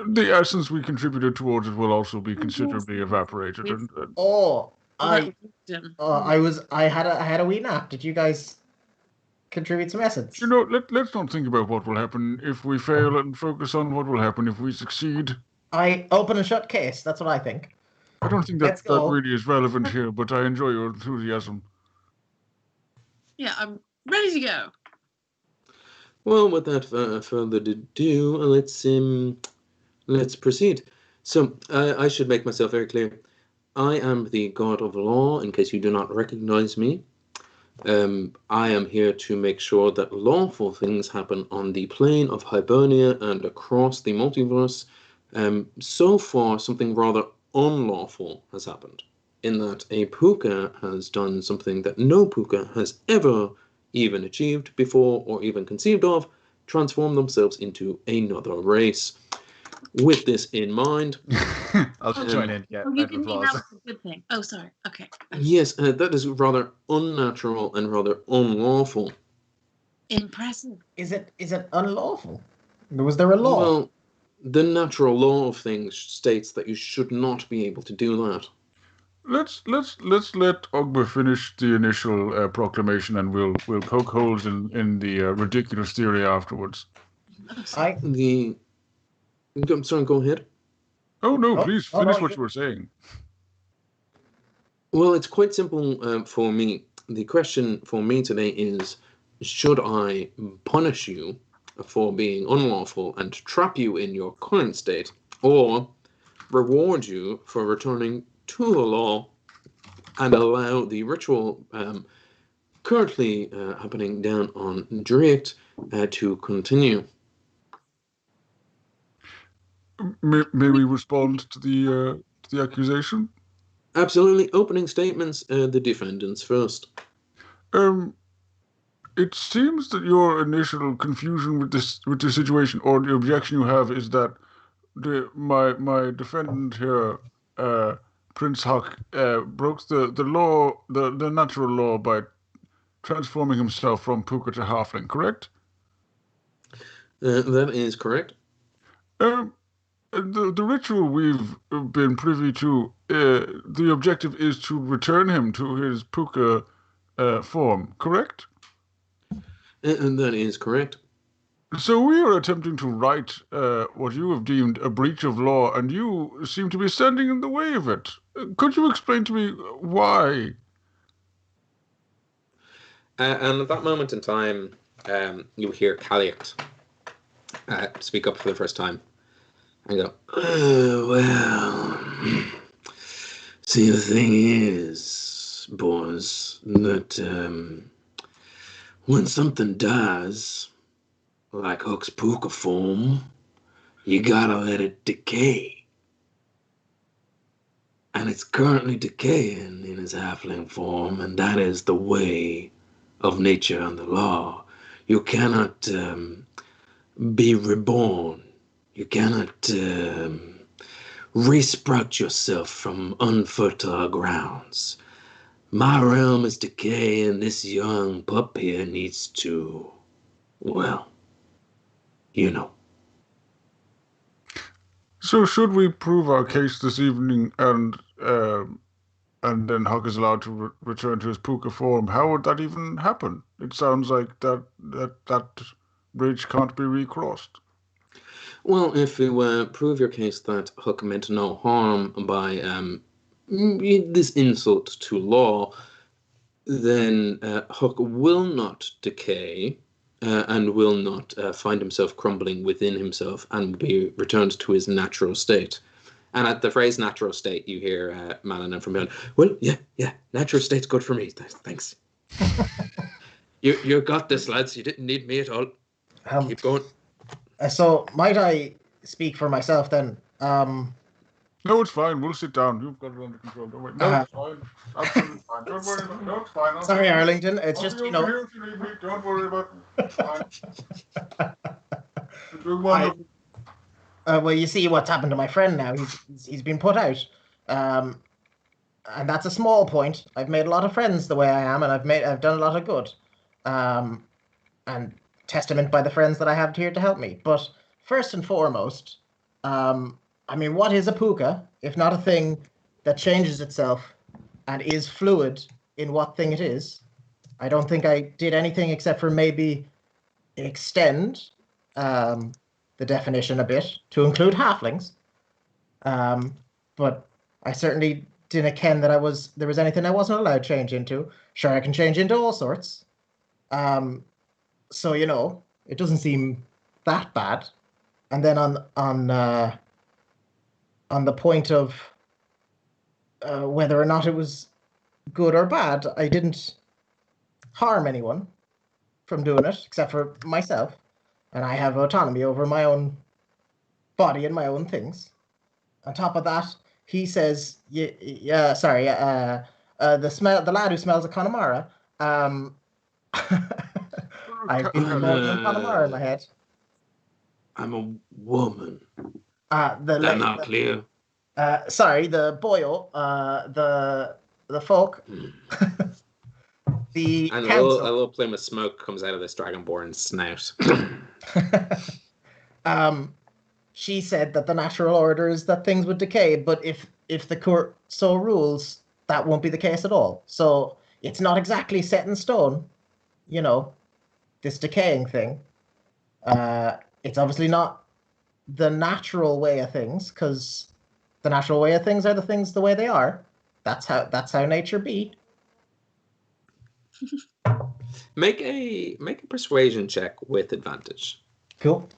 The essence we contributed towards it will also be considerably evaporated. And Oh, I Wisdom. I had a wee nap. Did you guys contribute some essence? you know, let's not think about what will happen if we fail and focus on what will happen if we succeed. I open and shut case. That's what I think. I don't think Let's that go. really is relevant here, but I enjoy your enthusiasm. Yeah, I'm ready to go. Well, without further ado, let's proceed. So, I should make myself very clear. I am the god of law, in case you do not recognize me. I am here to make sure that lawful things happen on the plane of Hibernia and across the multiverse. So far, something rather unlawful has happened, in that a puka has done something that no puka has ever even achieved before or even conceived of, transform themselves into another race. With this in mind, I'll just join in. Yeah, Oh, you round of can mean applause. that was a good thing. Oh, sorry. Okay. yes, that is rather unnatural and rather unlawful. Impressive. Is it unlawful? Was there a law? Well, the natural law of things states that you should not be able to do that. Let's let Ogba finish the initial proclamation, and we'll poke holes in the ridiculous theory afterwards. Oh, sorry. I'm sorry, go ahead. Oh no! Oh, Please oh, finish no, what you- you were saying. Well, it's quite simple for me. The question for me today is, should I punish you for being unlawful and trap you in your current state, or reward you for returning to the law and allow the ritual currently happening down on Draíocht to continue? May we respond to the accusation? Absolutely. Opening statements, the defendants first. It seems that your initial confusion with this situation, or the objection you have, is that my defendant here, Prince Huck, broke the law, the natural law, by transforming himself from puka to halfling. Correct? That is correct. The ritual we've been privy to, the objective is to return him to his puka form. Correct? And that is correct. So we are attempting to right what you have deemed a breach of law, and you seem to be standing in the way of it. Could you explain to me why? And at that moment in time, you hear Calliot speak up for the first time and go, well, see, the thing is, boys, that when something dies, like Hook's puka form, you gotta let it decay. And it's currently decaying in its halfling form, and that is the way of nature and the law. You cannot be reborn. You cannot resprout yourself from unfertile grounds. My realm is decaying. This young pup here needs to, well, you know. So should we prove our case this evening, and then Huck is allowed to return to his puka form? How would that even happen? It sounds like that bridge can't be recrossed. Well, if you prove your case that Huck meant no harm by this insult to law, then Huck will not decay and will not find himself crumbling within himself and be returned to his natural state. And at the phrase natural state, you hear Malin from behind, well, yeah, natural state's good for me. Thanks. You got this, lads. You didn't need me at all. Keep going. So might I speak for myself then? No, it's fine. We'll sit down. You've got it under control. Don't worry. No, it's fine. Absolutely fine. Don't worry about it. No, it's fine. Sorry, Arlington. It's I'll just, be you over know. here if you need me. Don't worry about it. It's fine. You're doing I- wonderful. Well, you see what's happened to my friend now. He's been put out. And that's a small point. I've made a lot of friends the way I am, and I've done a lot of good. And testament by the friends that I have here to help me. But first and foremost, I mean, what is a puka if not a thing that changes itself and is fluid in what thing it is? I don't think I did anything except for maybe extend the definition a bit to include halflings. But I certainly didn't ken that there was anything I wasn't allowed to change into. Sure, I can change into all sorts. So, you know, it doesn't seem that bad. And then on the point of whether or not it was good or bad, I didn't harm anyone from doing it, except for myself. And I have autonomy over my own body and my own things. On top of that, he says, the lad who smells of Connemara, I've been promoting Connemara in my head. I'm a woman. That not clear. Sorry, the boyo, the folk, the And a council. little plume of smoke comes out of this dragonborn's snout. She said that the natural order is that things would decay, but if the court so rules, that won't be the case at all. So it's not exactly set in stone, you know, this decaying thing. It's obviously not the natural way of things, because the natural way of things are the things the way they are. That's how nature be. Make a persuasion check with advantage. Cool.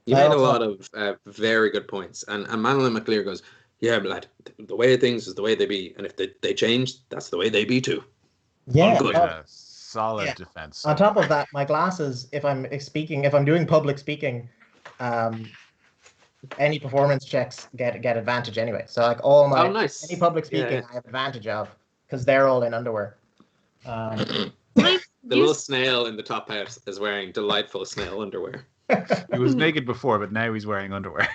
You made a lot of very good points, and Madeline McLear goes, "Yeah, but lad, the way of things is the way they be, and if they change, that's the way they be too." Yeah. Good. Solid defense. On top of that, my glasses, if I'm doing public speaking, any performance checks get advantage anyway. So like all my any public speaking, I have advantage of because they're all in underwear. The little snail in the top house is wearing delightful snail underwear. He was naked before, but now he's wearing underwear.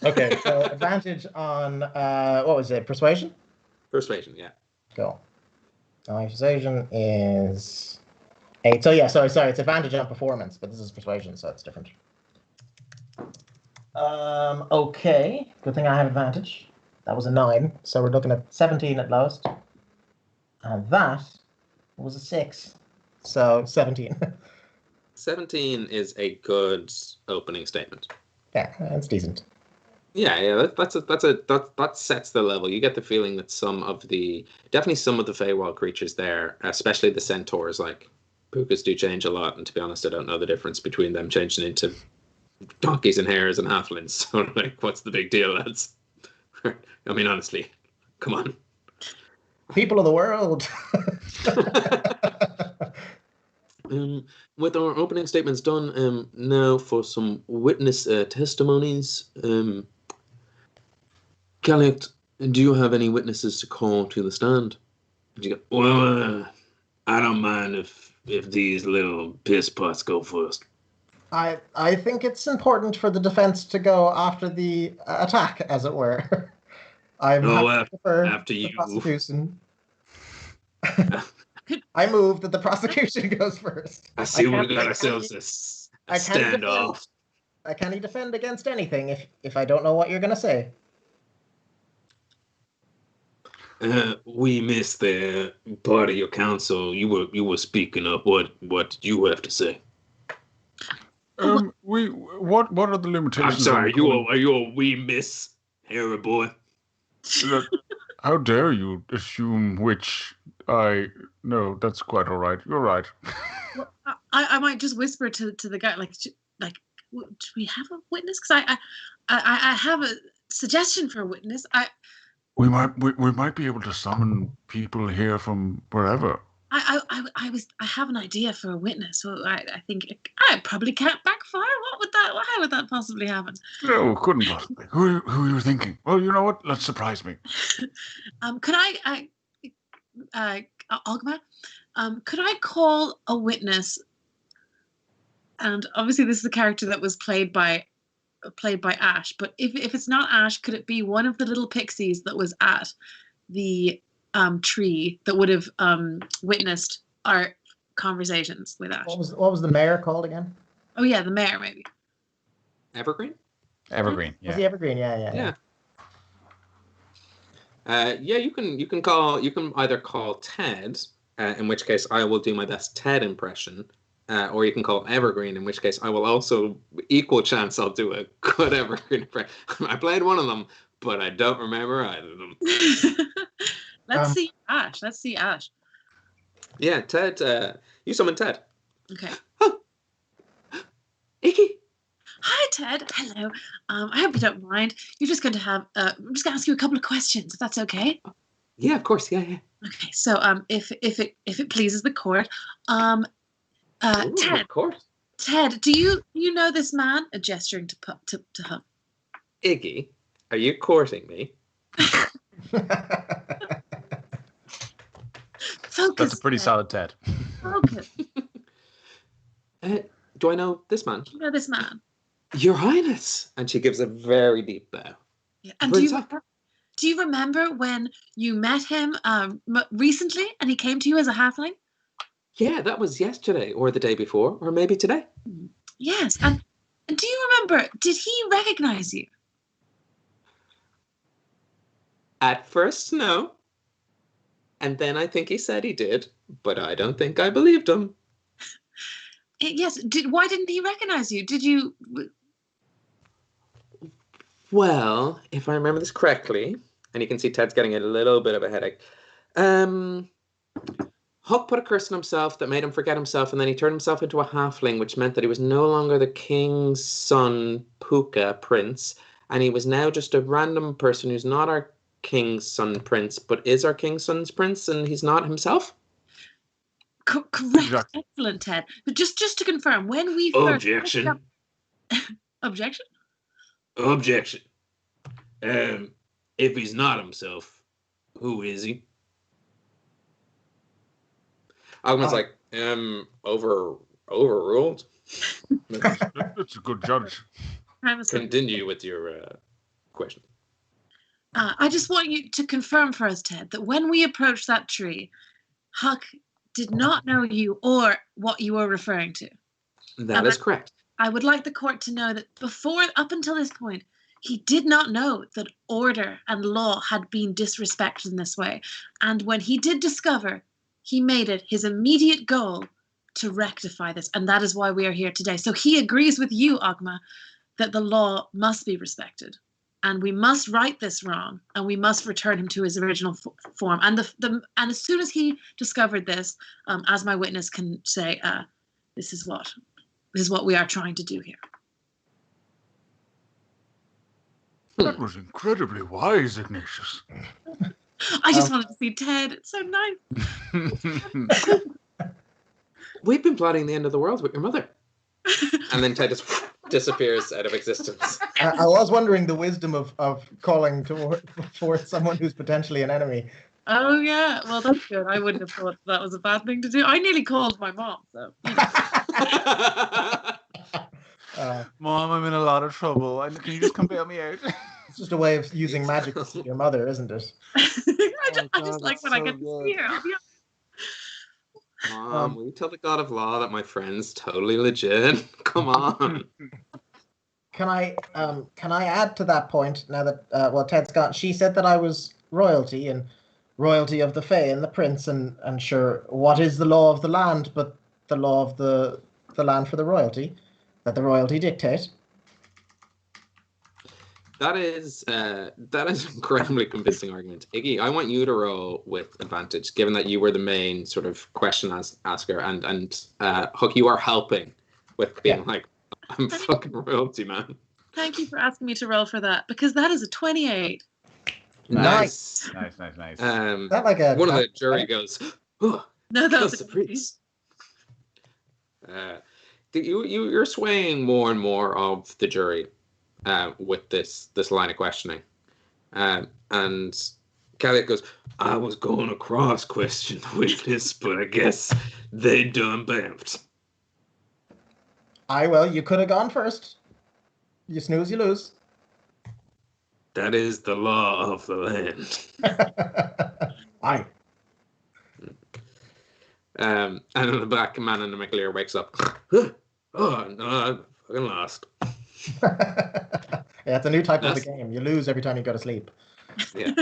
Okay, so advantage on what was it? Persuasion? Persuasion, yeah. Cool. My persuasion is 8. So yeah, sorry, it's advantage on performance, but this is persuasion, so it's different. Okay. Good thing I have advantage. That was a 9, so we're looking at 17 at lowest. And that was a 6. So 17. 17 is a good opening statement. Yeah, that's decent. Yeah, that sets the level. You get the feeling that some of the Feywild creatures there, especially the centaurs, like pukas, do change a lot. And to be honest, I don't know the difference between them changing into donkeys and hares and halflings. So like, what's the big deal, lads? I mean, honestly, come on. People of the world. With our opening statements done, now for some witness testimonies. Draíocht, do you have any witnesses to call to the stand? And you go, well, I don't mind if these little piss pots go first. I think it's important for the defense to go after the attack, as it were. After you. Prosecution. I move that the prosecution goes first. I see we got ourselves a standoff. I can't defend against anything if I don't know what you're going to say. We missed the part of your counsel. You were speaking up. What did you have to say? What are the limitations? I'm sorry. Are you a wee miss, hairy boy? How dare you assume which no, that's quite all right. You're right. Well, I might just whisper to the guy, like, do we have a witness? Because I have a suggestion for a witness. We might be able to summon people here from wherever. I have an idea for a witness. Well, I think I probably can't backfire. How would that possibly happen? No, couldn't possibly. Who are you thinking? Well, you know what? Let's surprise me. Could Ogma, could I call a witness? And obviously, this is a character that was played by Ash. But if it's not Ash, could it be one of the little pixies that was at the tree that would have witnessed our conversations with Ash? What was the mayor called again? Oh yeah, the mayor maybe. Evergreen? Evergreen. Was Yeah. he Evergreen? Yeah. You can either call Ted, in which case I will do my best Ted impression, or you can call Evergreen, in which case I will also equal chance I'll do a good Evergreen impression. I played one of them, but I don't remember either of them. Let's see Ash. Yeah, Ted. You summon Ted. Okay. Oh. Iggy. Hi, Ted. Hello. I hope you don't mind. You're just going to have. I'm just going to ask you a couple of questions, if that's okay. Yeah, of course. Yeah. Okay. So, if it pleases the court, Ooh, Ted. of course. Ted, do you know this man? Gesturing to hug. Iggy, are you courting me? Focus. That's a pretty solid Ted. Focus. Do I know this man? You know this man. Your Highness. And she gives a very deep bow. Yeah. And Prince do you remember when you met him recently and he came to you as a halfling? Yeah, that was yesterday or the day before or maybe today. Yes. And do you remember, did he recognize you? At first, no. And then I think he said he did, but I don't think I believed him. Yes. Why didn't he recognize you? Did you? Well, if I remember this correctly, and you can see Ted's getting a little bit of a headache. Huck put a curse on himself that made him forget himself, and then he turned himself into a halfling, which meant that he was no longer the king's son, Puka, prince, and he was now just a random person who's not our king's son prince, but is our king's son's prince, and he's not himself? Correct. Exactly. Excellent, Ted. But just to confirm, when we first... Objection. Objection? Objection. If he's not himself, who is he? Ogman's like, overruled. That's a good judge. Continue with your question. I just want you to confirm for us, Ted, that when we approached that tree, Huck did not know you or what you were referring to. That is correct. I would like the court to know that up until this point, he did not know that order and law had been disrespected in this way. And when he did discover, he made it his immediate goal to rectify this. And that is why we are here today. So he agrees with you, Ogma, that the law must be respected. And we must right this wrong, and we must return him to his original form. And and as soon as he discovered this, as my witness can say, this is what we are trying to do here. That was incredibly wise, Ignatius. I just wanted to see Ted. It's so nice. We've been plotting the end of the world with your mother. And then Ted just disappears out of existence. I was wondering the wisdom of calling forth someone who's potentially an enemy. Oh, yeah. Well, that's good. I wouldn't have thought that was a bad thing to do. I nearly called my mom, so... Mom, I'm in a lot of trouble. Can you just come bail me out? It's just a way of using magic to see your mother, isn't it? I just like when I get to see her. Mom, will you tell the god of law that my friend's totally legit? Come on. Can I add to that point now that Ted's gone? She said that I was royalty and royalty of the Fae and the prince and sure, what is the law of the land but the law of the land for the royalty that the royalty dictate? That is an incredibly convincing argument. Iggy, I want you to roll with advantage, given that you were the main sort of question asker, and Huck, you are helping with being like, I'm fucking royalty, man. Thank you for asking me to roll for that, because that is a 28. Nice. Nice. That like a one of the jury goes, oh, No, that was Trust the priest. You're swaying more and more of the jury with this line of questioning. And Calliot goes, I was going to cross-question the witness, but I guess they done bamfed. Well, you could have gone first. You snooze, you lose. That is the law of the land. Aye. And then the black man in the McLear wakes up. Oh, no, I fucking lost. Yeah, it's a new type of the game. You lose every time you go to sleep. Yeah.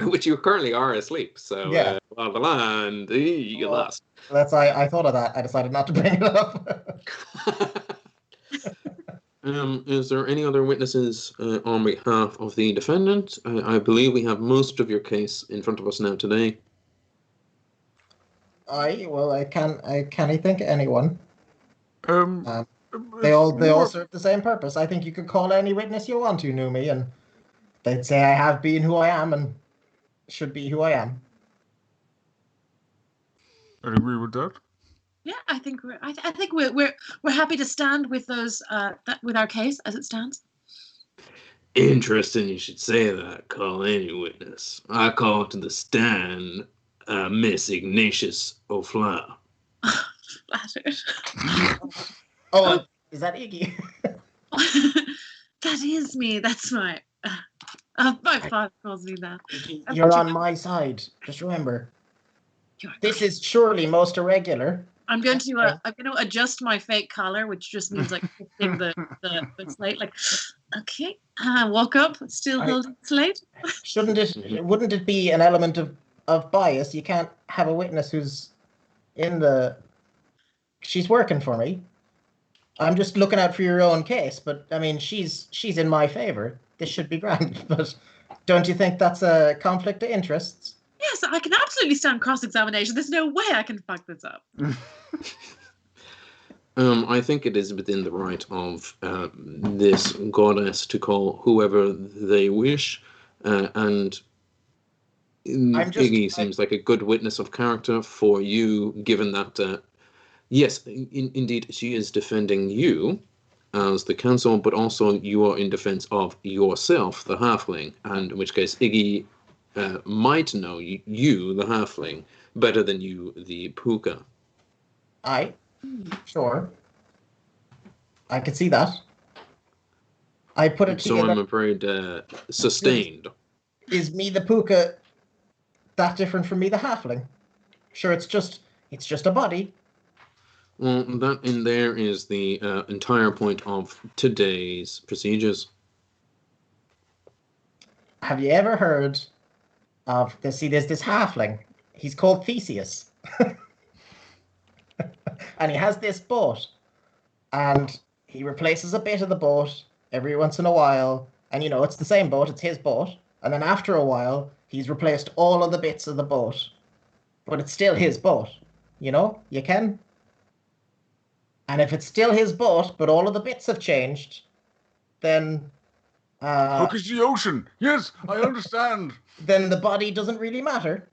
Which you currently are asleep. So, Yeah. The land, you get lost. I thought of that. I decided not to bring it up. Is there any other witnesses on behalf of the defendant? I believe we have most of your case in front of us now today. I can't think of anyone. They all serve the same purpose. I think you could call any witness you want to, Numi, and they'd say I have been who I am and should be who I am. I agree with that. Yeah, I think we're happy to stand with those with our case as it stands. Interesting, you should say that. Call any witness. I call to the stand, Miss Ignatius O'Flower. Flattered. Oh, is that Iggy? That is me. That's my father calls me that. You're on my side. Just remember, this is surely most irregular. I'm going to adjust my fake collar, which just means like hitting the slate. Like, okay, I woke up, still holding the slate. Wouldn't it be an element of bias? You can't have a witness who's she's working for me. I'm just looking out for your own case, but I mean, she's in my favor. This should be grand. But don't you think that's a conflict of interests? Yes, I can absolutely stand cross-examination. There's no way I can fuck this up. I think it is within the right of this goddess to call whoever they wish, and Iggy seems like a good witness of character for you, given that, yes, indeed, she is defending you as the counsel, but also you are in defense of yourself, the halfling, and in which case Iggy might know you, the halfling, better than you, the puka. Aye, sure. I could see that. I put it to you. So I'm afraid sustained. Is me the puka that different from me the halfling? Sure, it's just a body. Well, that in there is the entire point of today's procedures. Have you ever heard of this? See, there's this halfling. He's called Theseus. And he has this boat. And he replaces a bit of the boat every once in a while. And, it's the same boat. It's his boat. And then after a while, he's replaced all of the bits of the boat. But it's still his boat. You can. And if it's still his boat, but all of the bits have changed, then... Look, it's the ocean. Yes, I understand. Then the body doesn't really matter.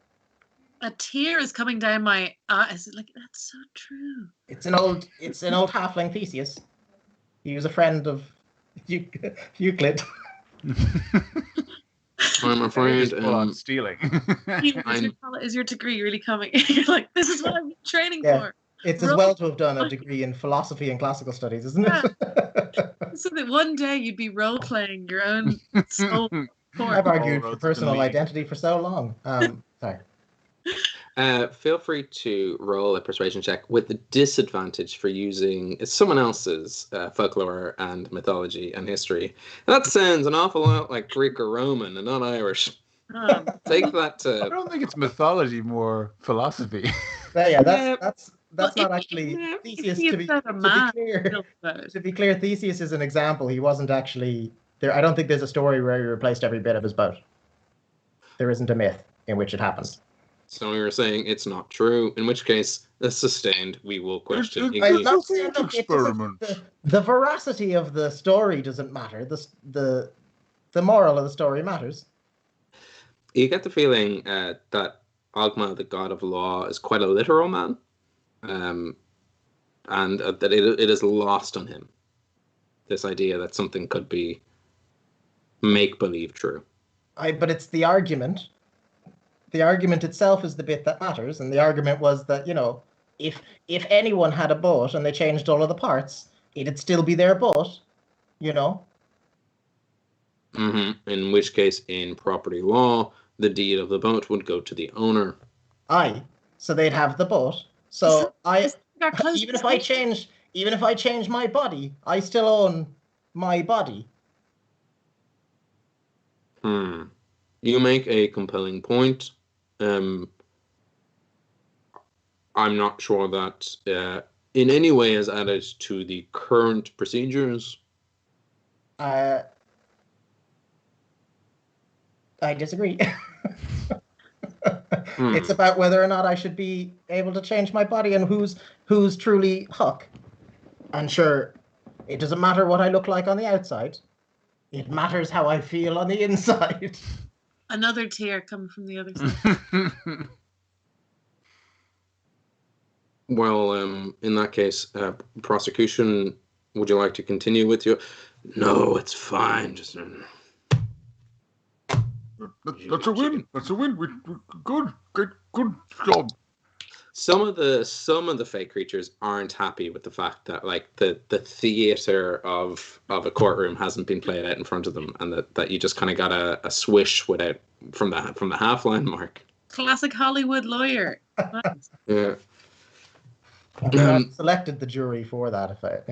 A tear is coming down my eyes. Like, that's so true. It's an old halfling Theseus. He was a friend of Euclid. I'm afraid on stealing. Is your degree really coming? You're like, this is what I'm training for. It's as well to have done a degree in philosophy and classical studies, isn't it? So that one day you'd be role-playing your own soul. I've argued for personal identity for so long. Sorry. Feel free to roll a persuasion check with the disadvantage for using someone else's folklore and mythology and history. That sounds an awful lot like Greek or Roman and not Irish. Take that. I don't think it's mythology, more philosophy. That's not actually Theseus. To be clear, Theseus is an example. He wasn't actually there. I don't think there's a story where he replaced every bit of his boat. There isn't a myth in which it happens. So we were saying it's not true, in which case, sustained, we will question. The veracity of the story doesn't matter. The moral of the story matters. You get the feeling that Ogma, the god of law, is quite a literal man, and that it is lost on him. This idea that something could be make-believe true. But it's the argument. The argument itself is the bit that matters, and the argument was that, if anyone had a boat and they changed all of the parts, it'd still be their boat, In which case, in property law, the deed of the boat would go to the owner. Aye, so they'd have the boat. So even if I change my body, I still own my body. You make a compelling point. I'm not sure that in any way is added to the current procedures. I disagree. It's about whether or not I should be able to change my body and who's truly Huck. And sure, it doesn't matter what I look like on the outside. It matters how I feel on the inside. Another tear coming from the other side. Well, in that case, prosecution, would you like to continue with your... No, it's fine. Just... That's a win. That's a win. Good job. Some of the fake creatures aren't happy with the fact that the theater of a courtroom hasn't been played out in front of them, and that you just kind of got a swish from the half line mark. Classic Hollywood lawyer. Yeah. I selected the jury for that. If I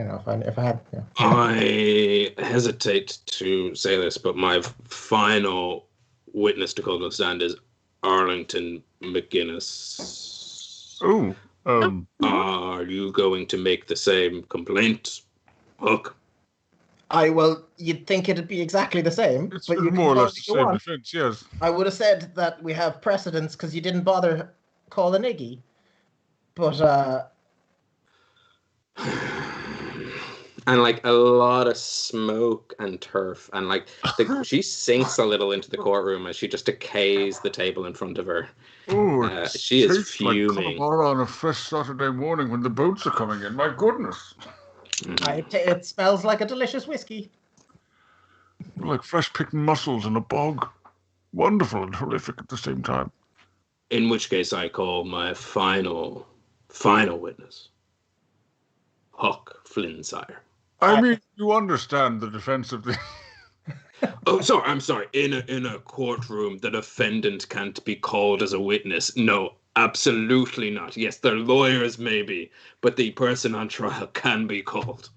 had. Yeah. I hesitate to say this, but my final witness to call the stand is Arlington McGinnis. Oh. Are you going to make the same complaint, Hook? Well, you'd think it'd be exactly the same. It's but you more or less the same defense, yes. I would have said that we have precedence because you didn't bother calling Iggy. But, and a lot of smoke and turf, and she sinks a little into the courtroom as she just decays the table in front of her. Oh, she is fuming. Like on a fresh Saturday morning when the boats are coming in. My goodness. It smells like a delicious whiskey. Like fresh picked mussels in a bog. Wonderful and horrific at the same time. In which case I call my final witness, Huck Flynnsire. I mean, you understand the defense of the... Oh, sorry. I'm sorry. In a courtroom, the defendant can't be called as a witness. No, absolutely not. Yes, their lawyers maybe, but the person on trial can be called.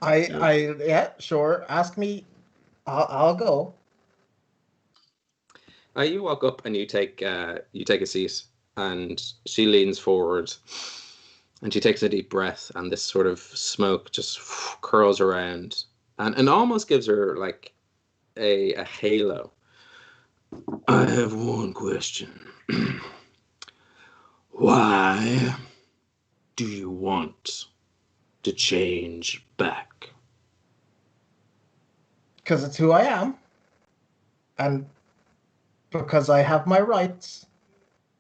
Yeah, sure. Ask me. I'll go. You walk up and you take a seat, and she leans forward, and she takes a deep breath, and this sort of smoke just curls around, and almost gives her a halo. I have one question. Why do you want to change back? Because it's who I am. And because I have my rights.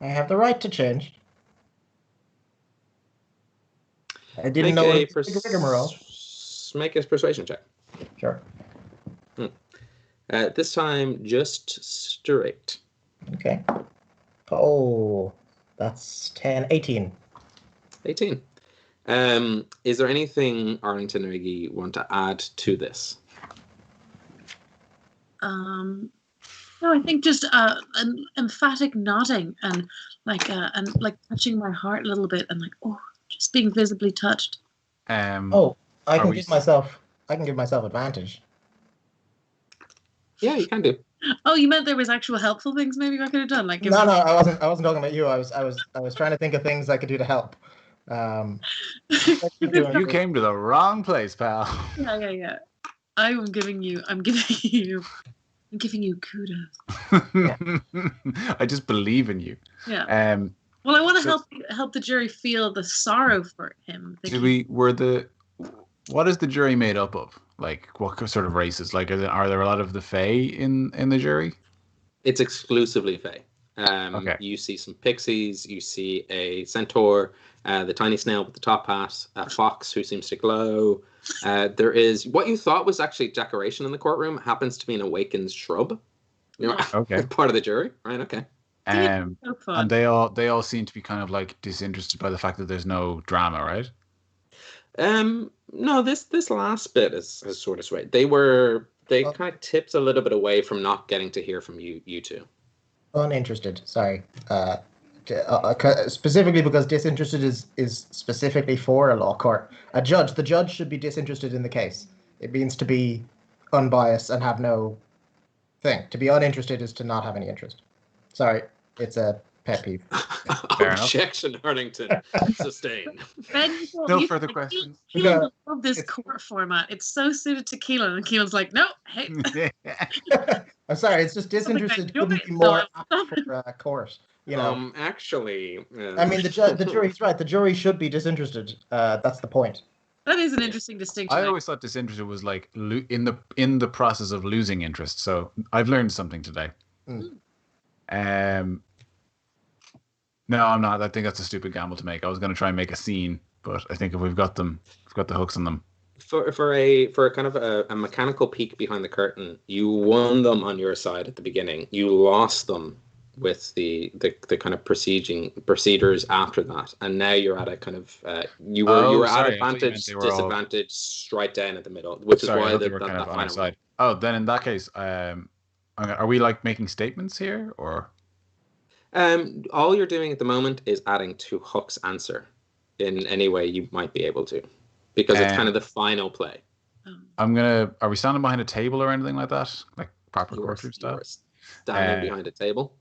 I have the right to change. I didn't know it was a rigmarole. Make a persuasion check. Sure. This time, just straight. Okay. Oh, that's 18. 18. Is there anything Arlington or Iggy want to add to this? No, I think just an emphatic nodding and touching my heart a little bit and just being visibly touched. I can give myself advantage. Yeah, you can do. Oh, you meant there was actual helpful things maybe I could have done? No, I wasn't talking about you. I was trying to think of things I could do to help. You came to the wrong place, pal. Yeah. I'm giving you kudos. Yeah. I just believe in you. Yeah. Well, I want to help the jury feel the sorrow for him. What is the jury made up of? What sort of races? Are there a lot of the Fae in the jury? It's exclusively Fae. Okay. You see some pixies. You see a centaur, the tiny snail with the top hat, a fox who seems to glow. There is what you thought was actually decoration in the courtroom happens to be an awakened shrub. You know, Okay. part of the jury, right? Okay. So fun. And they all seem to be kind of like disinterested by the fact that there's no drama, right? No, this last bit is sort of sweet. They kind of tipped a little bit away from not getting to hear from you two. Uninterested. Sorry. Specifically because disinterested is specifically for a law court. The judge should be disinterested in the case. It means to be unbiased and have no thing. To be uninterested is to not have any interest. Sorry, it's a pet peeve. Objection, Arlington. Sustained. Ben, No further questions. Keelan love this court format. It's so suited to Keelan, and Keelan's like, no, hey. I'm sorry, it's just disinterested couldn't be more apt for a court. You know. Actually, I mean, the jury's right. The jury should be disinterested. That's the point. That is an interesting distinction. I always thought disinterested was like in the process of losing interest. So I've learned something today. No, I'm not. I think that's a stupid gamble to make. I was going to try and make a scene, but I think if we've got the hooks on them. For a kind of a mechanical peek behind the curtain, you won them on your side at the beginning. You lost them with the kind of procedures after that, and now you're at a kind of you were at advantage, disadvantage, straight down at the middle, which is why the kind of on our side. Oh, then in that case, are we like making statements here, or? All you're doing at the moment is adding to Hook's answer in any way you might be able to, because it's kind of the final play. Are we standing behind a table or anything like that, like proper courtroom style? Standing behind a table.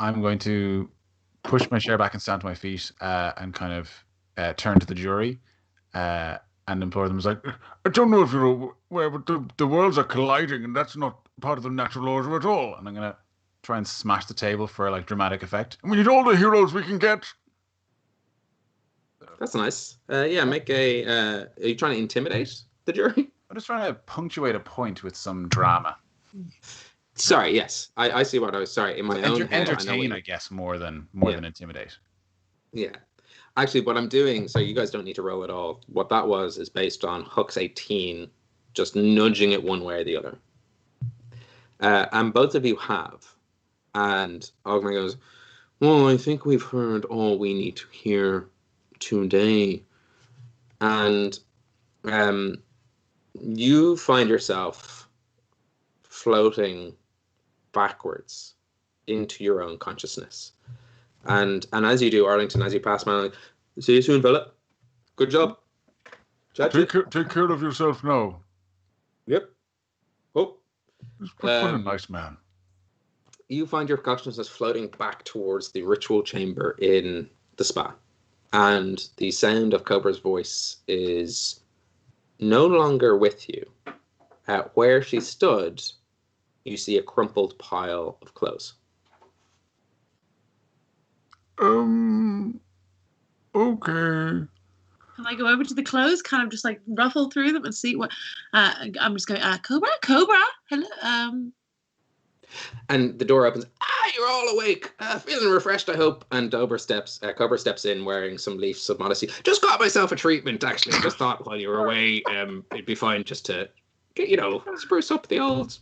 I'm going to push my chair back and stand to my feet and kind of turn to the jury and implore them. It's like, I don't know if you're aware, but the worlds are colliding, and that's not part of the natural order at all. And I'm going to try and smash the table for like dramatic effect. And we need all the heroes we can get. That's nice. Make a. Are you trying to intimidate the jury? I'm just trying to punctuate a point with some drama. Sorry. Yes, I see what I was. Sorry, in my own head, entertain, I guess, more than intimidate. Yeah. Actually, what I'm doing, so you guys don't need to roll at all. What that was is based on Hook's 18, just nudging it one way or the other. And both of you have. And Ogmar goes, well, I think we've heard all we need to hear today. And you find yourself floating backwards into your own consciousness. And as you do, Arlington, as you pass by, like, see you soon, fella. Good job. Take care of yourself now. Yep. Oh. What a nice man. You find your consciousness floating back towards the ritual chamber in the spa. And the sound of Cobra's voice is no longer with you. At where she stood, you see a crumpled pile of clothes. Okay. Can I go over to the clothes, kind of just like ruffle through them and see what? I'm just going, Cobra, hello. And the door opens. You're all awake, feeling refreshed, I hope. And Cobra steps in wearing some leaves of modesty. Just got myself a treatment, actually. Just thought while you were away, it'd be fine just to get, spruce up the old.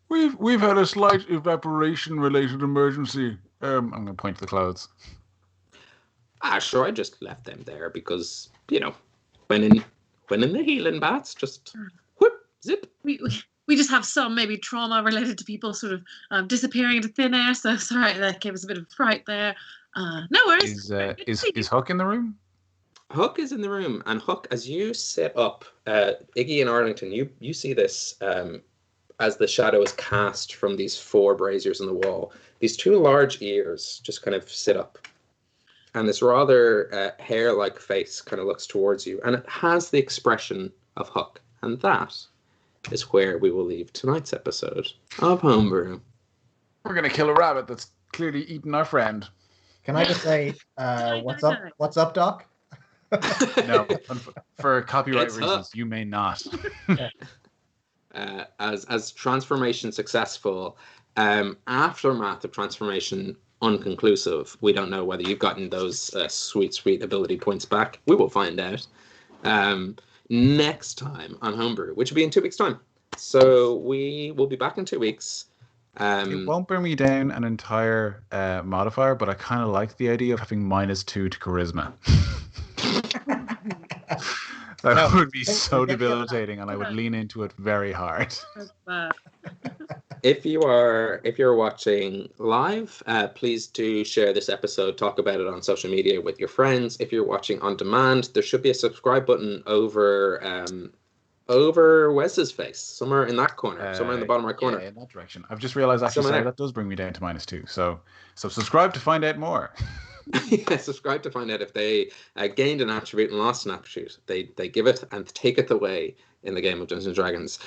We've had a slight evaporation-related emergency. I'm going to point to the clothes. Sure. I just left them there because, when in the healing baths, just whoop, zip. We just have some maybe trauma related to people sort of disappearing into thin air. So sorry, that gave us a bit of fright there. No worries. Is Hook in the room? Hook is in the room, and Hook, as you sit up, Iggy and Arlington, you see this as the shadow is cast from these 4 braziers on the wall. These 2 large ears just kind of sit up. And this rather hair-like face kind of looks towards you. And it has the expression of Hook. And that is where we will leave tonight's episode of Homebrew. We're going to kill a rabbit that's clearly eaten our friend. Can I just say, what's up, Doc? No, for copyright reasons, you may not. As transformation successful, Aftermath of transformation, unconclusive. We don't know whether you've gotten those sweet ability points back. We will find out next time on Homebrew, which will be in 2 weeks' time. So we will be back in 2 weeks. It won't bring me down an entire modifier, but I kind of like the idea of having -2 to charisma. That would be so debilitating, and I would lean into it very hard. If you're watching live, please do share this episode. Talk about it on social media with your friends. If you're watching on demand, there should be a subscribe button over Wes's face, somewhere in that corner, somewhere in the bottom right corner. Yeah, in that direction. I've just realized actually that does bring me down to -2. So subscribe to find out more. Yeah, subscribe to find out if they gained an attribute and lost an attribute. They give it and take it away in the game of Dungeons & Dragons.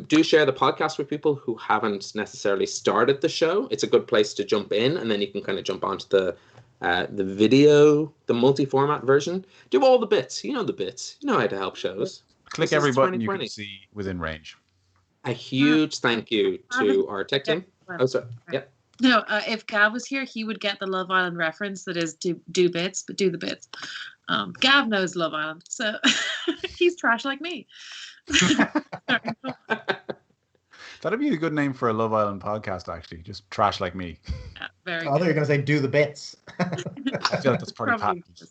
Do share the podcast with people who haven't necessarily started the show. It's a good place to jump in, and then you can kind of jump onto the video, the multi-format version. Do all the bits. You know the bits. You know how to help shows. Click every button you can see within range. A huge thank you to our tech team. Oh, sorry. Yeah. No, if Gav was here, he would get the Love Island reference. That is, do bits, but do the bits. Gav knows Love Island, so he's trash like me. That'd be a good name for a Love Island podcast, actually. Just trash like me. Yeah, very. I thought you were going to say do the bits. I feel like that's pretty patent.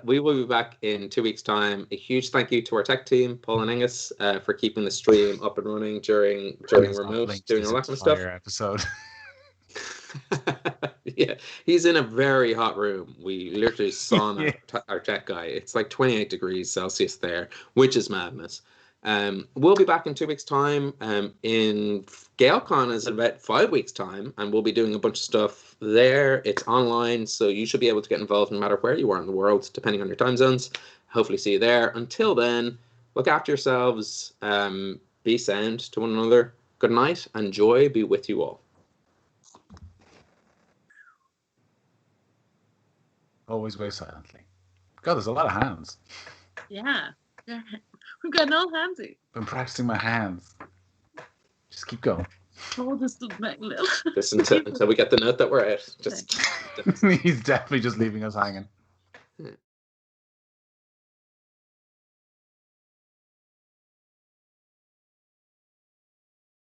We will be back in 2 weeks' time. A huge thank you to our tech team, Paul and Angus, for keeping the stream up and running during remote, doing all that kind of stuff. Episode. Yeah, he's in a very hot room. We literally saw our tech guy. It's like 28 degrees Celsius there, which is madness. We'll be back in 2 weeks' time. In GaleCon is in about 5 weeks' time, and we'll be doing a bunch of stuff there. It's online, so you should be able to get involved no matter where you are in the world, depending on your time zones. Hopefully see you there. Until then, look after yourselves. Be sound to one another. Good night, and joy be with you all. Always wait silently. God, there's a lot of hands. Yeah. We've got no handsy. Been practicing my hands. Just keep going. Oh, this doesn't make little. Just until we get the note that we're out. Just He's definitely just leaving us hanging.